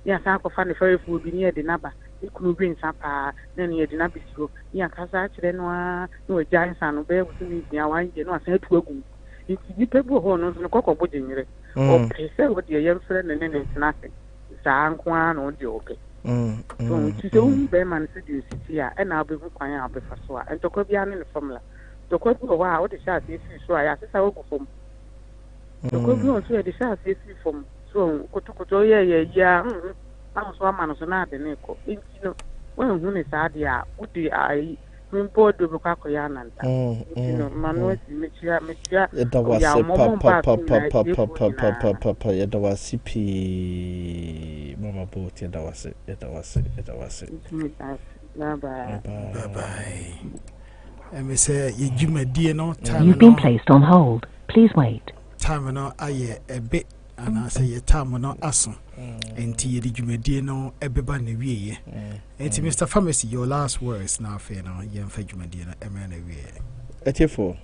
ne asan akɔfa ne fɛrefoɔ bi ne yɛde n'aba ne kunu bi nsa paa na ne yɛde n'aba si hɔ ne akasa akyerɛ no a na wɔgyae nsa no bɛyɛ woso ne bia wanyɛ na wasan atu agu nti nnipa bi wɔ hɔ no nso no kɔkɔbɔ gye nyerɛ ɔpɛ sɛ wodeɛ yɛmfrɛ ne ne ntena ase saa nko ara na wodeɛ ɔpɛ nti sɛ wohu bɛrima no sɛdeɛ ɔsiti a ɛna wobɛhu kwan a wobɛfa so a ntɔkwa biara ne ne fam la ntɔkwa bi wɔ hɔ a wode hyɛ aseɛ firi so a yɛasesa wogu fam ntɔkwa bi wɔ nso yɛde hyɛ aseɛ firi fam so kotokoto yɛ yia na so ama no so na ade ne kɔ nti no woanhu ne saa deɛ a wode ayi mempɔ do bɛkɔ akɔyɛ ananta nti no ma no asi mekyia yɛdawase pii mama bot yɛdawase me say ye dwumadie no time you've been placed on hold. Please wait. Time no aye a bit and I say ye time no aso. Enti ye dwumadie no ebeba na wieye. Enti Mr. Pharmacy, your last words now fair now ye mfa dwumadie no emra na wieye. Etefo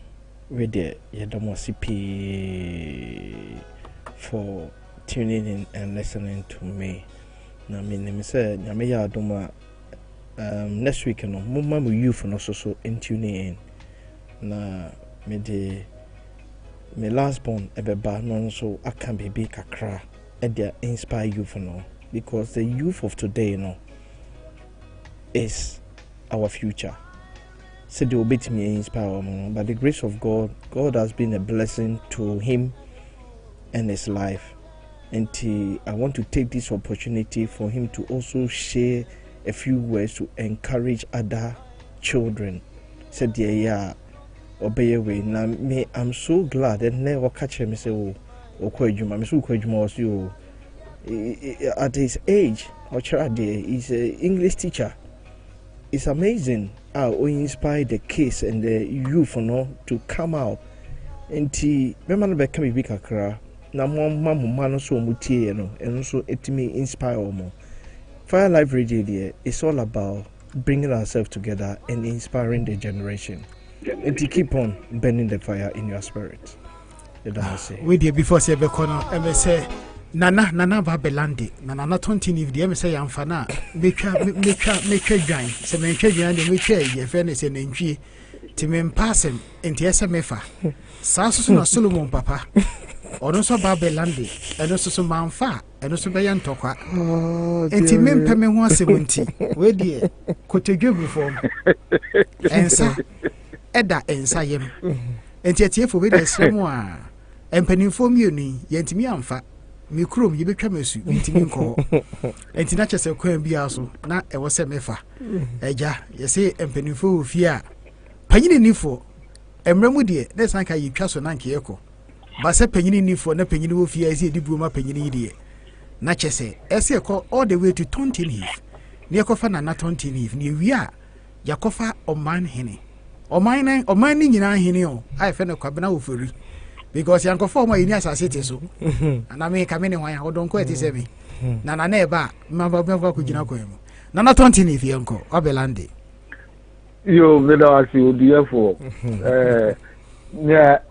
we there ye damwase pii for tuning in and listening to me. Na me name say nyame ya adoma next week no mama mo youth no so in tuning in na me de me last born ebeba no so aka baby kakra e dey inspire youth no because the youth of today no is our future. So they will be to me inspire me, by the grace of God has been a blessing to him and his life, and I want to take this opportunity for him to also share a few words to encourage other children. Said yeah, obey way. Now me, I'm so glad that never catch him say oh kwejuma. Me so kwejuma was you at his age. He's an English teacher. It's amazing how we inspire the kids and the youth to come out. And remember no become a big kakra. Na mama no so mutie and so it me inspire more. Fire Life Radio there is all about bringing ourselves together and inspiring the generation. And to keep on burning the fire in your spirit. We did before say bekono e say Nana Babelandi, Nana 20 if the say Amfana, make dwan, se me dwan de me ye fairness and entry to me passing into SMFA. Sasu na Solomon Papa. Or so Babelandi, and also some manfa, and also Bayan Toka. And to me pay me 170. Where dear, could you give reform? And sir, Edda and Sayem. And yet, if we the same one, and penny for me, yet me amfa. Me krom ye betwa mesu ntimi nko enti na chese kwan bia so na e wo se mefa eja ye se empanifo ofie a panyini nifo emramu de na sanka ye twa so na nke yeko ba se panyini nifo na panyini ofie a se dibuo ma panyini de na chese ese ko all the way to Tontin Heath ne ekofa na Tontin Heath ne wi a yakofa oman hene oman ni nyina hene o ai fe ne kwabena ofori because yanko form any asase so and I mean come in why hold on ko eti na eba maba ko gina ko emu na Tontin if yanko obelande yo me da asi odiefo nya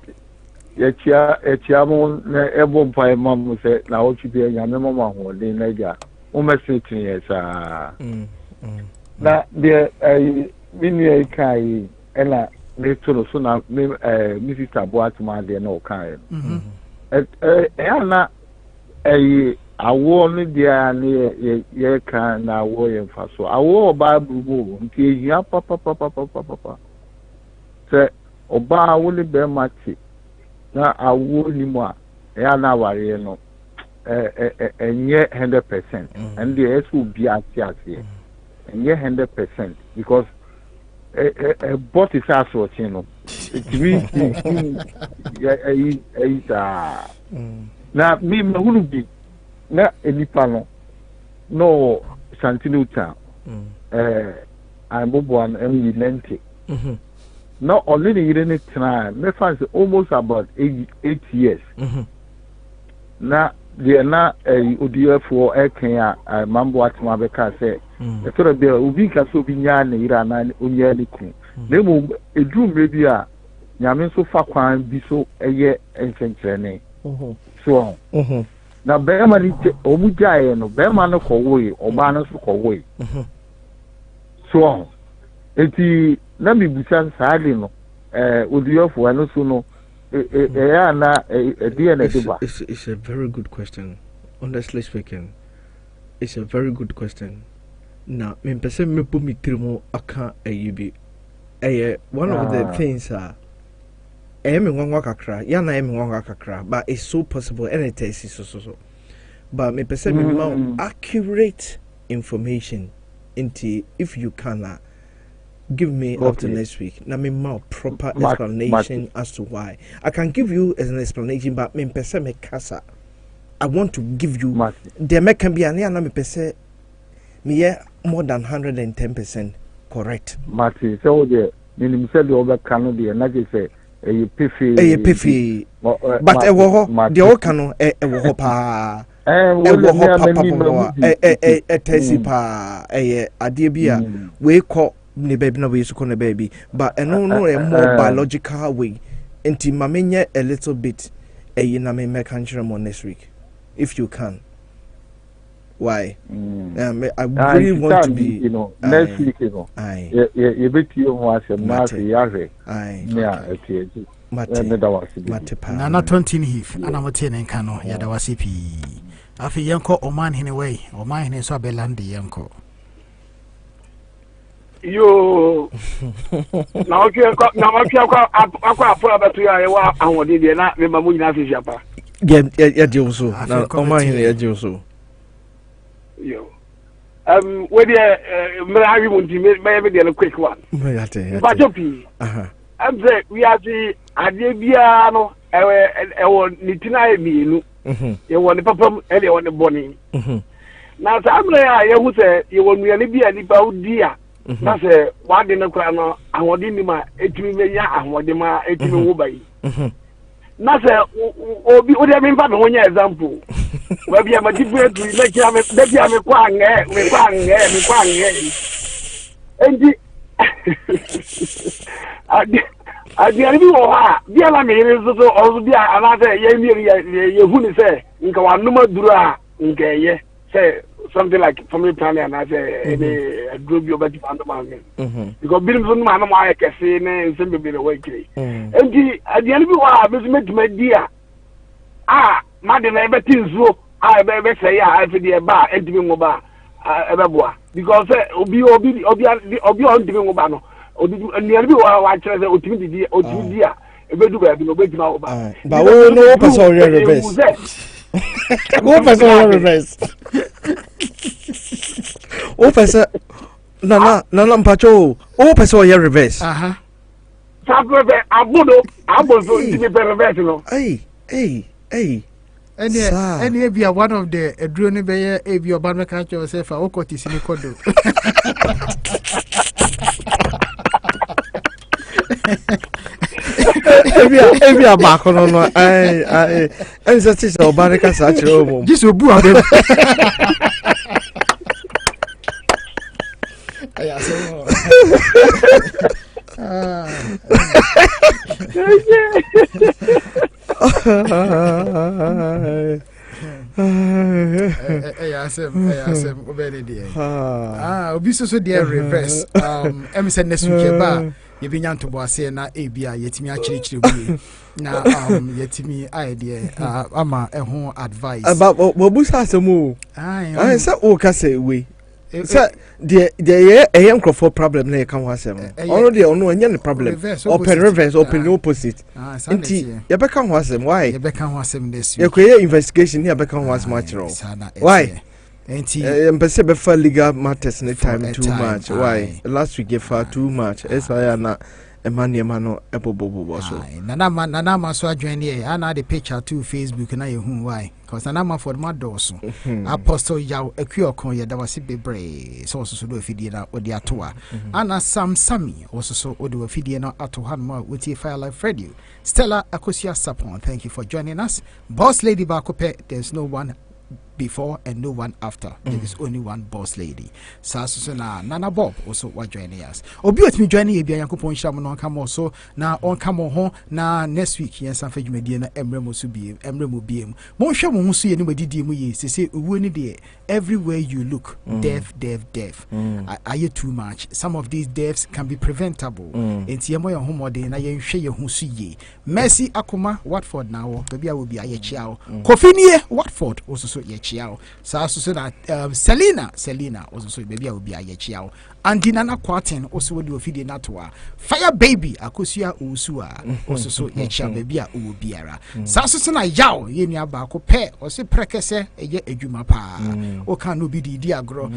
etia mo na ebo mpai mam se na o twi nya me mama ho de na ja o message ye sa na de mini e kai ela Little soon, Mrs. Tabuatma, they no kind. Anna, I wore dear near ye can now warrior for so. I wore Bible until ya papa. Say, Oba will be matchy. na awo ni mu a ya na ware no enye 100% and the eso bi ase enye 100% because bot is also no it means na me hunu bi na enipa no Santino town I'm born and lente no only the year time me fancy almost about 8 years na the na odiyefo eken a mambo atma be ka say e to be obi ka so bi nya na ira na onya liku na mu edum rebi a nyame so fa kwan bi so eye enkenkrene so na be ma ni omu jae no be ma no kowoe oba no so kowoe so eti na mi busan saali no odiyefo ano so no it's a very good question. Honestly speaking, it's a very good question. Now, me person me put me trimo aka ayubi. One of the things I am in one kakra. Yana am in one kakra, but it's so possible and it is so. But me person me more accurate information into if you can. Give me up to next week. Now, me more proper explanation as to why. I can give you as an explanation, but me pese me kasa. I want to give you. There may can be an me pese me more than 110% correct. Marty, so the minimum said the over cano the energy say a piffy. But a woho the old cano a woho pa. A tesipa a adibia we call. Ne baby no we so baby but no a more biological way enti mamenye a little bit na me make country next week if you can why I really want to be next week you bet you was a mass yare na na 20 hif ana mote ne nka no ya da wase pi afi yenko oman hene way oman hene so abelandi yenko yo na okay akwa afọ abatu ya wa ahode de na me mamu nyina fi siapa ya jonso na oma hine ya jonso yo we de me awi munti me de quick one ya te ba jopi say we are the ade bia no ewo nitina emienu ye woni papam e de woni boni na sa amre ya ye hu se ye wonu ya ni bia ni ba udi a na se wade na kura no ahode ni ma etimi meya ahode ma etimi wo bai na se obi o de me mfa me wonya example wa bia ma different na kira me da bia me kwa nge endi adi bi wo ha bia la me yire so ozo bia ana se ye mi ye hu ni se nka wa numa duru a nka ye say something like family planning and I say a group you better find them because building some man my cafe and some be the way kiri and the at the end of our business my dear madam everything so I be say I for the bar and to be mobile ebeboa because obi on to be mobile no and the end of our watch say otimi di a ebedu ba bi no betima oba ba wo no person reverse Go person reverse. O person na mpacho. O person ya reverse. Sabe abudo so ndi be reverse no. Hey. Any be one of the drone be e be oba me catch yourself o ko tisini kodo. Ebi abako no ense ti se obareka sa kire omo jiso bu ade aya so Ayasem obere die obi so dey reverse em say next week ba yebinya ntobo ase na ebia yetimi akirikire bu na yetimi idea ama eho advice about bobu sa asemu ai say o ka say we Sir, the young crop problem near come was already on any problem. Open reverse, open opposite. You become was why? You become was this. You create investigation here become was much wrong. Why? And for legal matters any time too much. Why? Last week gave her too much. As I am not. Emmanuel Mano Ebobo so. Nana so join here. I know the picture to Facebook na you why? Because Nana for my doors. Apostle Yaw Ekio kon ye da wasi bebre. So do fidie na odi atoa. Ana Sam Sami also so odi fidie na ato hanma with Fire Life Radio. Stella Akosia Sapon, thank you for joining us. Boss Lady Bakope, there's no one before and no one after. There is only one boss lady. Sasuna Nana Bob also was joining us. Obi with me joining you Yakupon Shaman on come also now on come on home now next week. Yes, I'm for Medina Emremo Subi Emremo BM. Monsha Musi anybody dimu say winning there everywhere you look. Death. Are you too much? Some of these deaths can be preventable. It's Yamoya Homode and I share your Husi. Mercy Akuma Watford now. Maybe I will be a chiao. Kofinie Watford also so chiao. So that Selena also maybe I will be a chiao. And Dinana Quartin also will do a feeding natwa. Fire baby Akosia Usua also so chiao baby a ubiara. Sasuna Yao Yenia Bako pe or say prekese a jumapa. O can be the diagro.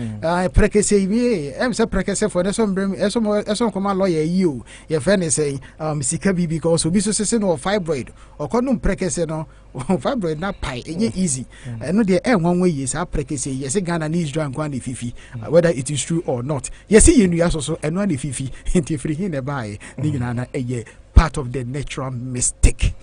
Prekese ye am say prekese for the some command lawyer you. Your friend is saying Sika Bibi because we so or fibroid or condom prekese no fibroid na pie easy. I know the one way is a prekese yes a Ghana needs drunk one fifi whether it is true or not. Yes, you know also and one fifi into free in a buy a part of the natural mistake.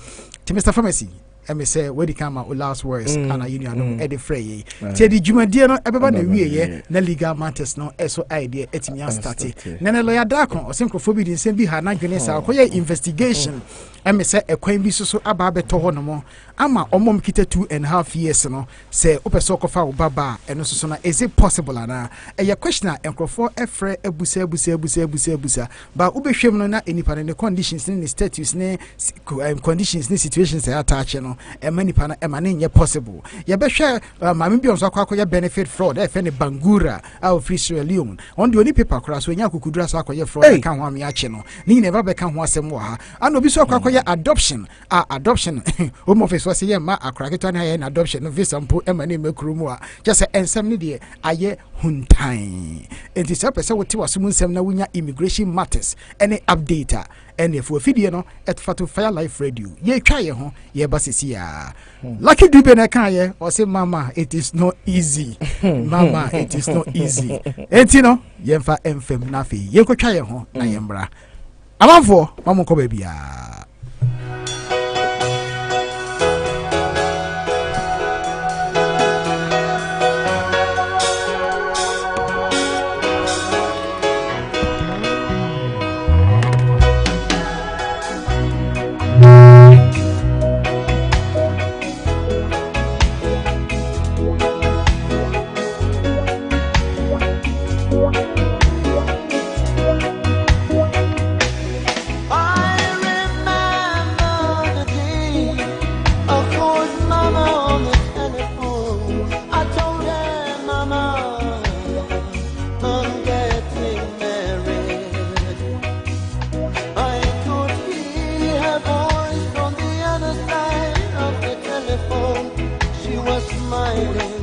To Mr. Pharmacy. I say where the camera last words and union Eddie Frey. Teddy Jumadiano, everybody we na legal matters no so idea etimian started. Nana lawyer Darkon or synchrophobia in Sembi Hana Gunesa investigation. I say a coin be so ababe tohonomo. Ama omom kita 2.5 years no say opesokofa baba and also na is it possible ana a question enkrofo efre ebusa but ubehwem no na enipa ne conditions ne status ne conditions ne situations they attach no e manipa na e mane possible ye behwe mame bi onso akwa benefit fraud e fe ne bangura au free Sierra Leone on the only paper cross we nya kukudura so akwa fraud kan ho ame ache no ni never be kan ho asem wo ha ano bi so akwa adoption home office was here ma akraketa na na adoption no visa mpo e mane mekrumu a just ensem ne de aye huntan enti se pese wote wasum nsem na wunya immigration matters any updater and if we video no at Fatu Fire Life Radio ye twa ye ho ye basisi ya lucky dube na kan ye o say mama it is not easy mama it is not easy enti no ye mfa emfem na fe ye ko twa ye ho na ye mbra amanfo mamu ko ba bia. Smiling.